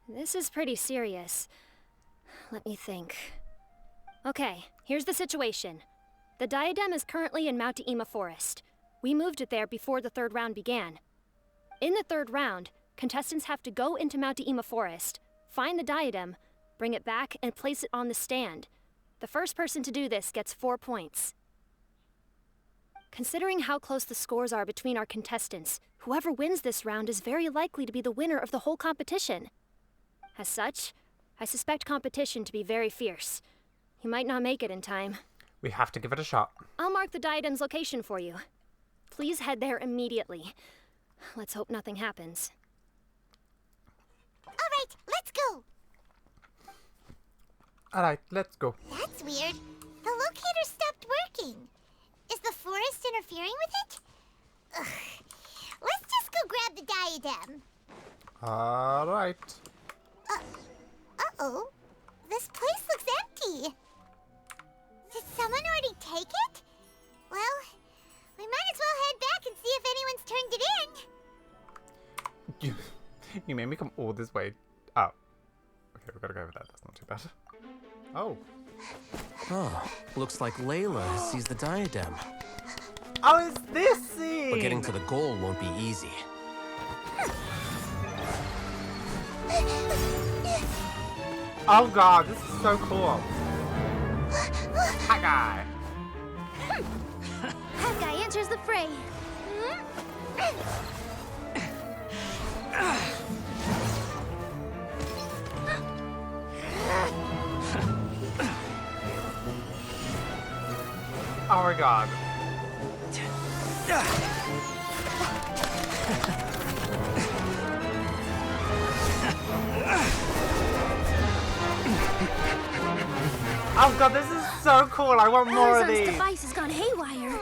This is pretty serious. Let me think. Okay, here's the situation. The diadem is currently in Mount Ima Forest. We moved it there before the third round began. In the third round, contestants have to go into Mount Ima Forest, find the diadem, bring it back, and place it on the stand. The first person to do this gets 4 points. Considering how close the scores are between our contestants, whoever wins this round is very likely to be the winner of the whole competition. As such, I suspect competition to be very fierce. You might not make it in time. We have to give it a shot. I'll mark the diadem's location for you. Please head there immediately. Let's hope nothing happens. Alright, let's go. Alright, let's go. That's weird. The locator stopped working. Is the forest interfering with it? Ugh. Let's just go grab the diadem. Alright. Uh-oh. This place looks empty. Did someone already take it? Well, we might as well head back and see if anyone's turned it in. You made me come all this way up. Okay, we gotta go over that. That's not too bad. Oh. Oh, looks like Layla sees the diadem. Oh, it's this scene! But getting to the goal won't be easy. Oh god, this is so cool. Hi, guy. That guy enters the fray. Oh my god. Oh god, this is so cool. I want more of Ozon's these. device has gone haywire.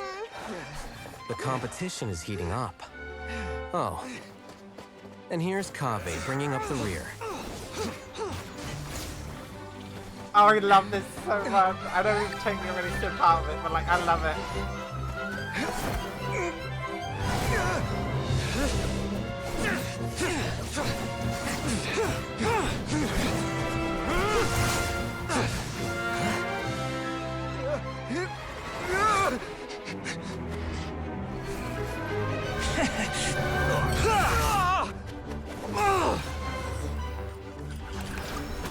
The competition is heating up. Oh. And here's Kaveh bringing up the rear. Oh, I love this so much. I don't even take me really shit part of it, but like, I love it.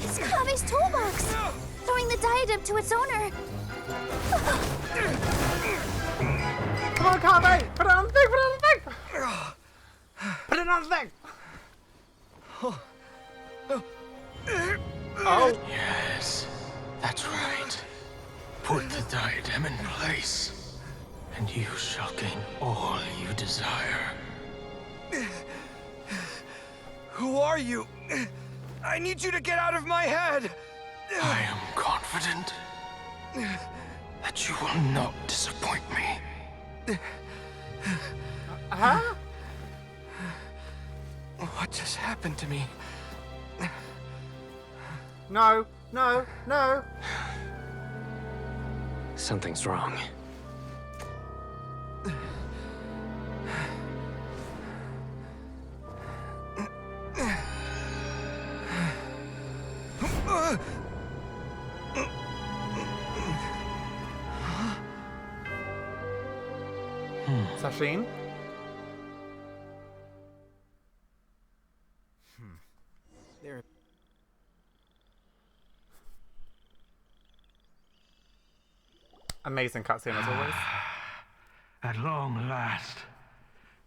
It's Kave's toolbox! Throwing the diadem to its owner! Come on, Kave! Put it on the thing! Put it on the thing! Put it on the thing! Oh! Yes, that's right. Put the diadem in place, and you shall gain all you desire. Who are you? I need you to get out of my head! I am confident that you will not disappoint me. Huh? What just happened to me? No, no, no. Something's wrong. Sasheen? There. Amazing cutscene as always. At long last,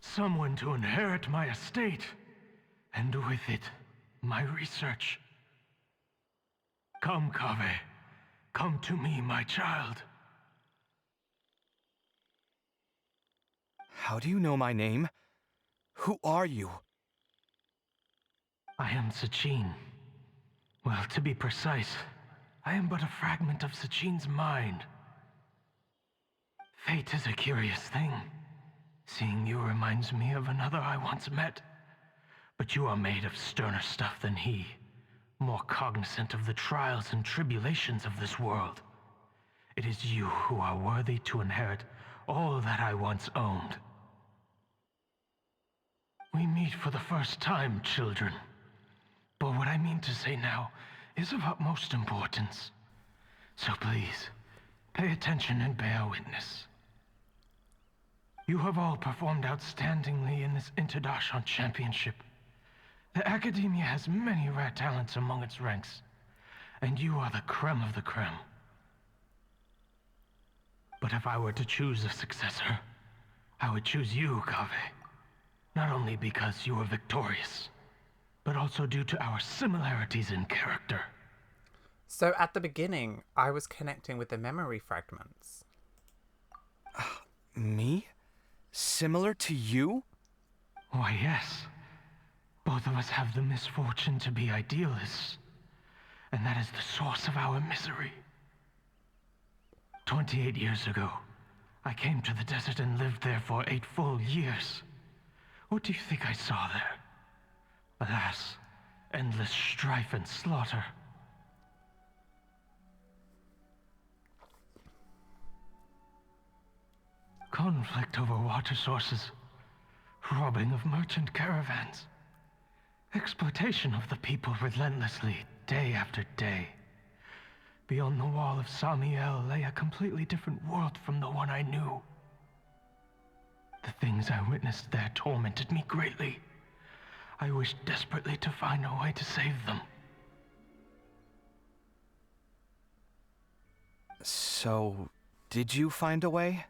someone to inherit my estate, and with it, my research. Come, Kave. Come to me, my child. How do you know my name? Who are you? I am Sachin. Well, to be precise, I am but a fragment of Sachin's mind. Fate is a curious thing. Seeing you reminds me of another I once met. But you are made of sterner stuff than he, more cognizant of the trials and tribulations of this world. It is you who are worthy to inherit all that I once owned. We meet for the first time, children. But what I mean to say now is of utmost importance. So please, pay attention and bear witness. You have all performed outstandingly in this Interdarshan Championship. The Academia has many rare talents among its ranks, and you are the creme of the creme. But if I were to choose a successor, I would choose you, Kave. Not only because you were victorious, but also due to our similarities in character. So at the beginning, I was connecting with the memory fragments. Me? Similar to you? Why, yes. Both of us have the misfortune to be idealists, and that is the source of our misery. 28 years ago, I came to the desert and lived there for 8 full years. What do you think I saw there? Alas, endless strife and slaughter. Conflict over water sources, robbing of merchant caravans, exploitation of the people relentlessly, day after day. Beyond the wall of Samiel lay a completely different world from the one I knew. The things I witnessed there tormented me greatly. I wished desperately to find a way to save them. So, did you find a way?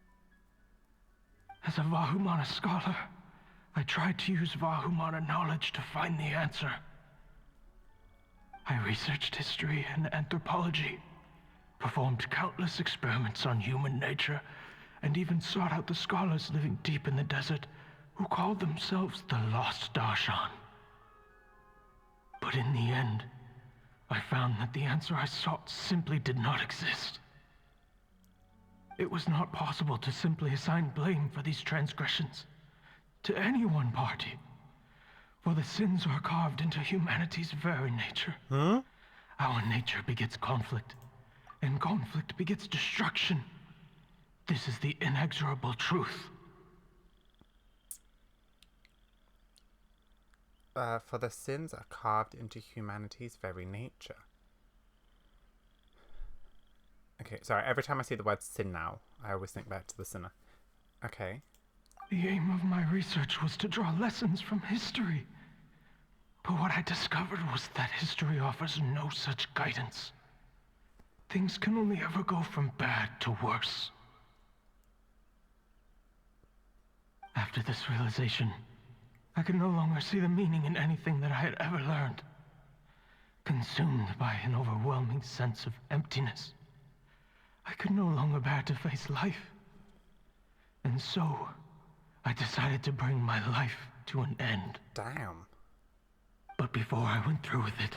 As a Vahumana scholar, I tried to use Vahumana knowledge to find the answer. I researched history and anthropology, performed countless experiments on human nature, and even sought out the scholars living deep in the desert who called themselves the Lost Darshan. But in the end, I found that the answer I sought simply did not exist. It was not possible to simply assign blame for these transgressions to any one party, for the sins are carved into humanity's very nature. Huh? Our nature begets conflict, and conflict begets destruction. This is the inexorable truth. For the sins are carved into humanity's very nature. Okay, sorry, every time I see the word sin now, I always think back to the sinner. Okay. The aim of my research was to draw lessons from history. But what I discovered was that history offers no such guidance. Things can only ever go from bad to worse. After this realization, I could no longer see the meaning in anything that I had ever learned. Consumed by an overwhelming sense of emptiness, I could no longer bear to face life. And so, I decided to bring my life to an end. Damn. But before I went through with it,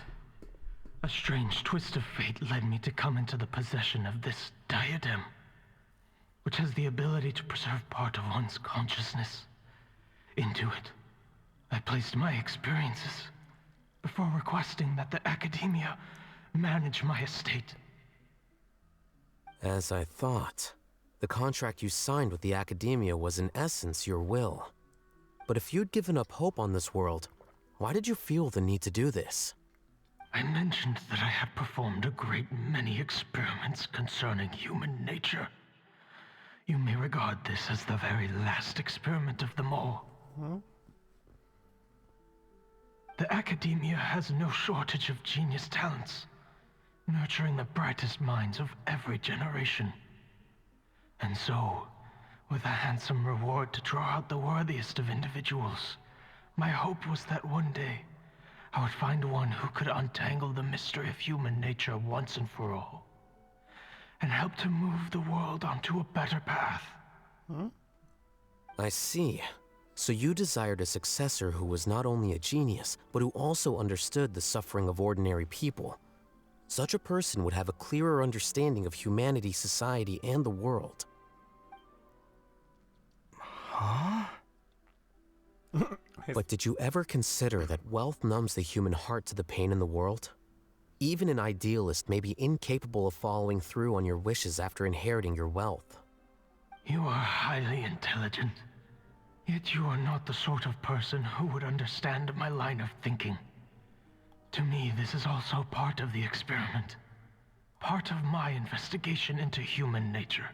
a strange twist of fate led me to come into the possession of this diadem, which has the ability to preserve part of one's consciousness. Into it, I placed my experiences before requesting that the Academia manage my estate. As I thought, the contract you signed with the Academia was in essence your will. But if you'd given up hope on this world, why did you feel the need to do this? I mentioned that I had performed a great many experiments concerning human nature. You may regard this as the very last experiment of them all. The Academia has no shortage of genius talents, nurturing the brightest minds of every generation. And so, with a handsome reward to draw out the worthiest of individuals, my hope was that one day, I would find one who could untangle the mystery of human nature once and for all, and help to move the world onto a better path. I see. So you desired a successor who was not only a genius, but who also understood the suffering of ordinary people. Such a person would have a clearer understanding of humanity, society, and the world. Huh? But did you ever consider that wealth numbs the human heart to the pain in the world? Even an idealist may be incapable of following through on your wishes after inheriting your wealth. You are highly intelligent, yet you are not the sort of person who would understand my line of thinking. To me, this is also part of the experiment, part of my investigation into human nature.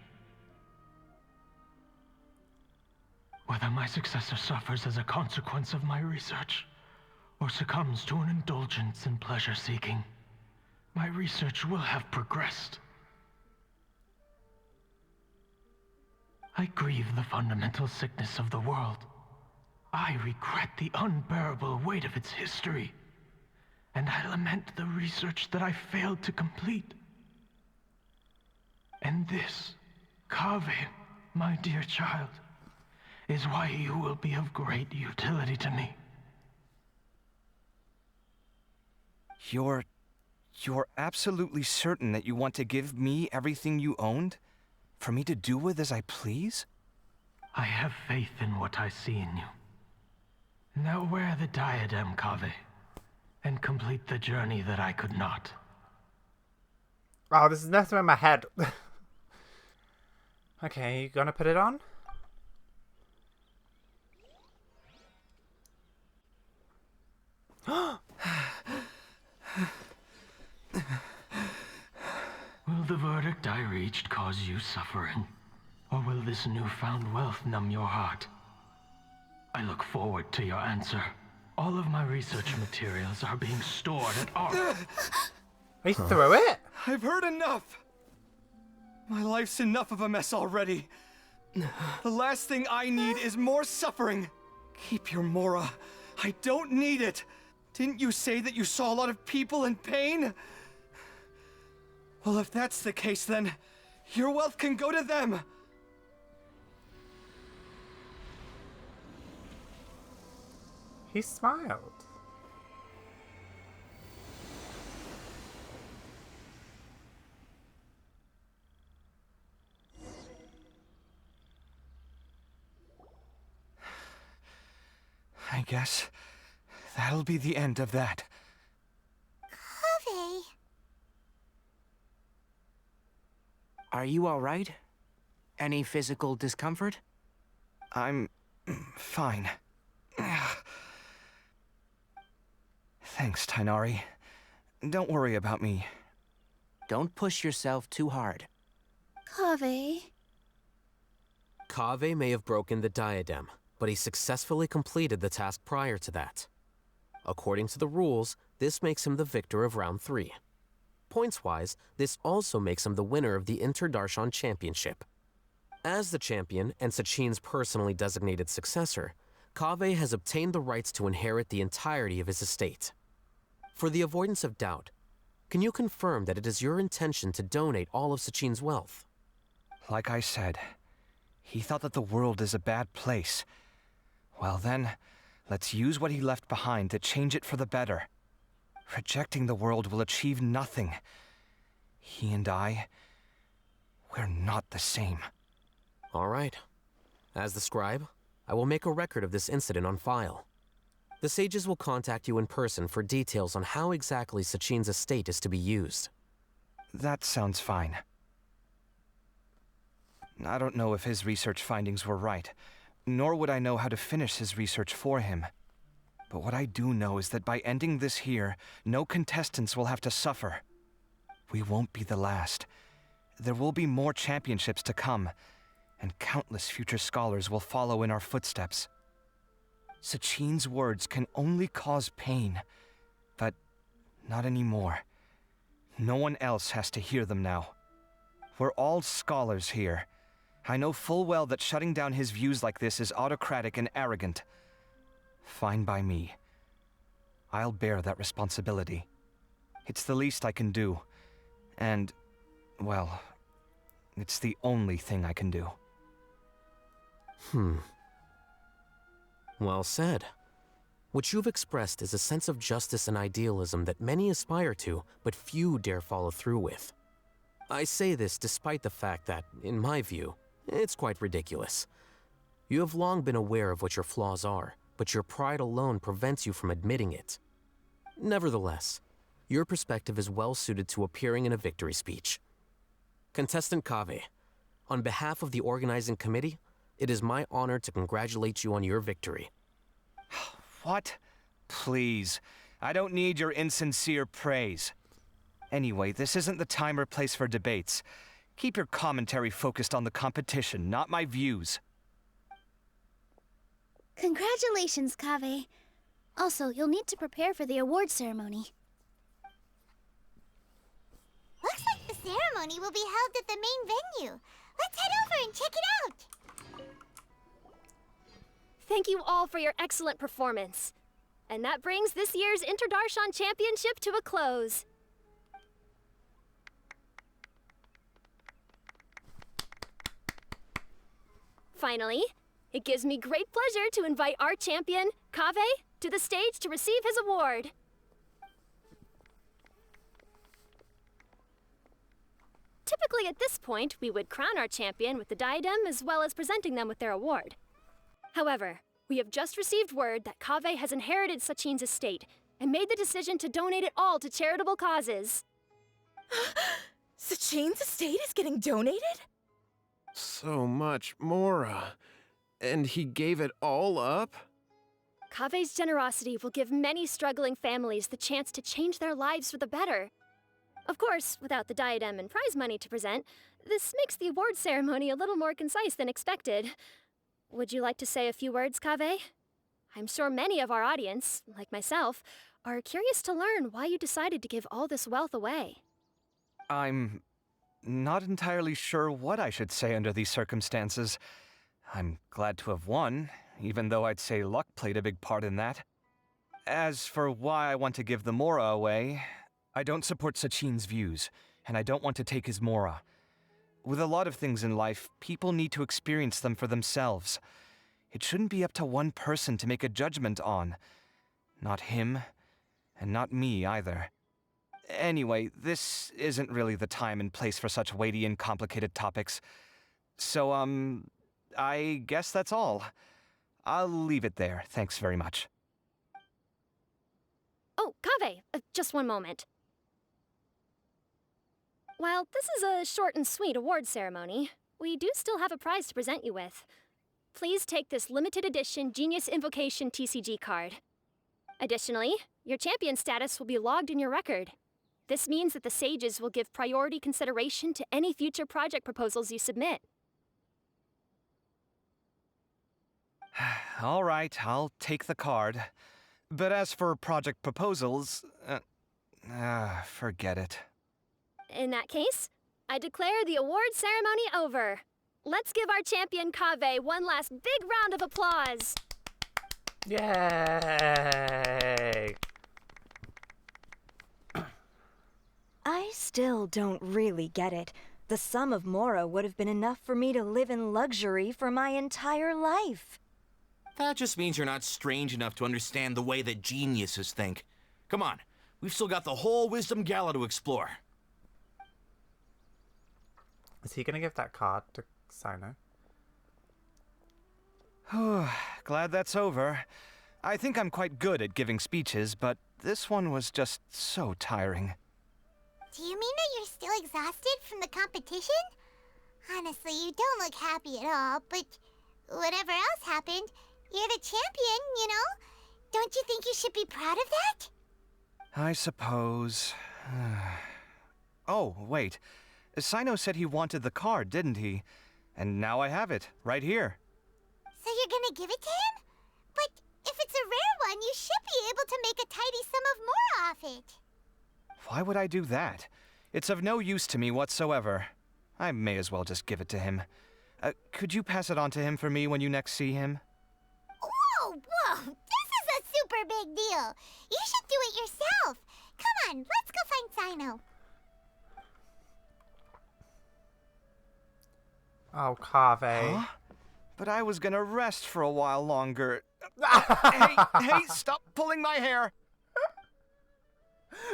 Whether my successor suffers as a consequence of my research, or succumbs to an indulgence in pleasure-seeking, my research will have progressed. I grieve the fundamental sickness of the world. I regret the unbearable weight of its history, and I lament the research that I failed to complete. And this, Kaveh, my dear child, is why you will be of great utility to me. You're absolutely certain that you want to give me everything you owned? For me to do with as I please? I have faith in what I see in you. Now wear the diadem, Kaveh, and complete the journey that I could not. Oh, this is messing with my head. Okay, you gonna put it on? Will the verdict I reached cause you suffering? Or will this newfound wealth numb your heart? I look forward to your answer. All of my research materials are being stored at our... He threw it? I've heard enough! My life's enough of a mess already. The last thing I need is more suffering. Keep your Mora. I don't need it. Didn't you say that you saw a lot of people in pain? Well, if that's the case, then your wealth can go to them. He smiled. I guess that'll be the end of that. Kaveh. Are you all right? Any physical discomfort? I'm fine. Thanks, Tainari. Don't worry about me. Don't push yourself too hard. Kaveh. Kaveh may have broken the diadem, but he successfully completed the task prior to that. According to the rules, this makes him the victor of round 3. Points-wise, this also makes him the winner of the Inter-Darshan Championship. As the champion and Sachin's personally designated successor, Kaveh has obtained the rights to inherit the entirety of his estate. For the avoidance of doubt, can you confirm that it is your intention to donate all of Sachin's wealth? Like I said, he thought that the world is a bad place. Well then, let's use what he left behind to change it for the better. Rejecting the world will achieve nothing. He and I, we're not the same. All right. As the scribe, I will make a record of this incident on file. The sages will contact you in person for details on how exactly Sachin's estate is to be used. That sounds fine. I don't know if his research findings were right, nor would I know how to finish his research for him. But what I do know is that by ending this here, no contestants will have to suffer. We won't be the last. There will be more championships to come, and countless future scholars will follow in our footsteps. Sachin's words can only cause pain, but not anymore. No one else has to hear them now. We're all scholars here. I know full well that shutting down his views like this is autocratic and arrogant. Fine by me. I'll bear that responsibility. It's the least I can do. And, well, it's the only thing I can do. Well said. What you've expressed is a sense of justice and idealism that many aspire to, but few dare follow through with. I say this despite the fact that, in my view, it's quite ridiculous. You have long been aware of what your flaws are, but your pride alone prevents you from admitting it. Nevertheless, your perspective is well suited to appearing in a victory speech. Contestant Kaveh, on behalf of the organizing committee, it is my honor to congratulate you on your victory. What? Please. I don't need your insincere praise. Anyway, this isn't the time or place for debates. Keep your commentary focused on the competition, not my views. Congratulations, Kaveh. Also, you'll need to prepare for the award ceremony. Looks like the ceremony will be held at the main venue. Let's head over and check it out. Thank you all for your excellent performance. And that brings this year's Inter-Darshan Championship to a close. Finally, it gives me great pleasure to invite our champion, Kaveh, to the stage to receive his award. Typically at this point, we would crown our champion with the diadem as well as presenting them with their award. However, we have just received word that Kaveh has inherited Sachin's estate and made the decision to donate it all to charitable causes. Sachin's estate is getting donated? So much, Mora. And he gave it all up? Kaveh's generosity will give many struggling families the chance to change their lives for the better. Of course, without the diadem and prize money to present, this makes the award ceremony a little more concise than expected. Would you like to say a few words, Kaveh? I'm sure many of our audience, like myself, are curious to learn why you decided to give all this wealth away. I'm not entirely sure what I should say under these circumstances. I'm glad to have won, even though I'd say luck played a big part in that. As for why I want to give the Mora away, I don't support Sachin's views, and I don't want to take his Mora. With a lot of things in life, people need to experience them for themselves. It shouldn't be up to one person to make a judgment on. Not him, and not me either. Anyway, this isn't really the time and place for such weighty and complicated topics. So, I guess that's all. I'll leave it there. Thanks very much. Oh, Kaveh, just one moment. While this is a short and sweet award ceremony, we do still have a prize to present you with. Please take this limited edition Genius Invocation TCG card. Additionally, your champion status will be logged in your record. This means that the sages will give priority consideration to any future project proposals you submit. all right, I'll take the card. But as for project proposals, forget it. In that case, I declare the award ceremony over. Let's give our champion Kaveh one last big round of applause. Yay! I still don't really get it. The sum of Mora would have been enough for me to live in luxury for my entire life. That just means you're not strange enough to understand the way that geniuses think. Come on, we've still got the whole Wisdom Gala to explore. Is he gonna give that card to Sino? Glad that's over. I think I'm quite good at giving speeches, but this one was just so tiring. Do you mean that you're still exhausted from the competition? Honestly, you don't look happy at all, but whatever else happened, you're the champion, you know? Don't you think you should be proud of that? I suppose. Oh, wait. Sino said he wanted the card, didn't he? And now I have it, right here. So you're gonna give it to him? But if it's a rare one, you should be able to make a tidy sum of more off it. Why would I do that? It's of no use to me whatsoever. I may as well just give it to him. Could you pass it on to him for me when you next see him? Whoa, this is a super big deal. You should do it yourself. Come on, let's go find Sino. Oh, Kaveh. Huh? But I was gonna rest for a while longer. Hey, stop pulling my hair!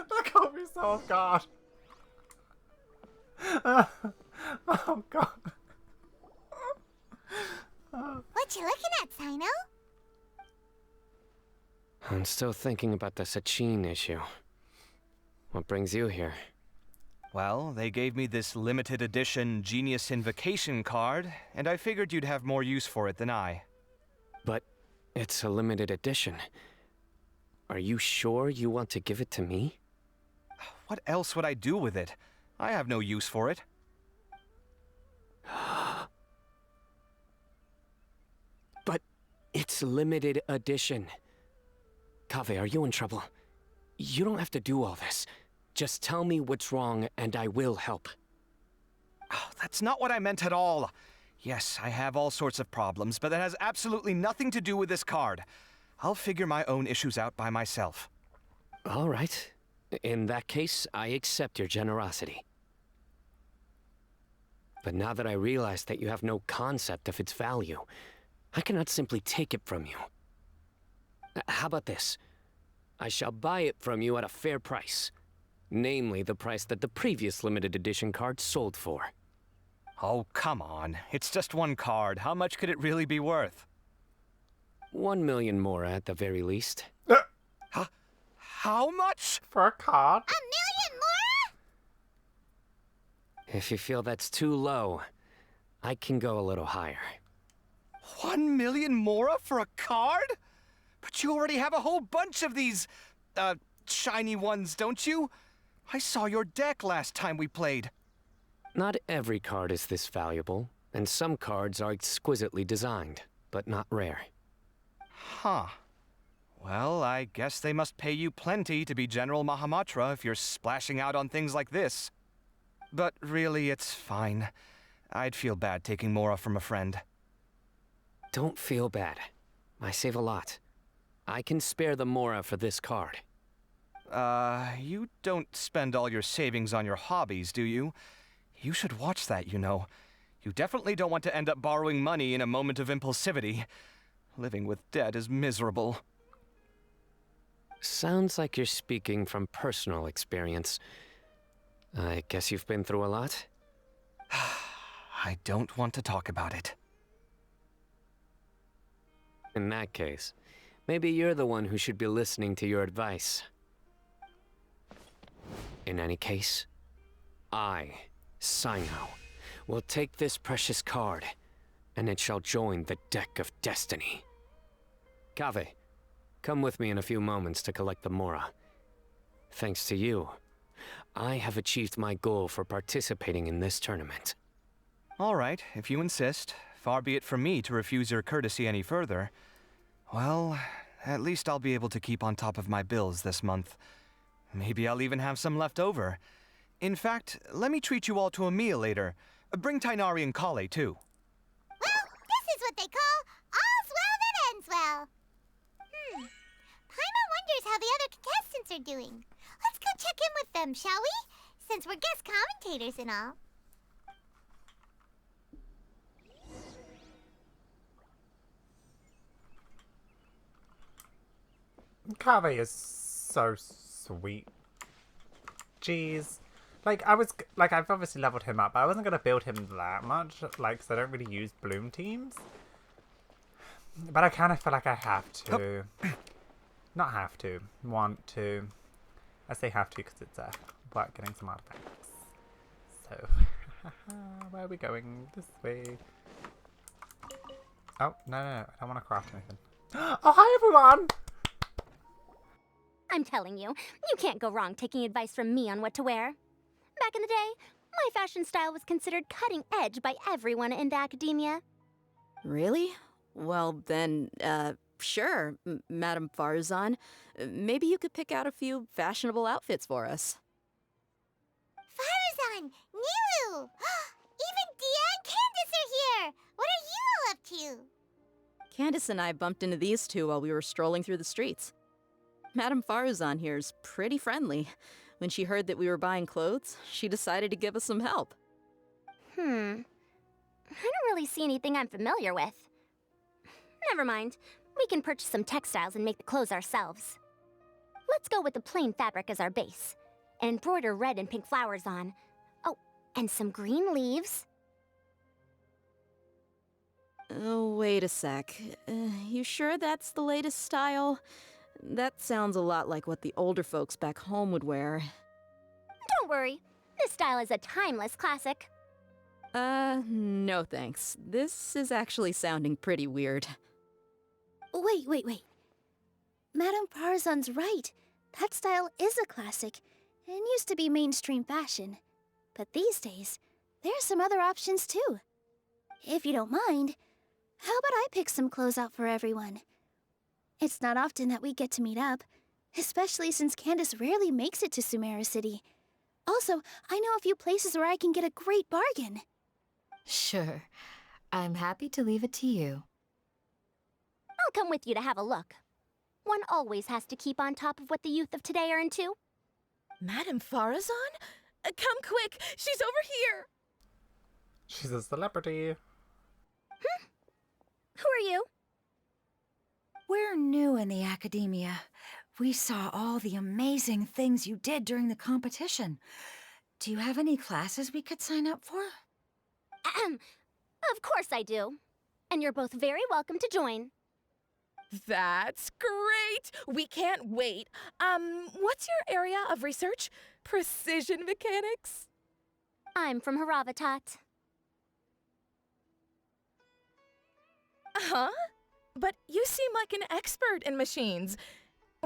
That caught me so off guard. Oh, God. What you looking at, Sino? I'm still thinking about the Sachin issue. What brings you here? Well, they gave me this limited edition Genius Invocation card, and I figured you'd have more use for it than I. But it's a limited edition. Are you sure you want to give it to me? What else would I do with it? I have no use for it. But it's limited edition. Kaveh, are you in trouble? You don't have to do all this. Just tell me what's wrong and I will help. Oh, that's not what I meant at all. Yes, I have all sorts of problems, but that has absolutely nothing to do with this card. I'll figure my own issues out by myself. All right. In that case, I accept your generosity. But now that I realize that you have no concept of its value, I cannot simply take it from you. How about this? I shall buy it from you at a fair price. Namely, the price that the previous limited edition card sold for. Oh, come on. It's just one card. How much could it really be worth? 1 million more at the very least. How much? For a card? 1 million more? If you feel that's too low, I can go a little higher. 1 million mora for a card? But you already have a whole bunch of these, shiny ones, don't you? I saw your deck last time we played. Not every card is this valuable, and some cards are exquisitely designed, but not rare. Huh. Well, I guess they must pay you plenty to be General Mahamatra if you're splashing out on things like this. But really, it's fine. I'd feel bad taking Mora from a friend. Don't feel bad. I save a lot. I can spare the Mora for this card. You don't spend all your savings on your hobbies, do you? You should watch that, you know. You definitely don't want to end up borrowing money in a moment of impulsivity. Living with debt is miserable. Sounds like you're speaking from personal experience. I guess you've been through a lot? I don't want to talk about it. In that case, maybe you're the one who should be listening to your advice. In any case, I, Sino, will take this precious card, and it shall join the deck of destiny. Kaveh, come with me in a few moments to collect the Mora. Thanks to you, I have achieved my goal for participating in this tournament. All right, if you insist. Far be it from me to refuse your courtesy any further. Well, at least I'll be able to keep on top of my bills this month. Maybe I'll even have some left over. In fact, let me treat you all to a meal later. Bring Tainari and Kale, too. Well, this is what they call all's well that ends well. Paimon wonders how the other contestants are doing. Let's go check in with them, shall we? Since we're guest commentators and all. Kave is so sweet. Jeez. Like, I've obviously leveled him up, but I wasn't going to build him that much, like, because I don't really use Bloom teams. But I kind of feel like I have to. Not have to. Want to. I say have to because it's work getting some artifacts. So, where are we going? This way. Oh, no, I don't want to craft anything. Oh, hi, everyone! I'm telling you, you can't go wrong taking advice from me on what to wear. Back in the day, my fashion style was considered cutting edge by everyone in the academia. Really? Well, then, sure, Madame Farazan. Maybe you could pick out a few fashionable outfits for us. Farazan! Nilu! Even Dia and Candace are here! What are you all up to? Candace and I bumped into these two while we were strolling through the streets. Madame Farazan here's pretty friendly. When she heard that we were buying clothes, she decided to give us some help. I don't really see anything I'm familiar with. Never mind. We can purchase some textiles and make the clothes ourselves. Let's go with the plain fabric as our base. And embroider red and pink flowers on. Oh, and some green leaves. Oh, wait a sec. You sure that's the latest style? That sounds a lot like what the older folks back home would wear. Don't worry. This style is a timeless classic. No thanks. This is actually sounding pretty weird. Wait. Madame Farazan's right. That style is a classic and used to be mainstream fashion. But these days, there's some other options too. If you don't mind, how about I pick some clothes out for everyone? It's not often that we get to meet up, especially since Candace rarely makes it to Sumeru City. Also, I know a few places where I can get a great bargain. Sure. I'm happy to leave it to you. I'll come with you to have a look. One always has to keep on top of what the youth of today are into. Madame Farazan? Come quick! She's over here! She's a celebrity. Who are you? We're new in the academia. We saw all the amazing things you did during the competition. Do you have any classes we could sign up for? Of course I do. And you're both very welcome to join. That's great! We can't wait. What's your area of research? Precision mechanics? I'm from Haravatat. Huh? But you seem like an expert in machines.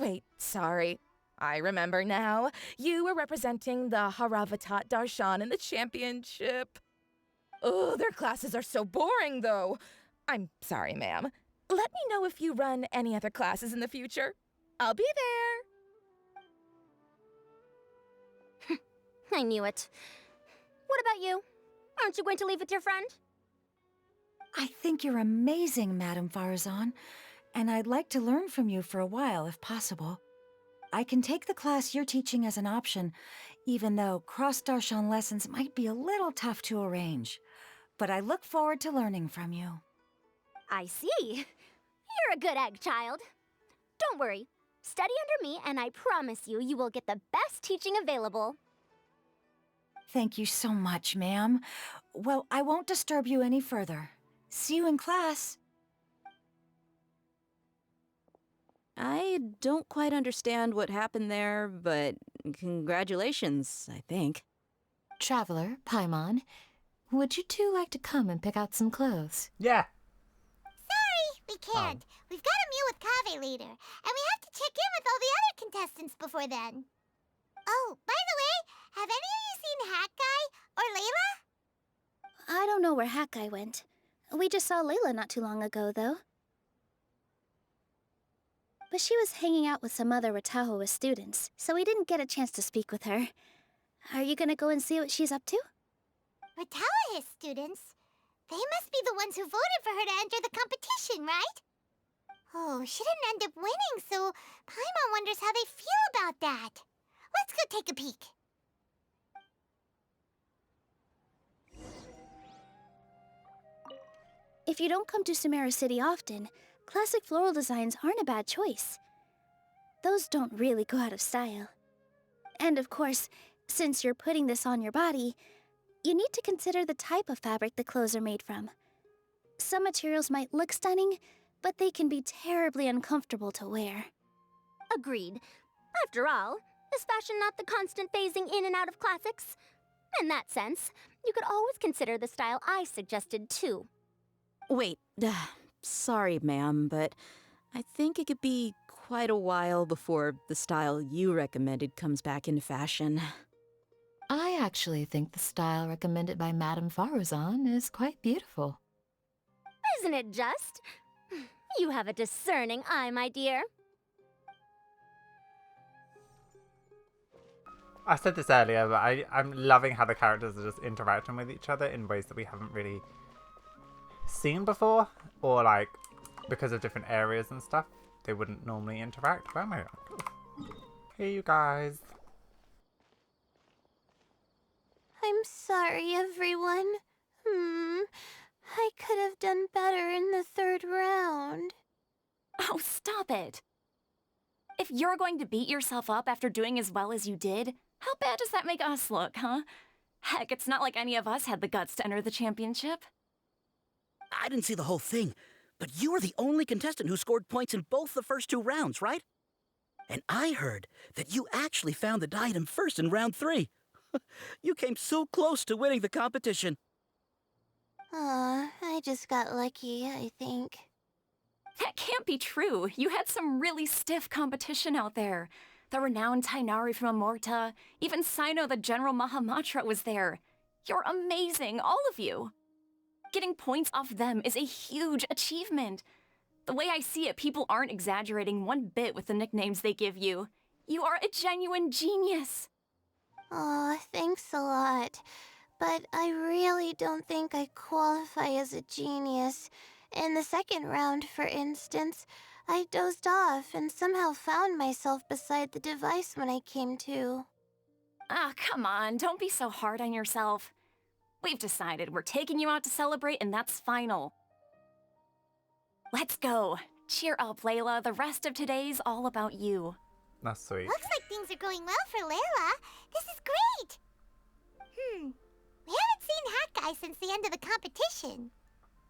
Wait, sorry. I remember now. You were representing the Haravatat Darshan in the championship. Oh, their classes are so boring, though. I'm sorry, ma'am. Let me know if you run any other classes in the future. I'll be there. I knew it. What about you? Aren't you going to leave with your friend? I think you're amazing, Madame Farazan, and I'd like to learn from you for a while, if possible. I can take the class you're teaching as an option, even though cross-Darshan lessons might be a little tough to arrange. But I look forward to learning from you. I see. You're a good egg, child. Don't worry. Study under me, and I promise you, you will get the best teaching available. Thank you so much, ma'am. Well, I won't disturb you any further. See you in class. I don't quite understand what happened there, but congratulations, I think. Traveler, Paimon, would you two like to come and pick out some clothes? Yeah. Sorry, we can't. We've got a meal with Kave later, and we have to check in with all the other contestants before then. Oh, by the way, have any of you seen Hat Guy or Layla? I don't know where Hat Guy went. We just saw Layla not too long ago, though. but she was hanging out with some other Watahoa students, so we didn't get a chance to speak with her. Are you gonna go and see what she's up to? Watawa's students? They must be the ones who voted for her to enter the competition, right? Oh, she didn't end up winning, so Paimon wonders how they feel about that. Let's go take a peek. If you don't come to Sumeru City often, classic floral designs aren't a bad choice. Those don't really go out of style. And of course, since you're putting this on your body, you need to consider the type of fabric the clothes are made from. Some materials might look stunning, but they can be terribly uncomfortable to wear. Agreed. After all, is fashion not the constant phasing in and out of classics? In that sense, you could always consider the style I suggested too. Wait, sorry, ma'am, but I think it could be quite a while before the style you recommended comes back into fashion. I actually think the style recommended by Madame Faruzan is quite beautiful. Isn't it just? You have a discerning eye, my dear. I said this earlier, but I'm loving how the characters are just interacting with each other in ways that we haven't really seen before, or like because of different areas and stuff they wouldn't normally interact. Where am I? Hey you guys. I'm sorry, everyone. I could have done better in the 3rd round. Oh, stop it! If you're going to beat yourself up after doing as well as you did, how bad does that make us look, huh? Heck, it's not like any of us had the guts to enter the championship. I didn't see the whole thing, but you were the only contestant who scored points in both the first 2 rounds, right? And I heard that you actually found the diadem first in round 3. You came so close to winning the competition. Aw, I just got lucky, I think. That can't be true. You had some really stiff competition out there. The renowned Tainari from Amorta, even Sino the General Mahamatra was there. You're amazing, all of you. Getting points off them is a huge achievement. The way I see it, people aren't exaggerating one bit with the nicknames they give you. You are a genuine genius. Aw, thanks a lot. But I really don't think I qualify as a genius. In the 2nd round, for instance, I dozed off and somehow found myself beside the device when I came to. Ah, come on, don't be so hard on yourself. We've decided we're taking you out to celebrate, and that's final. Let's go. Cheer up, Layla. The rest of today's all about you. That's sweet. Looks like things are going well for Layla. This is great. We haven't seen Hat Guy since the end of the competition.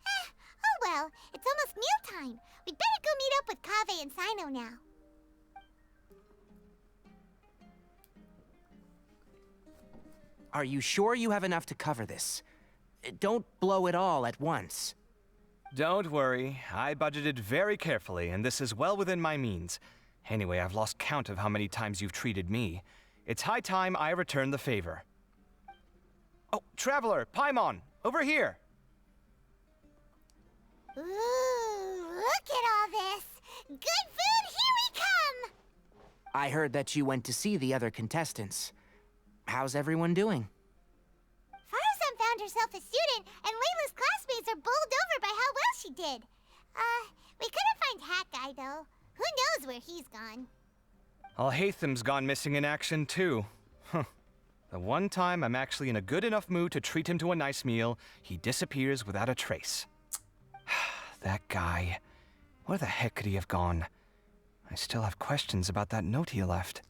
Oh well, it's almost mealtime. We'd better go meet up with Kaveh and Sino now. Are you sure you have enough to cover this? Don't blow it all at once. Don't worry. I budgeted very carefully, and this is well within my means. Anyway, I've lost count of how many times you've treated me. It's high time I return the favor. Oh, Traveler, Paimon, over here. Ooh, look at all this. Good food, here we come! I heard that you went to see the other contestants. How's everyone doing? Faruzan found herself a student, and Layla's classmates are bowled over by how well she did. We couldn't find Hat Guy, though. Who knows where he's gone? Al-Haytham's gone missing in action, too. Huh. The one time I'm actually in a good enough mood to treat him to a nice meal, he disappears without a trace. That guy. Where the heck could he have gone? I still have questions about that note he left.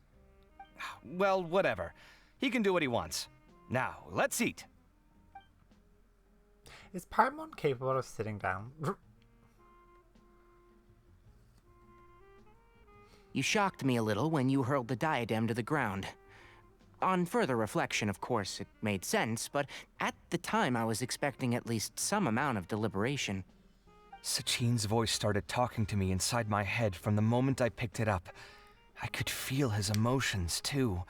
Well, whatever. He can do what he wants. Now, let's eat. Is Paimon capable of sitting down? You shocked me a little when you hurled the diadem to the ground. On further reflection, of course, it made sense, but at the time I was expecting at least some amount of deliberation. Sachin's voice started talking to me inside my head from the moment I picked it up. I could feel his emotions, too.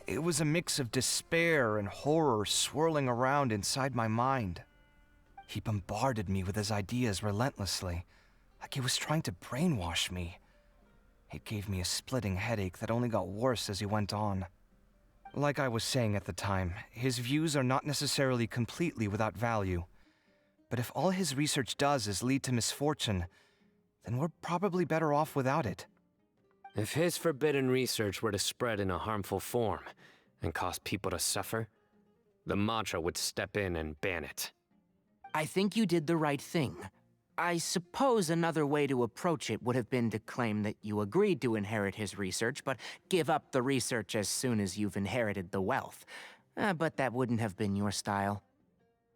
It was a mix of despair and horror swirling around inside my mind. He bombarded me with his ideas relentlessly, like he was trying to brainwash me. It gave me a splitting headache that only got worse as he went on. Like I was saying at the time, his views are not necessarily completely without value. But if all his research does is lead to misfortune, then we're probably better off without it. If his forbidden research were to spread in a harmful form and cause people to suffer, the Matra would step in and ban it. I think you did the right thing. I suppose another way to approach it would have been to claim that you agreed to inherit his research, but give up the research as soon as you've inherited the wealth. But that wouldn't have been your style.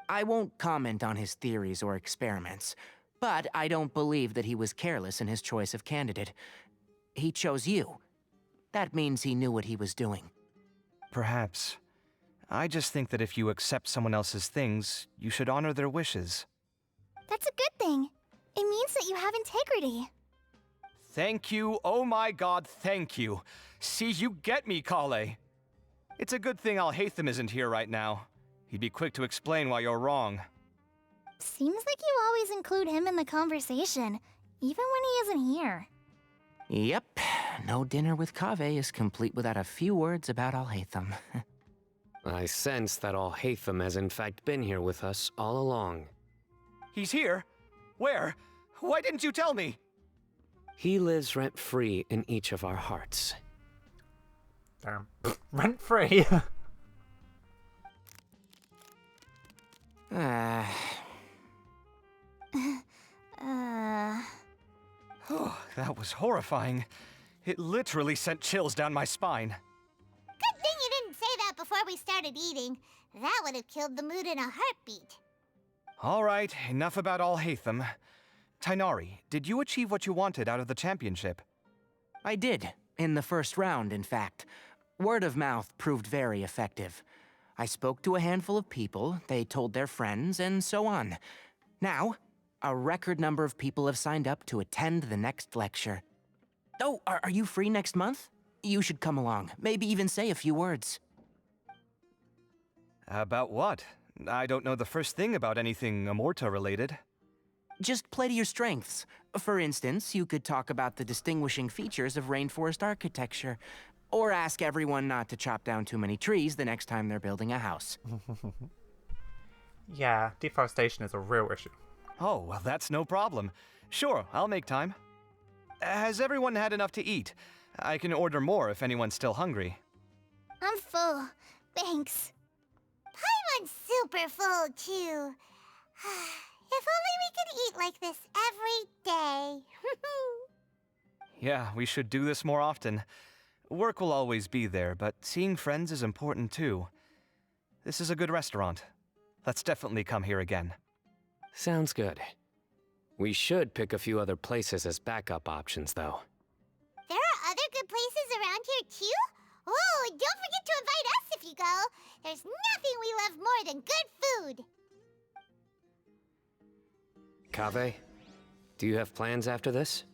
I won't comment on his theories or experiments, but I don't believe that he was careless in his choice of candidate. He chose you. That means he knew what he was doing. Perhaps. I just think that if you accept someone else's things, you should honor their wishes. That's a good thing. It means that you have integrity. Thank you, oh my god, thank you. See, you get me, Kale. It's a good thing Alhaitham isn't here right now. He'd be quick to explain why you're wrong. Seems like you always include him in the conversation, even when he isn't here. Yep, no dinner with Kaveh is complete without a few words about Alhaitham. I sense that Alhaitham has in fact been here with us all along. He's here? Where? Why didn't you tell me? He lives rent-free in each of our hearts. Damn. Rent-free? Oh, that was horrifying. It literally sent chills down my spine. Good thing you didn't say that before we started eating. That would have killed the mood in a heartbeat. All right, enough about Alhaitham. Tighnari, did you achieve what you wanted out of the championship? I did, in the first round, in fact. Word of mouth proved very effective. I spoke to a handful of people, they told their friends, and so on. Now, a record number of people have signed up to attend the next lecture. Oh, are you free next month? You should come along, maybe even say a few words. About what? I don't know the first thing about anything Amorta-related. Just play to your strengths. For instance, you could talk about the distinguishing features of rainforest architecture, or ask everyone not to chop down too many trees the next time they're building a house. Yeah, deforestation is a real issue. Oh, well, that's no problem. Sure, I'll make time. Has everyone had enough to eat? I can order more if anyone's still hungry. I'm full. Thanks. Paimon's super full, too. If only we could eat like this every day. Yeah, we should do this more often. Work will always be there, but seeing friends is important too. This is a good restaurant. Let's definitely come here again. Sounds good. We should pick a few other places as backup options, though. There are other good places around here, too? Oh, don't forget to invite us if you go. There's nothing we love more than good food. Kaveh, do you have plans after this?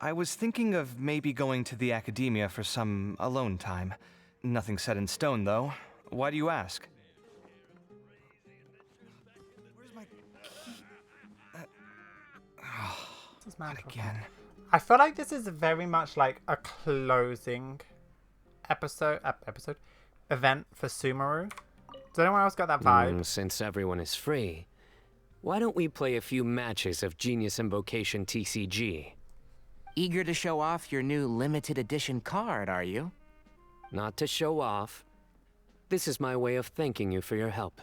I was thinking of maybe going to the academia for some alone time. Nothing set in stone, though. Why do you ask? Where's my key? Not again. I feel like this is very much like a closing event for Sumeru. Does anyone else got that vibe? Since everyone is free, why don't we play a few matches of Genius Invocation TCG? Eager to show off your new limited edition card, are you? Not to show off. This is my way of thanking you for your help.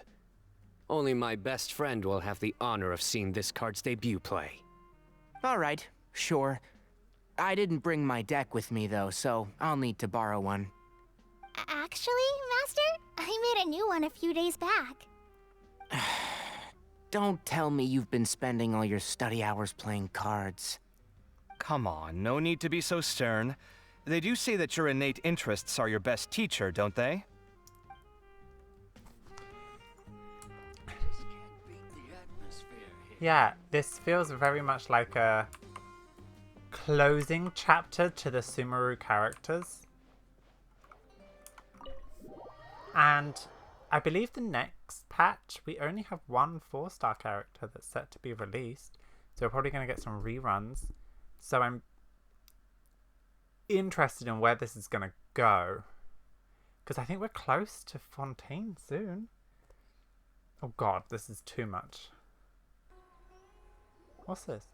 Only my best friend will have the honor of seeing this card's debut play. All right, sure. I didn't bring my deck with me, though, so I'll need to borrow one. Actually, Master, I made a new one a few days back. Don't tell me you've been spending all your study hours playing cards. Come on, no need to be so stern. They do say that your innate interests are your best teacher, don't they? Yeah, this feels very much like a closing chapter to the Sumeru characters. And I believe the next patch, we only have one 4-star character that's set to be released. So we're probably going to get some reruns. So I'm interested in where this is going to go. Because I think we're close to Fontaine soon. Oh god, this is too much. What's this?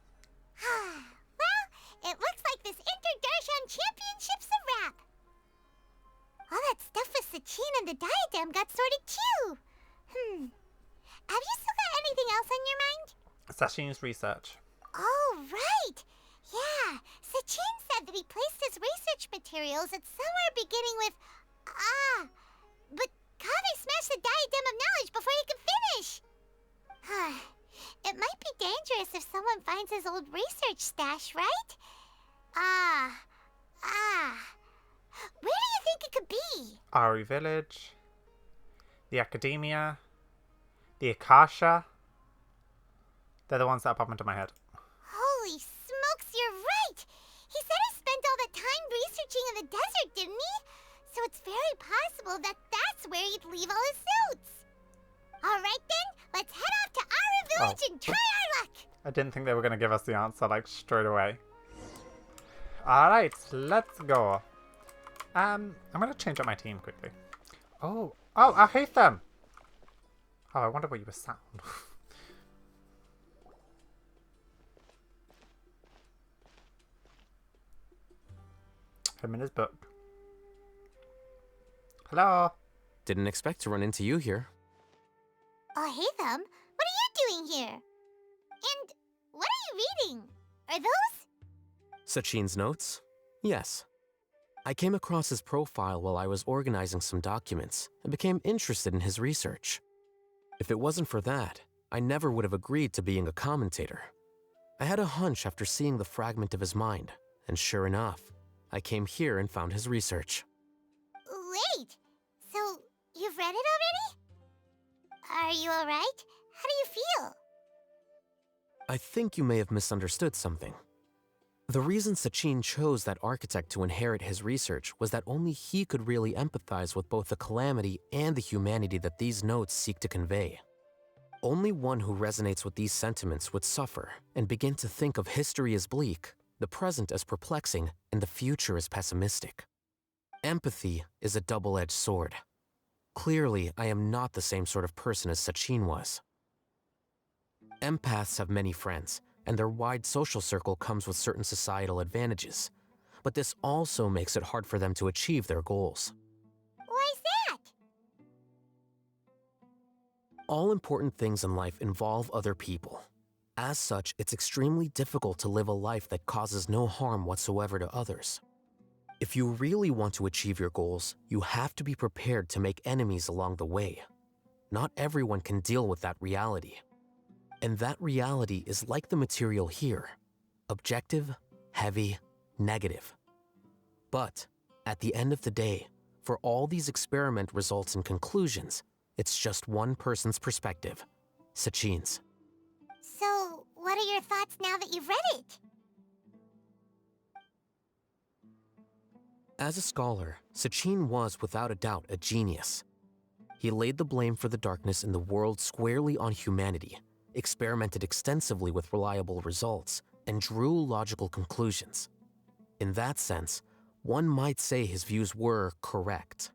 Well, it looks like this Inter-Darshan Championship's a wrap. All that stuff with Sachin and the diadem got sorted too. Have you still got anything else on your mind? Sachin's research. Oh, right. Yeah, Sachin said that he placed his research materials at somewhere beginning with but Kaveh smashed the diadem of knowledge before he could finish. It might be dangerous if someone finds his old research stash, right? Where do you think it could be? Ari Village. The Academia. The Akasha. They're the ones that pop into my head. Holy smokes, you're right! He said he spent all that time researching in the desert, didn't he? So it's very possible that that's where he'd leave all his notes. Alright then, let's head off to Ara Village and try our luck! I didn't think they were going to give us the answer, like, straight away. Alright, let's go. I'm going to change up my team quickly. Oh, I hate them! Oh, I wonder where you were sound. Him in his book. Hello? Didn't expect to run into you here. Oh, hey them. What are you doing here? And what are you reading? Are those? Sachin's notes? Yes. I came across his profile while I was organizing some documents and became interested in his research. If it wasn't for that, I never would have agreed to being a commentator. I had a hunch after seeing the fragment of his mind, and sure enough, I came here and found his research. Wait, so you've read it already? Are you alright? How do you feel? I think you may have misunderstood something. The reason Sachin chose that architect to inherit his research was that only he could really empathize with both the calamity and the humanity that these notes seek to convey. Only one who resonates with these sentiments would suffer and begin to think of history as bleak, the present as perplexing, and the future as pessimistic. Empathy is a double-edged sword. Clearly, I am not the same sort of person as Sachin was. Empaths have many friends, and their wide social circle comes with certain societal advantages. But this also makes it hard for them to achieve their goals. Why's that? All important things in life involve other people. As such, it's extremely difficult to live a life that causes no harm whatsoever to others. If you really want to achieve your goals, you have to be prepared to make enemies along the way. Not everyone can deal with that reality. And that reality is like the material here: objective, heavy, negative. But at the end of the day, for all these experiment results and conclusions, it's just one person's perspective: Sachin's. So, what are your thoughts now that you've read it? As a scholar, Sachin was without a doubt a genius. He laid the blame for the darkness in the world squarely on humanity, experimented extensively with reliable results, and drew logical conclusions. In that sense, one might say his views were correct.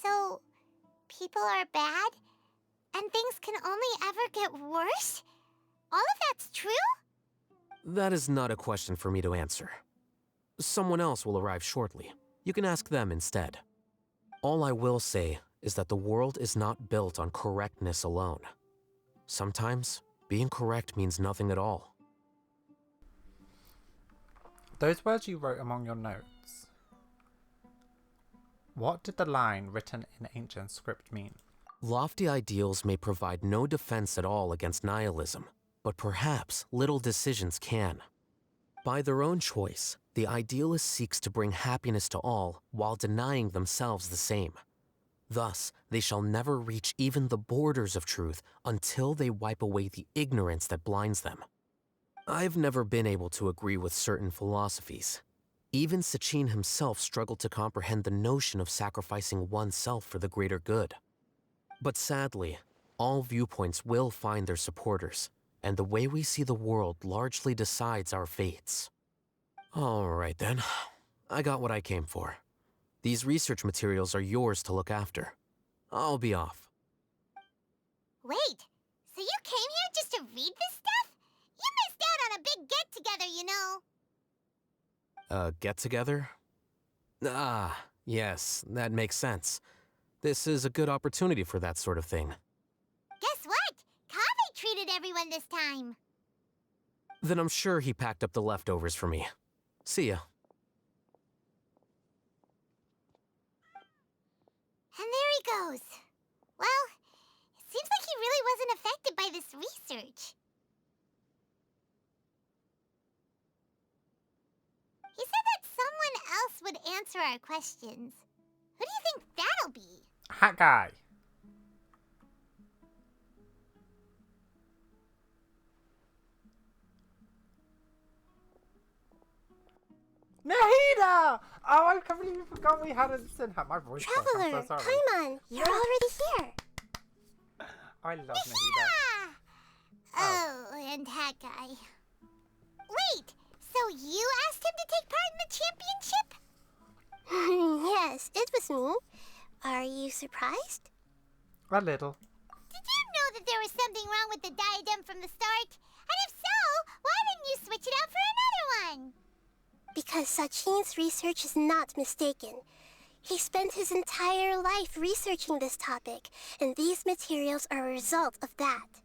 So, people are bad? And things can only ever get worse? All of that's true? That is not a question for me to answer. Someone else will arrive shortly. You can ask them instead. All I will say is that the world is not built on correctness alone. Sometimes, being correct means nothing at all. Those words you wrote among your notes. What did the line written in ancient script mean? Lofty ideals may provide no defense at all against nihilism, but perhaps little decisions can. By their own choice, the idealist seeks to bring happiness to all while denying themselves the same. Thus, they shall never reach even the borders of truth until they wipe away the ignorance that blinds them. I've never been able to agree with certain philosophies. Even Sachin himself struggled to comprehend the notion of sacrificing oneself for the greater good. But sadly, all viewpoints will find their supporters, and the way we see the world largely decides our fates. All right then, I got what I came for. These research materials are yours to look after. I'll be off. Wait, so you came here just to read this stuff? You missed out on a big get-together, you know. Get-together? Ah, yes, that makes sense. This is a good opportunity for that sort of thing. Guess what? Kaveh treated everyone this time. Then I'm sure he packed up the leftovers for me. See ya. And there he goes. Well, it seems like he really wasn't affected by this research. He said that someone else would answer our questions. Who do you think that'll be? Hat guy. Nahida! Oh, I completely forgot we had a sin hat. My voice cracked. I'm so sorry. Paimon, you're already here. I love Nahida. Oh, and Hat Guy. Wait, so you asked him to take part in the championship? Yes, it was me. Are you surprised? A little. Did you know that there was something wrong with the diadem from the start? And if so, why didn't you switch it out for another one? Because Sachin's research is not mistaken. He spent his entire life researching this topic, and these materials are a result of that.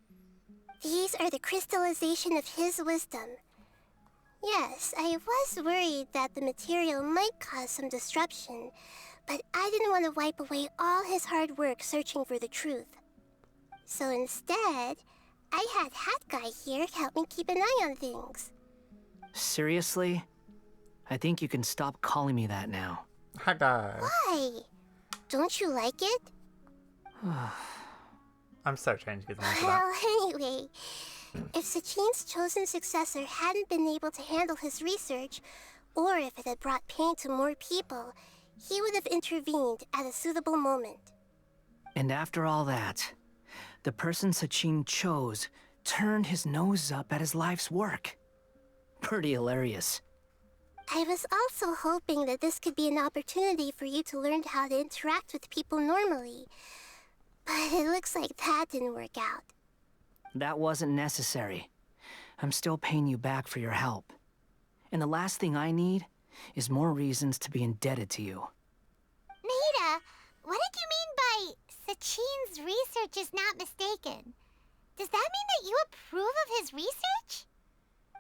These are the crystallization of his wisdom. Yes, I was worried that the material might cause some disruption, but I didn't want to wipe away all his hard work searching for the truth. So instead, I had Hat Guy here help me keep an eye on things. Seriously? I think you can stop calling me that now. Hat guy. Why? Don't you like it? I'm so changing his mind for that. Well, anyway, if Sachin's chosen successor hadn't been able to handle his research, or if it had brought pain to more people, he would have intervened at a suitable moment. And after all that, the person Sachin chose turned his nose up at his life's work. Pretty hilarious. I was also hoping that this could be an opportunity for you to learn how to interact with people normally. But it looks like that didn't work out. That wasn't necessary. I'm still paying you back for your help. And the last thing I need is more reasons to be indebted to you. Nahida, what did you mean by Sachin's research is not mistaken? Does that mean that you approve of his research?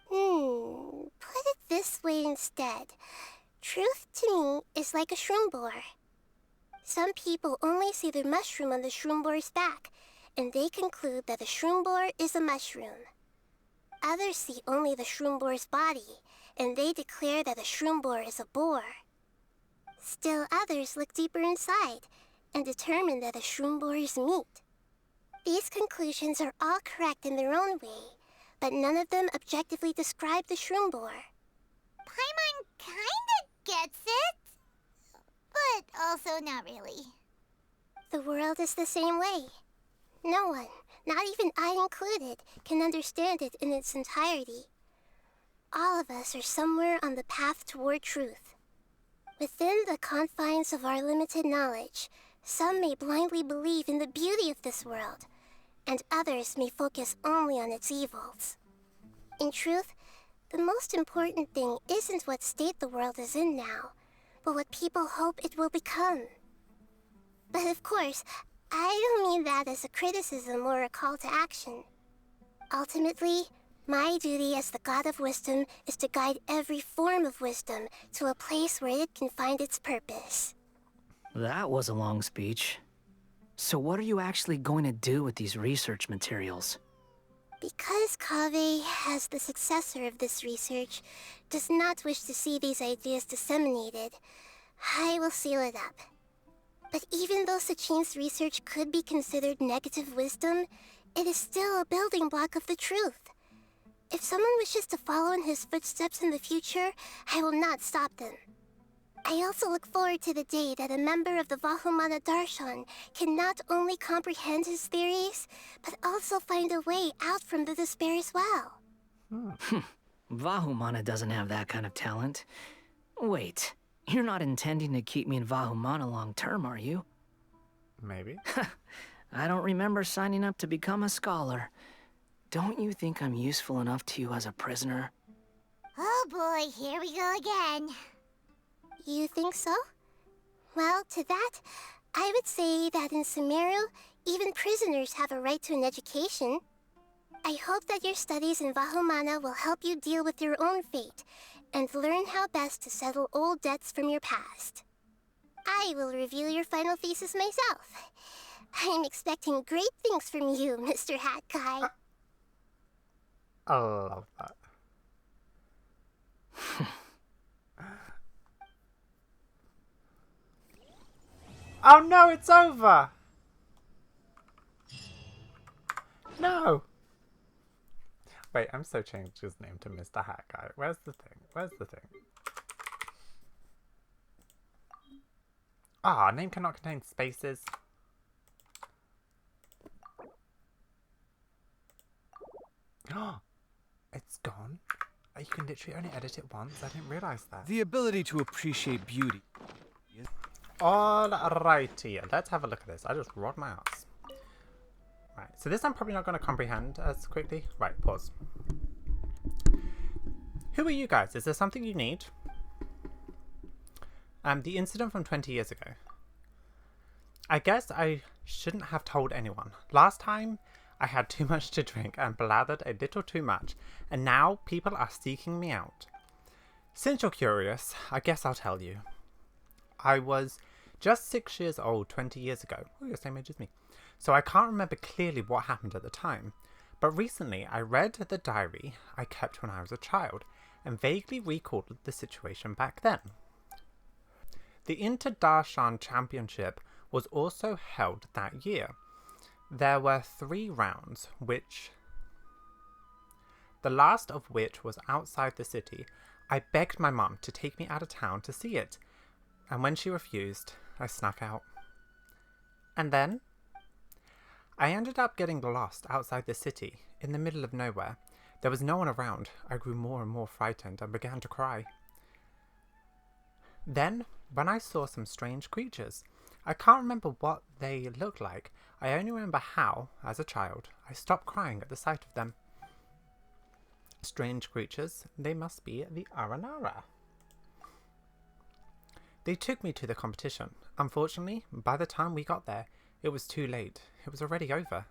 Put it this way instead. Truth to me is like a shroom boar. Some people only see the mushroom on the shroom boar's back, and they conclude that the shroom boar is a mushroom. Others see only the shroom boar's body, and they declare that the shroom boar is a boar. Still others look deeper inside, and determine that the shroom boar is meat. These conclusions are all correct in their own way, but none of them objectively describe the shroom boar. Paimon kinda gets it, but also not really. The world is the same way. No one, not even I included, can understand it in its entirety. All of us are somewhere on the path toward truth. Within the confines of our limited knowledge, some may blindly believe in the beauty of this world, and others may focus only on its evils. In truth, the most important thing isn't what state the world is in now, but what people hope it will become. But of course, I don't mean that as a criticism or a call to action. Ultimately, my duty as the God of Wisdom is to guide every form of wisdom to a place where it can find its purpose. That was a long speech. So what are you actually going to do with these research materials? Because Kaveh, as the successor of this research, does not wish to see these ideas disseminated, I will seal it up. But even though Sachin's research could be considered negative wisdom, it is still a building block of the truth. If someone wishes to follow in his footsteps in the future, I will not stop them. I also look forward to the day that a member of the Vahumana Darshan can not only comprehend his theories, but also find a way out from the despair as well. Vahumana doesn't have that kind of talent. Wait, You're not intending to keep me in Vahumana long term, are you? Maybe. I don't remember signing up to become a scholar. Don't you think I'm useful enough to you as a prisoner? Oh boy, here we go again. You think so? Well, to that, I would say that in Sumeru, even prisoners have a right to an education. I hope that your studies in Vahumana will help you deal with your own fate and learn how best to settle old debts from your past. I will review your final thesis myself. I'm expecting great things from you, Mr. Hat Guy. I love that. Oh no, it's over! No! Wait, I'm so changed his name to Mr. Hat Guy. Where's the thing? Where's the thing? Ah, name cannot contain spaces. It's gone. You can literally only edit it once. I didn't realise that. The ability to appreciate beauty. Alrighty, let's have a look at this. I just rolled my ass. Right, so this I'm probably not going to comprehend as quickly. Right, pause. Who are you guys? Is there something you need? The incident from 20 years ago. I guess I shouldn't have told anyone. Last time, I had too much to drink and blathered a little too much, and now people are seeking me out. Since you're curious, I guess I'll tell you. I was just 6 years old 20 years ago. Oh, you're the same age as me. So I can't remember clearly what happened at the time. But recently I read the diary I kept when I was a child and vaguely recalled the situation back then. The Inter-Darshan Championship was also held that year. There were 3 rounds, the last of which was outside the city. I begged my mum to take me out of town to see it. And when she refused, I snuck out. And then I ended up getting lost outside the city, in the middle of nowhere. There was no one around. I grew more and more frightened and began to cry. Then, when I saw some strange creatures, I can't remember what they looked like. I only remember how, as a child, I stopped crying at the sight of them. Strange creatures, they must be the Aranara. They took me to the competition. Unfortunately, by the time we got there, it was too late. It was already over.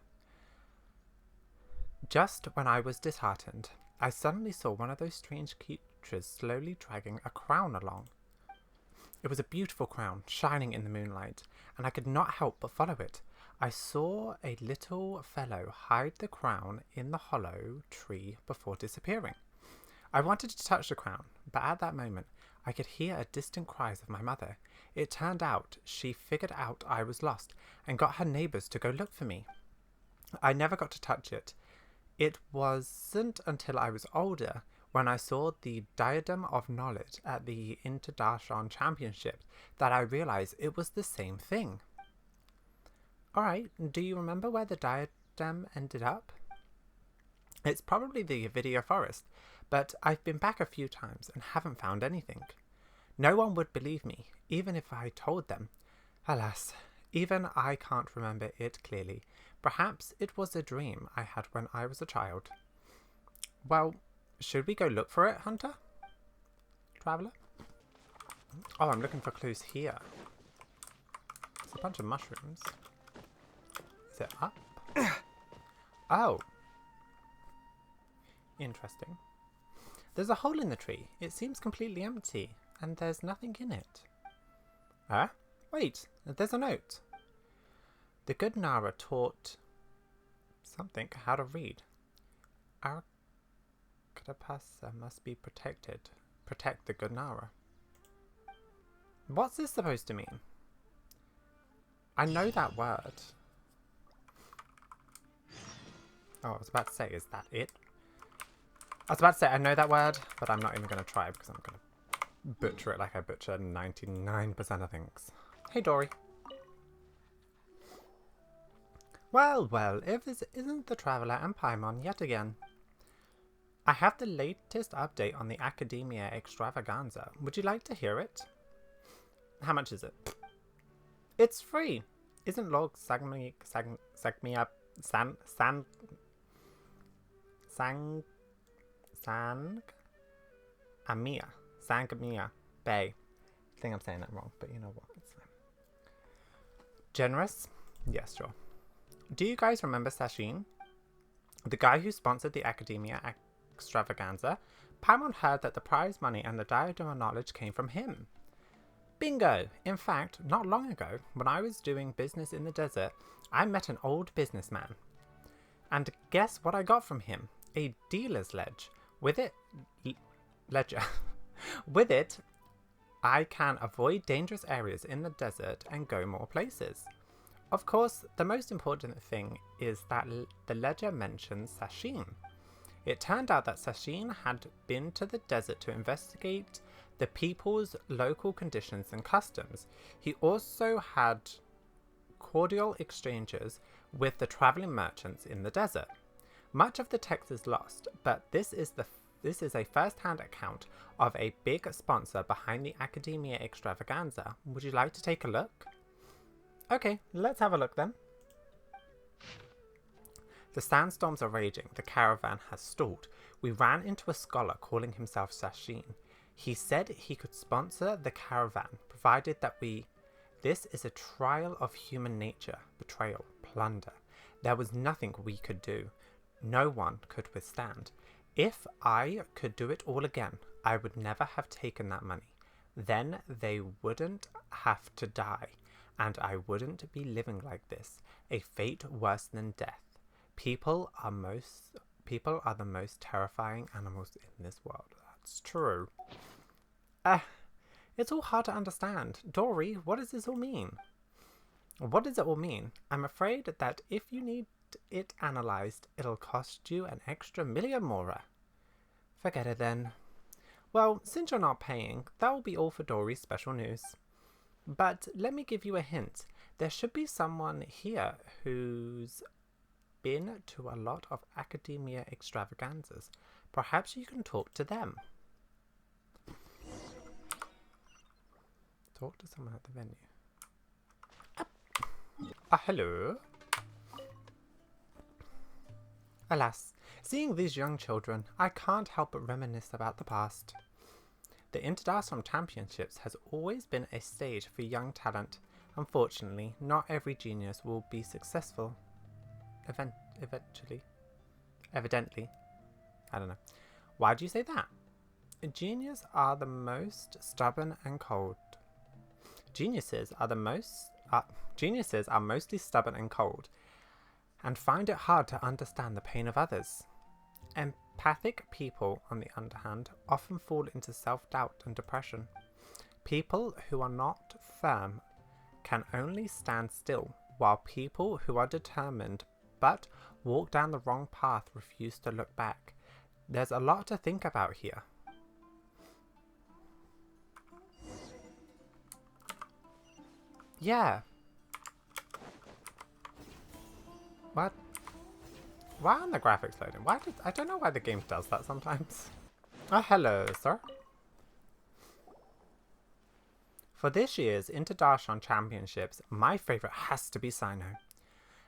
Just when I was disheartened, I suddenly saw one of those strange creatures slowly dragging a crown along. It was a beautiful crown, shining in the moonlight, and I could not help but follow it. I saw a little fellow hide the crown in the hollow tree before disappearing. I wanted to touch the crown, but at that moment, I could hear a distant cries of my mother. It turned out she figured out I was lost and got her neighbours to go look for me. I never got to touch it. It wasn't until I was older when I saw the Diadem of Knowledge at the Inter-Darshan Championship that I realised it was the same thing. Alright, do you remember where the diadem ended up? It's probably the Avidia Forest, but I've been back a few times and haven't found anything. No one would believe me, even if I told them. Alas, even I can't remember it clearly. Perhaps it was a dream I had when I was a child. Well, should we go look for it, Hunter? Traveller? Oh, I'm looking for clues here. It's a bunch of mushrooms. Is it up? Oh. Interesting. There's a hole in the tree. It seems completely empty, and there's nothing in it. Ah? Wait, there's a note. The good Nara taught something how to read. Our Kadapasa must be protected. Protect the good Nara. What's this supposed to mean? I know that word. Oh, I was about to say, is that it? I was about to say, I know that word, but I'm not even going to try because I'm going to butcher it like I butcher 99% of things. Hey, Dory. Well, well, if this isn't the Traveller and Paimon yet again. I have the latest update on the Academia Extravaganza. Would you like to hear it? How much is it? It's free. Isn't Lord Sangmia Sangamia Bay. I think I'm saying that wrong, but you know what? It's fine. Generous? Yes, sure. Do you guys remember Sashin? The guy who sponsored the Academia Extravaganza? Paimon heard that the prize money and the Diadem of Knowledge came from him. Bingo! In fact, not long ago, when I was doing business in the desert, I met an old businessman. And guess what I got from him? A dealer's ledge. With it... ledger. With it, I can avoid dangerous areas in the desert and go more places. Of course, the most important thing is that the ledger mentions Sashin. It turned out that Sashin had been to the desert to investigate the people's local conditions and customs. He also had cordial exchanges with the traveling merchants in the desert. Much of the text is lost, but this is a first-hand account of a big sponsor behind the Academia Extravaganza. Would you like to take a look? Okay, let's have a look then. The sandstorms are raging. The caravan has stalled. We ran into a scholar calling himself Sashin. He said he could sponsor the caravan, provided that this is a trial of human nature, betrayal, plunder. There was nothing we could do. No one could withstand. If I could do it all again, I would never have taken that money. Then they wouldn't have to die, and I wouldn't be living like this, a fate worse than death. People are the most terrifying animals in this world. That's true. It's all hard to understand. Dory, what does this all mean? What does it all mean? I'm afraid that if you need it analysed, it'll cost you an extra million more. Forget it then. Well, since you're not paying, that will be all for Dory's special news. But let me give you a hint. There should be someone here who's been to a lot of Academia Extravaganzas. Perhaps you can talk to them. Talk to someone at the venue. Hello. Alas, seeing these young children, I can't help but reminisce about the past. The Interdarsam Championships has always been a stage for young talent. Unfortunately, not every genius will be successful. Evidently. I don't know. Why do you say that? Geniuses are the most stubborn and cold. Geniuses are mostly stubborn and cold, and find it hard to understand the pain of others. Empathic people, on the other hand, often fall into self-doubt and depression. People who are not firm can only stand still, while people who are determined but walk down the wrong path refuse to look back. There's a lot to think about here. Yeah. What? Why aren't the graphics loading? I don't know why the game does that sometimes. Oh, hello, sir. For this year's Interdarshan Championships, my favourite has to be Sino.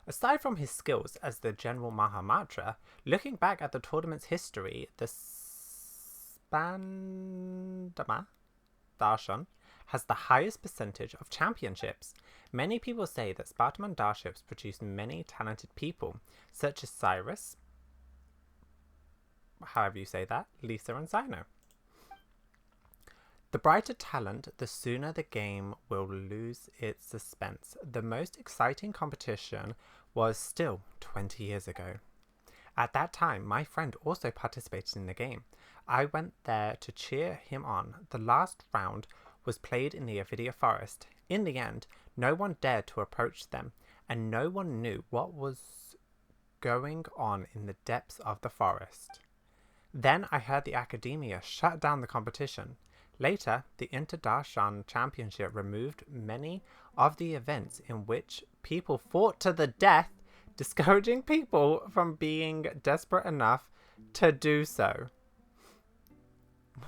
Aside from his skills as the General Mahamatra, looking back at the tournament's history, the Spandama Darshan has the highest percentage of championships. Many people say that Spartaman Darships produce many talented people, such as Cyrus, however you say that, Lisa and Sino. The brighter talent, the sooner the game will lose its suspense. The most exciting competition was still 20 years ago. At that time, my friend also participated in the game. I went there to cheer him on. The last round was played in the Avidia forest. In the end, no one dared to approach them, and no one knew what was going on in the depths of the forest. Then I heard the Academia shut down the competition. Later, the Interdarshan Championship removed many of the events in which people fought to the death, discouraging people from being desperate enough to do so.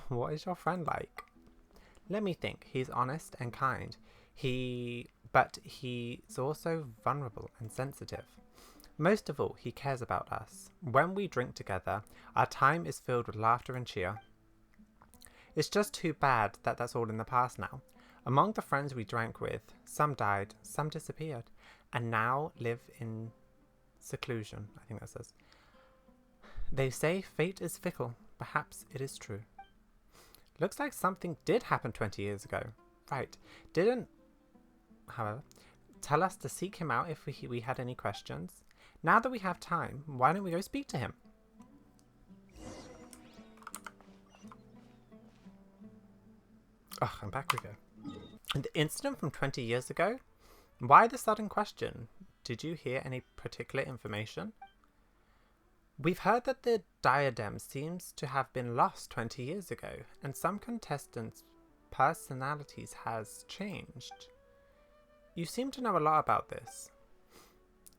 What is your friend like? Let me think. He's honest and kind. But he's also vulnerable and sensitive. Most of all, he cares about us. When we drink together, our time is filled with laughter and cheer. It's just too bad that that's all in the past now. Among the friends we drank with, some died, some disappeared, and now live in seclusion, I think that says. They say fate is fickle. Perhaps it is true. Looks like something did happen 20 years ago. Right. Didn't, however, tell us to seek him out if we had any questions. Now that we have time, why don't we go speak to him? Oh, and back we go. And the incident from 20 years ago? Why the sudden question? Did you hear any particular information? We've heard that the diadem seems to have been lost 20 years ago, and some contestants' personalities has changed. You seem to know a lot about this.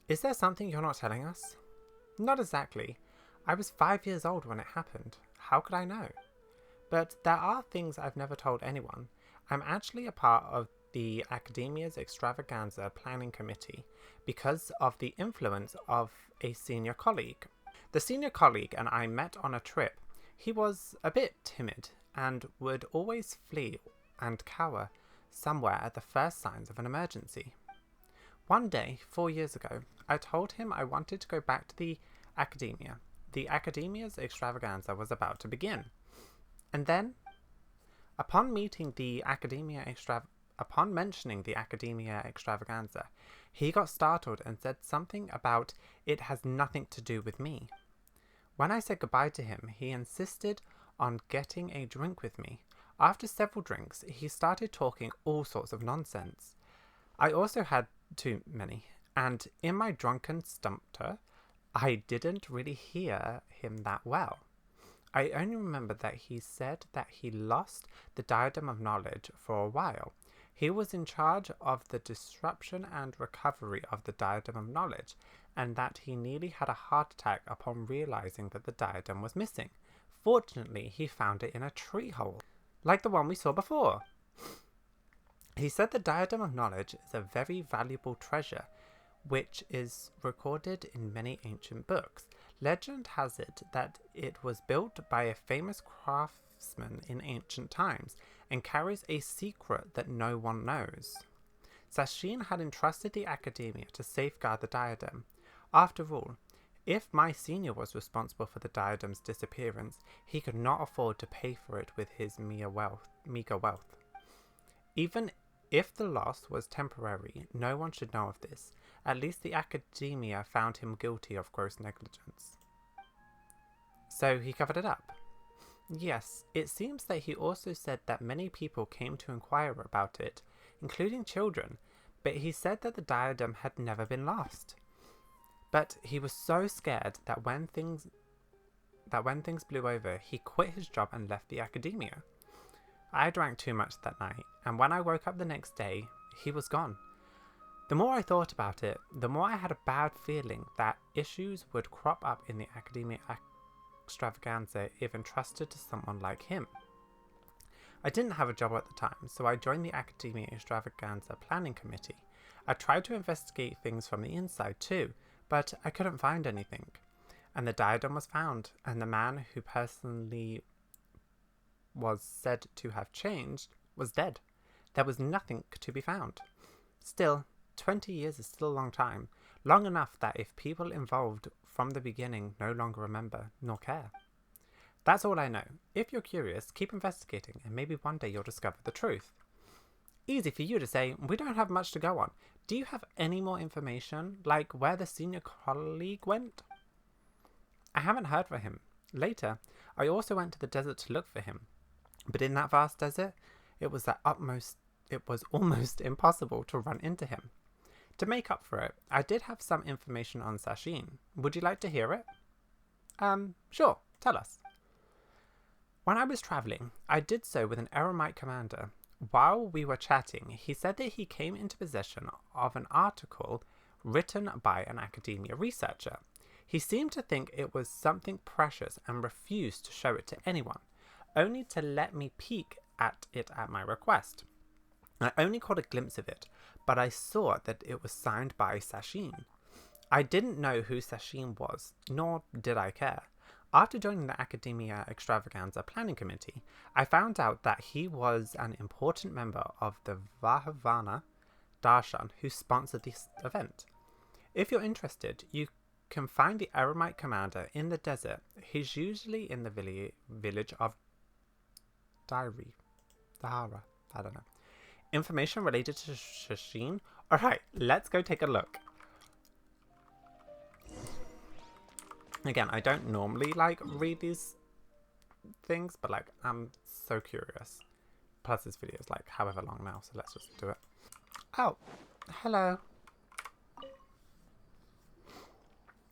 Is there something you're not telling us? Not exactly. I was 5 years old when it happened. How could I know? But there are things I've never told anyone. I'm actually a part of the Academia's Extravaganza Planning Committee because of the influence of a senior colleague. The senior colleague and I met on a trip. He was a bit timid and would always flee and cower somewhere at the first signs of an emergency. One day, 4 years ago, I told him I wanted to go back to the Academia. The Academia's Extravaganza was about to begin. And then, upon mentioning the Academia Extravaganza, he got startled and said something about it has nothing to do with me. When I said goodbye to him, he insisted on getting a drink with me. After several drinks, he started talking all sorts of nonsense. I also had too many, and in my drunken stupor, I didn't really hear him that well. I only remember that he said that he lost the Diadem of Knowledge for a while. He was in charge of the disruption and recovery of the Diadem of Knowledge, and that he nearly had a heart attack upon realizing that the diadem was missing. Fortunately, he found it in a tree hole, like the one we saw before. He said the Diadem of Knowledge is a very valuable treasure, which is recorded in many ancient books. Legend has it that it was built by a famous craftsman in ancient times, and carries a secret that no one knows. Sashin had entrusted the Academia to safeguard the diadem. After all, if my senior was responsible for the diadem's disappearance, he could not afford to pay for it with his meager wealth. Even if the loss was temporary, no one should know of this. At least the Academia found him guilty of gross negligence. So he covered it up. Yes, it seems that he also said that many people came to inquire about it, including children, but he said that the diadem had never been lost. But he was so scared that when things blew over, he quit his job and left the Academia. I drank too much that night, and when I woke up the next day, he was gone. The more I thought about it, the more I had a bad feeling that issues would crop up in the Academia Extravaganza if entrusted to someone like him. I didn't have a job at the time, so I joined the Academia Extravaganza Planning Committee. I tried to investigate things from the inside too, but I couldn't find anything. And the diadem was found, and the man who personally was said to have changed was dead. There was nothing to be found. Still, 20 years is still a long time, long enough that if people involved from the beginning no longer remember nor care. That's all I know. If you're curious, keep investigating, and maybe one day you'll discover the truth. Easy for you to say, we don't have much to go on. Do you have any more information, like where the senior colleague went? I haven't heard from him. Later, I also went to the desert to look for him. But in that vast desert, it was almost impossible to run into him. To make up for it, I did have some information on Sashin. Would you like to hear it? Sure, tell us. When I was traveling, I did so with an Eremite commander. While we were chatting, he said that he came into possession of an article written by an academia researcher. He seemed to think it was something precious and refused to show it to anyone, only to let me peek at it at my request. I only caught a glimpse of it, but I saw that it was signed by Sashin. I didn't know who Sashin was, nor did I care. After joining the Academia Extravaganza Planning Committee, I found out that he was an important member of the Vahavana Darshan who sponsored this event. If you're interested, you can find the Eremite commander in the desert. He's usually in the village of Dahara. I don't know. Information related to Sashin? Alright, let's go take a look. Again, I don't normally, read these things, but, I'm so curious. Plus, this video is, however long now, so let's just do it. Oh, hello.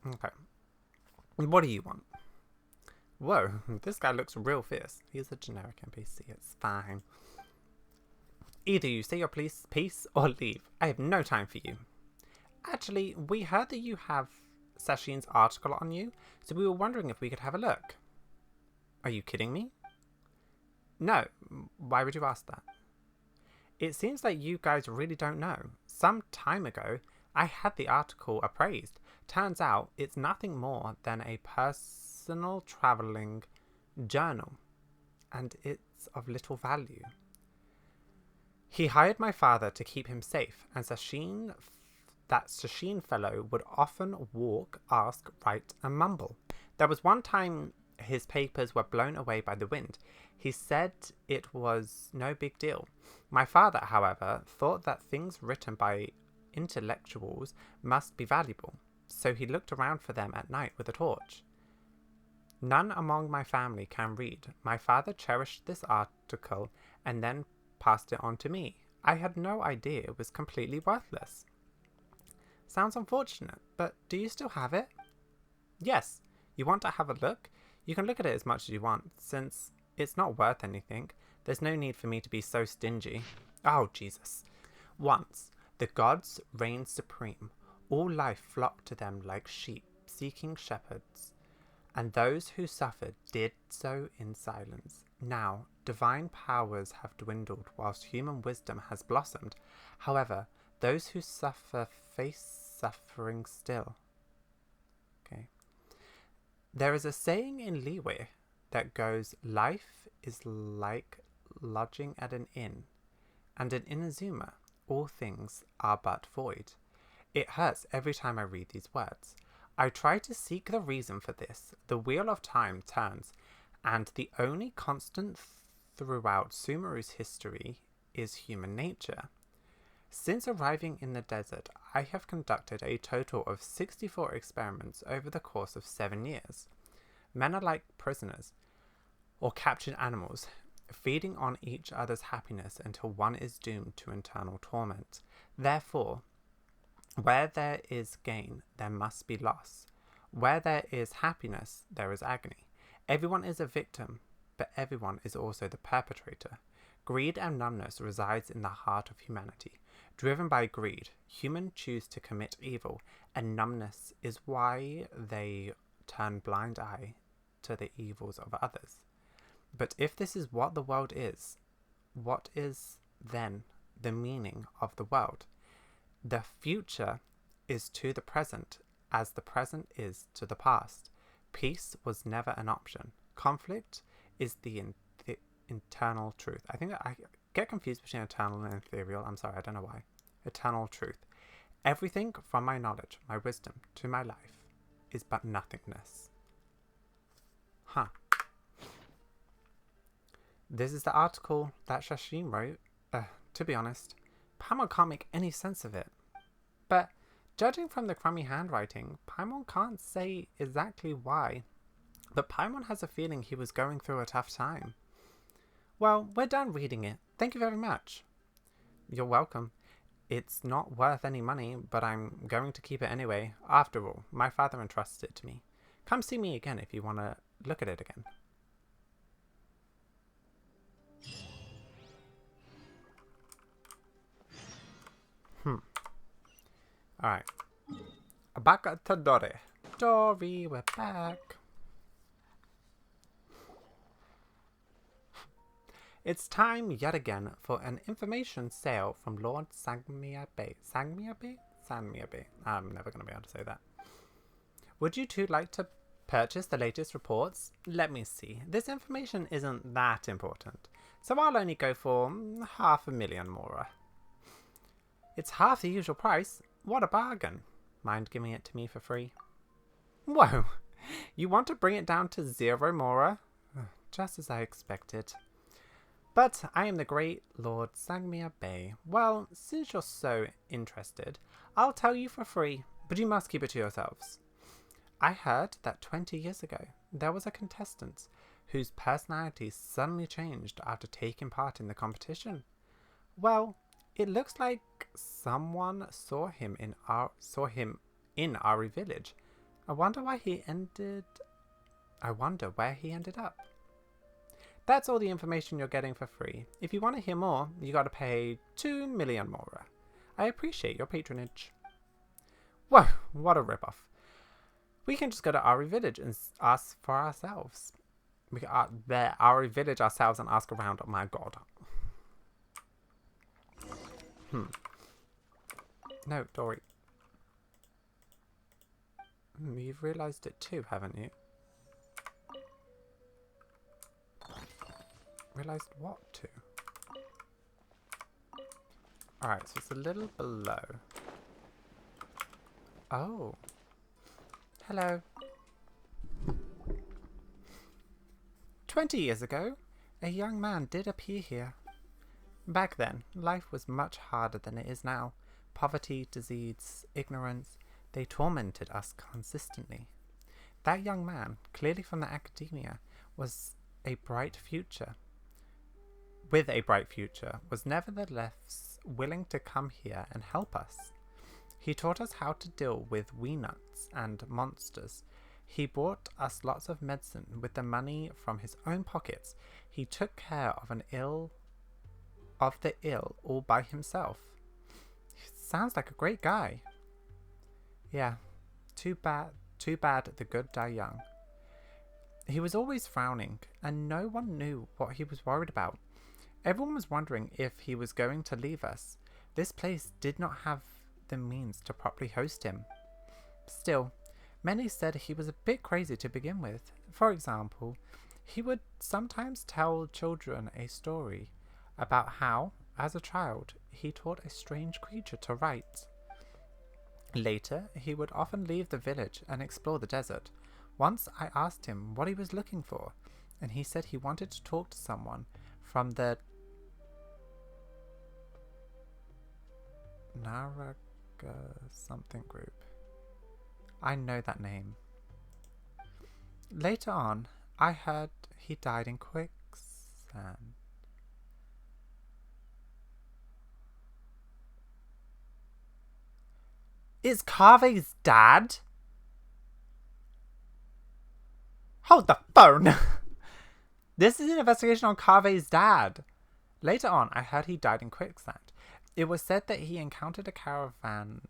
Okay. What do you want? Whoa, this guy looks real fierce. He's a generic NPC, it's fine. Either you say your piece or leave. I have no time for you. Actually, we heard that you have Sashin's article on you, so we were wondering if we could have a look. Are you kidding me? No, why would you ask that? It seems like you guys really don't know. Some time ago, I had the article appraised. Turns out it's nothing more than a personal traveling journal, and it's of little value. He hired my father to keep him safe, and that Sashin fellow would often walk, ask, write, and mumble. There was one time his papers were blown away by the wind. He said it was no big deal. My father, however, thought that things written by intellectuals must be valuable, so he looked around for them at night with a torch. None among my family can read. My father cherished this article and then passed it on to me. I had no idea it was completely worthless. Sounds unfortunate, but do you still have it? Yes. You want to have a look? You can look at it as much as you want, since it's not worth anything. There's no need for me to be so stingy. Oh, Jesus. Once, the gods reigned supreme. All life flocked to them like sheep, seeking shepherds. And those who suffered did so in silence. Now, divine powers have dwindled whilst human wisdom has blossomed. However, those who suffer face suffering still. Okay. There is a saying in Liwe that goes, life is like lodging at an inn, and in Inazuma, all things are but void. It hurts every time I read these words. I try to seek the reason for this. The wheel of time turns, and the only constant throughout Sumeru's history is human nature. Since arriving in the desert, I have conducted a total of 64 experiments over the course of 7 years. Men are like prisoners, or captured animals, feeding on each other's happiness until one is doomed to eternal torment. Therefore, where there is gain, there must be loss. Where there is happiness, there is agony. Everyone is a victim, but everyone is also the perpetrator. Greed and numbness resides in the heart of humanity. Driven by greed, humans choose to commit evil, and numbness is why they turn blind eye to the evils of others. But if this is what the world is, what is then the meaning of the world? The future is to the present as the present is to the past. Peace was never an option. Conflict is the internal truth. I think I get confused between eternal and ethereal. I'm sorry, I don't know why. Eternal truth. Everything from my knowledge, my wisdom, to my life is but nothingness. Huh. This is the article that Sashin wrote. To be honest, Paimon can't make any sense of it. But judging from the crummy handwriting, Paimon can't say exactly why. But Paimon has a feeling he was going through a tough time. Well, we're done reading it. Thank you very much. You're welcome. It's not worth any money, but I'm going to keep it anyway. After all, my father entrusted it to me. Come see me again if you want to look at it again. Alright. Back to Dory. Dory, we're back. It's time yet again for an information sale from Lord Sangmiabe. Sangmiabe? Sangmiabe. I'm never going to be able to say that. Would you two like to purchase the latest reports? Let me see. This information isn't that important, so I'll only go for 500,000 Mora. It's half the usual price. What a bargain. Mind giving it to me for free? Whoa! You want to bring it down to 0 Mora? Just as I expected. But I am the great Lord Sangmia Bay. Well, since you're so interested, I'll tell you for free, but you must keep it to yourselves. I heard that 20 years ago, there was a contestant whose personality suddenly changed after taking part in the competition. Well, it looks like someone saw him in Ari Village. I wonder where he ended up. That's all the information you're getting for free. If you want to hear more, you gotta pay 2 million Mora. I appreciate your patronage. Whoa, what a ripoff. We can just go to Ari Village and ask for ourselves. We can Ari Village ourselves and ask around. Oh my god. No, Dory. You've realised it too, haven't you? Realised what too? Alright, so it's a little below. Oh. Hello. 20 years ago, a young man did appear here. Back then, life was much harder than it is now. Poverty, disease, ignorance, they tormented us consistently. That young man, clearly from the academia, was a bright future. With a bright future, was nevertheless willing to come here and help us. He taught us how to deal with wee-nuts and monsters. He bought us lots of medicine with the money from his own pockets. He took care of the ill all by himself. Sounds like a great guy. Yeah, too bad the good die young. He was always frowning, and no one knew what he was worried about. Everyone was wondering if he was going to leave us. This place did not have the means to properly host him. Still, many said he was a bit crazy to begin with. For example, he would sometimes tell children a story about how, as a child, he taught a strange creature to write. Later, he would often leave the village and explore the desert. Once I asked him what he was looking for, and he said he wanted to talk to someone from the Naraga something group. I know that name. Later on, I heard he died in quicksand. Is Kave's dad? Hold the phone! This is an investigation on Kave's dad. Later on, I heard he died in quicksand. It was said that he encountered a caravan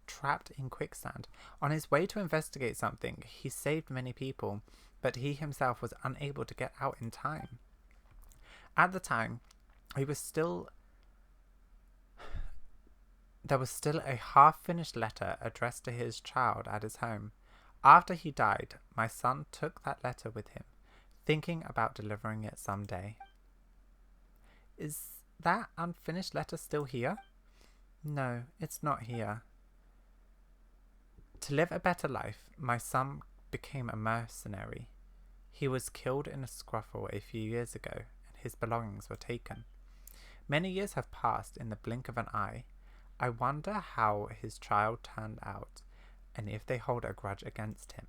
trapped in quicksand. On his way to investigate something, he saved many people, but he himself was unable to get out in time. At the time, there was still a half-finished letter addressed to his child at his home. After he died, my son took that letter with him, thinking about delivering it someday. Is that unfinished letter still here? No, it's not here. To live a better life, my son became a mercenary. He was killed in a scuffle a few years ago, and his belongings were taken. Many years have passed in the blink of an eye. I wonder how his child turned out, and if they hold a grudge against him.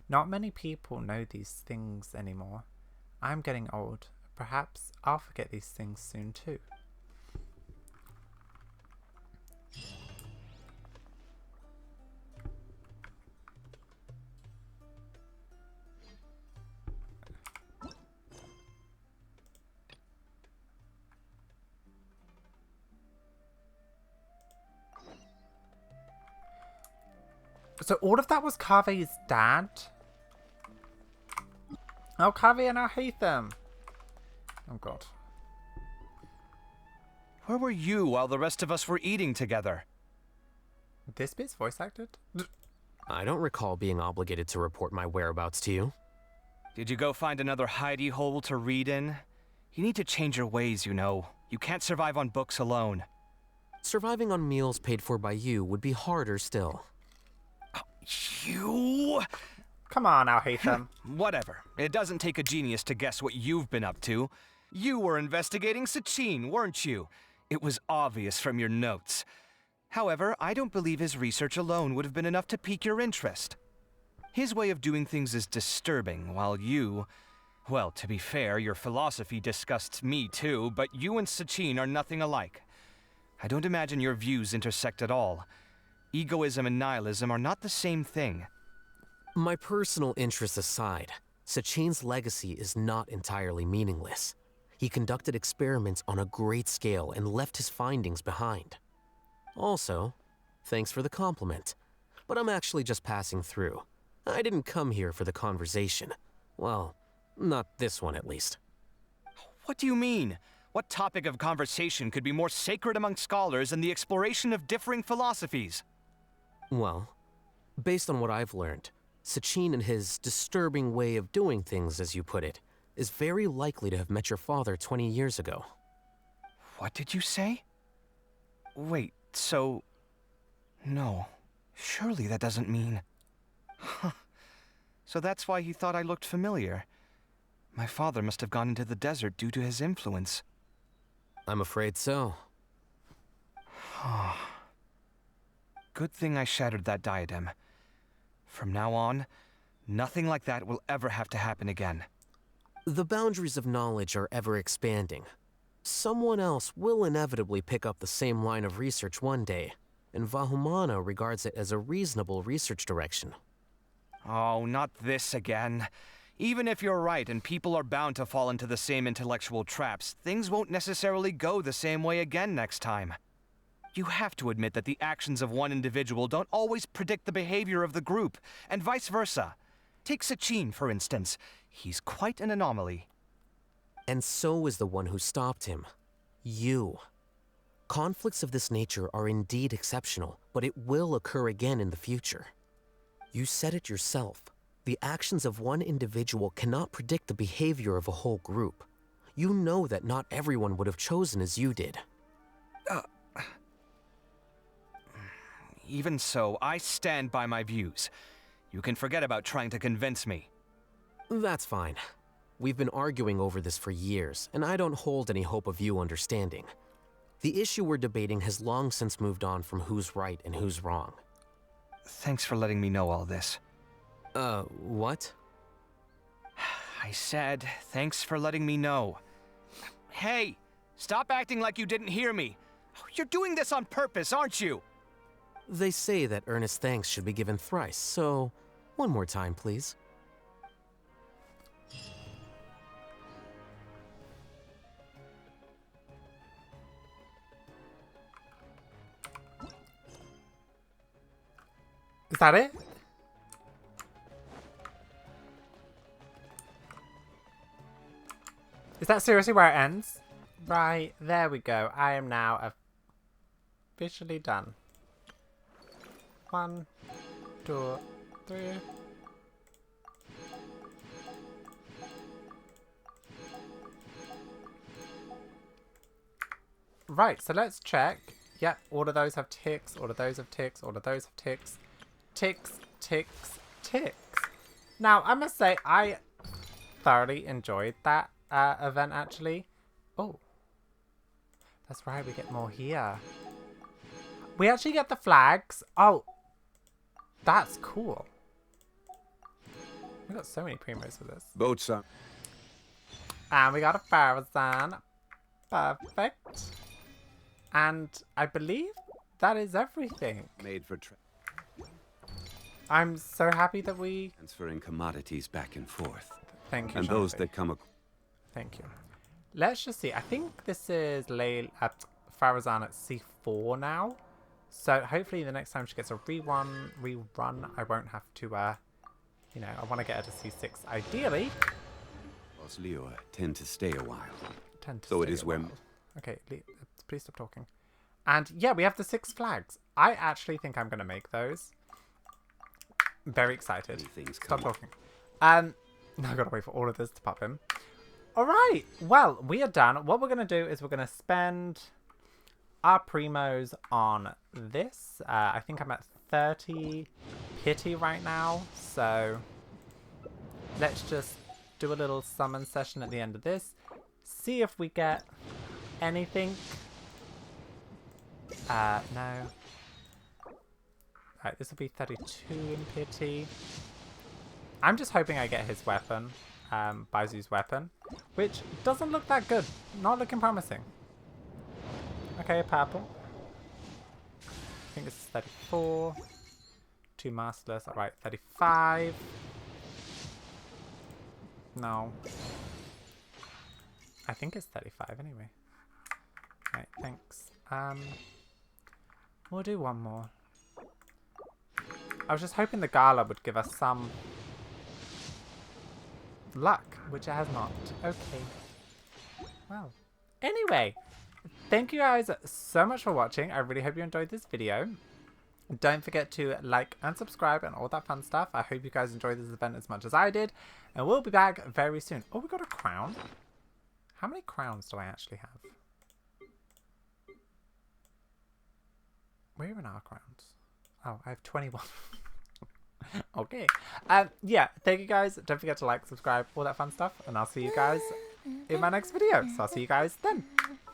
Not many people know these things anymore. I'm getting old. Perhaps I'll forget these things soon too. So all of that was Kave's dad? Oh, Kave and I hate them. Oh god. Where were you while the rest of us were eating together? This bit's voice acted? I don't recall being obligated to report my whereabouts to you. Did you go find another hidey hole to read in? You need to change your ways, you know. You can't survive on books alone. Surviving on meals paid for by you would be harder still. You... Come on, I'll hate them. Whatever. It doesn't take a genius to guess what you've been up to. You were investigating Sachin, weren't you? It was obvious from your notes. However, I don't believe his research alone would have been enough to pique your interest. His way of doing things is disturbing, while you... Well, to be fair, your philosophy disgusts me too, but you and Sachin are nothing alike. I don't imagine your views intersect at all. Egoism and nihilism are not the same thing. My personal interests aside, Sachin's legacy is not entirely meaningless. He conducted experiments on a great scale and left his findings behind. Also, thanks for the compliment, but I'm actually just passing through. I didn't come here for the conversation. Well, not this one at least. What do you mean? What topic of conversation could be more sacred among scholars than the exploration of differing philosophies? Well, based on what I've learned, Sachin and his disturbing way of doing things, as you put it, is very likely to have met your father 20 years ago. What did you say? Wait, so... No. Surely that doesn't mean... Huh. So that's why he thought I looked familiar. My father must have gone into the desert due to his influence. I'm afraid so. Good thing I shattered that diadem. From now on, nothing like that will ever have to happen again. The boundaries of knowledge are ever expanding. Someone else will inevitably pick up the same line of research one day, and Vahumana regards it as a reasonable research direction. Oh, not this again. Even if you're right and people are bound to fall into the same intellectual traps, things won't necessarily go the same way again next time. You have to admit that the actions of one individual don't always predict the behavior of the group, and vice versa. Take Sachin, for instance. He's quite an anomaly. And so is the one who stopped him. You. Conflicts of this nature are indeed exceptional, but it will occur again in the future. You said it yourself. The actions of one individual cannot predict the behavior of a whole group. You know that not everyone would have chosen as you did. Even so, I stand by my views. You can forget about trying to convince me. That's fine. We've been arguing over this for years, and I don't hold any hope of you understanding. The issue we're debating has long since moved on from who's right and who's wrong. Thanks for letting me know all this. What? I said, thanks for letting me know. Hey, stop acting like you didn't hear me. You're doing this on purpose, aren't you? They say that earnest thanks should be given thrice, so one more time, please. Is that it? Is that seriously where it ends? Right, there we go. I am now officially done. 1, 2, 3. Right, so let's check. Yep, all of those have ticks, all of those have ticks, all of those have ticks. Ticks, ticks, ticks. Now, I must say, I thoroughly enjoyed that event, actually. Oh. That's right, we get more here. We actually get the flags. Oh. That's cool. We got so many primos for this. Boats up. And we got a Farazan. Perfect. And I believe that is everything. Made for I'm so happy that we... transferring commodities back and forth. Thank you, And those that come... Thank you. Let's just see. I think this is Farazan at C4 now. So hopefully the next time she gets a rerun, I won't have to, you know, I want to get her to C6 ideally. Those lure tend to stay a while. So it is where... Okay, please stop talking. And yeah, we have the 6 flags. I actually think I'm going to make those. Very excited. Stop talking. Now I've got to wait for all of this to pop in. Alright, well, we are done. What we're going to do is we're going to spend our primos on this. I think I'm at 30 pity right now. So let's just do a little summon session at the end of this. See if we get anything. No. Alright, this will be 32 in pity. I'm just hoping I get his weapon, Baizu's weapon, which doesn't look that good. Not looking promising. Okay, purple. I think this is 34. 2 masterless. Alright, 35. No. I think it's 35 anyway. Right, thanks. We'll do one more. I was just hoping the gala would give us some luck, which it has not. Okay. Well. Anyway, thank you guys so much for watching. I really hope you enjoyed this video. Don't forget to like and subscribe and all that fun stuff. I hope you guys enjoyed this event as much as I did. And we'll be back very soon. Oh, we got a crown. How many crowns do I actually have? Where are our crowns? Oh, I have 21. Okay. Yeah, thank you guys. Don't forget to like, subscribe, all that fun stuff. And I'll see you guys in my next video. So I'll see you guys then.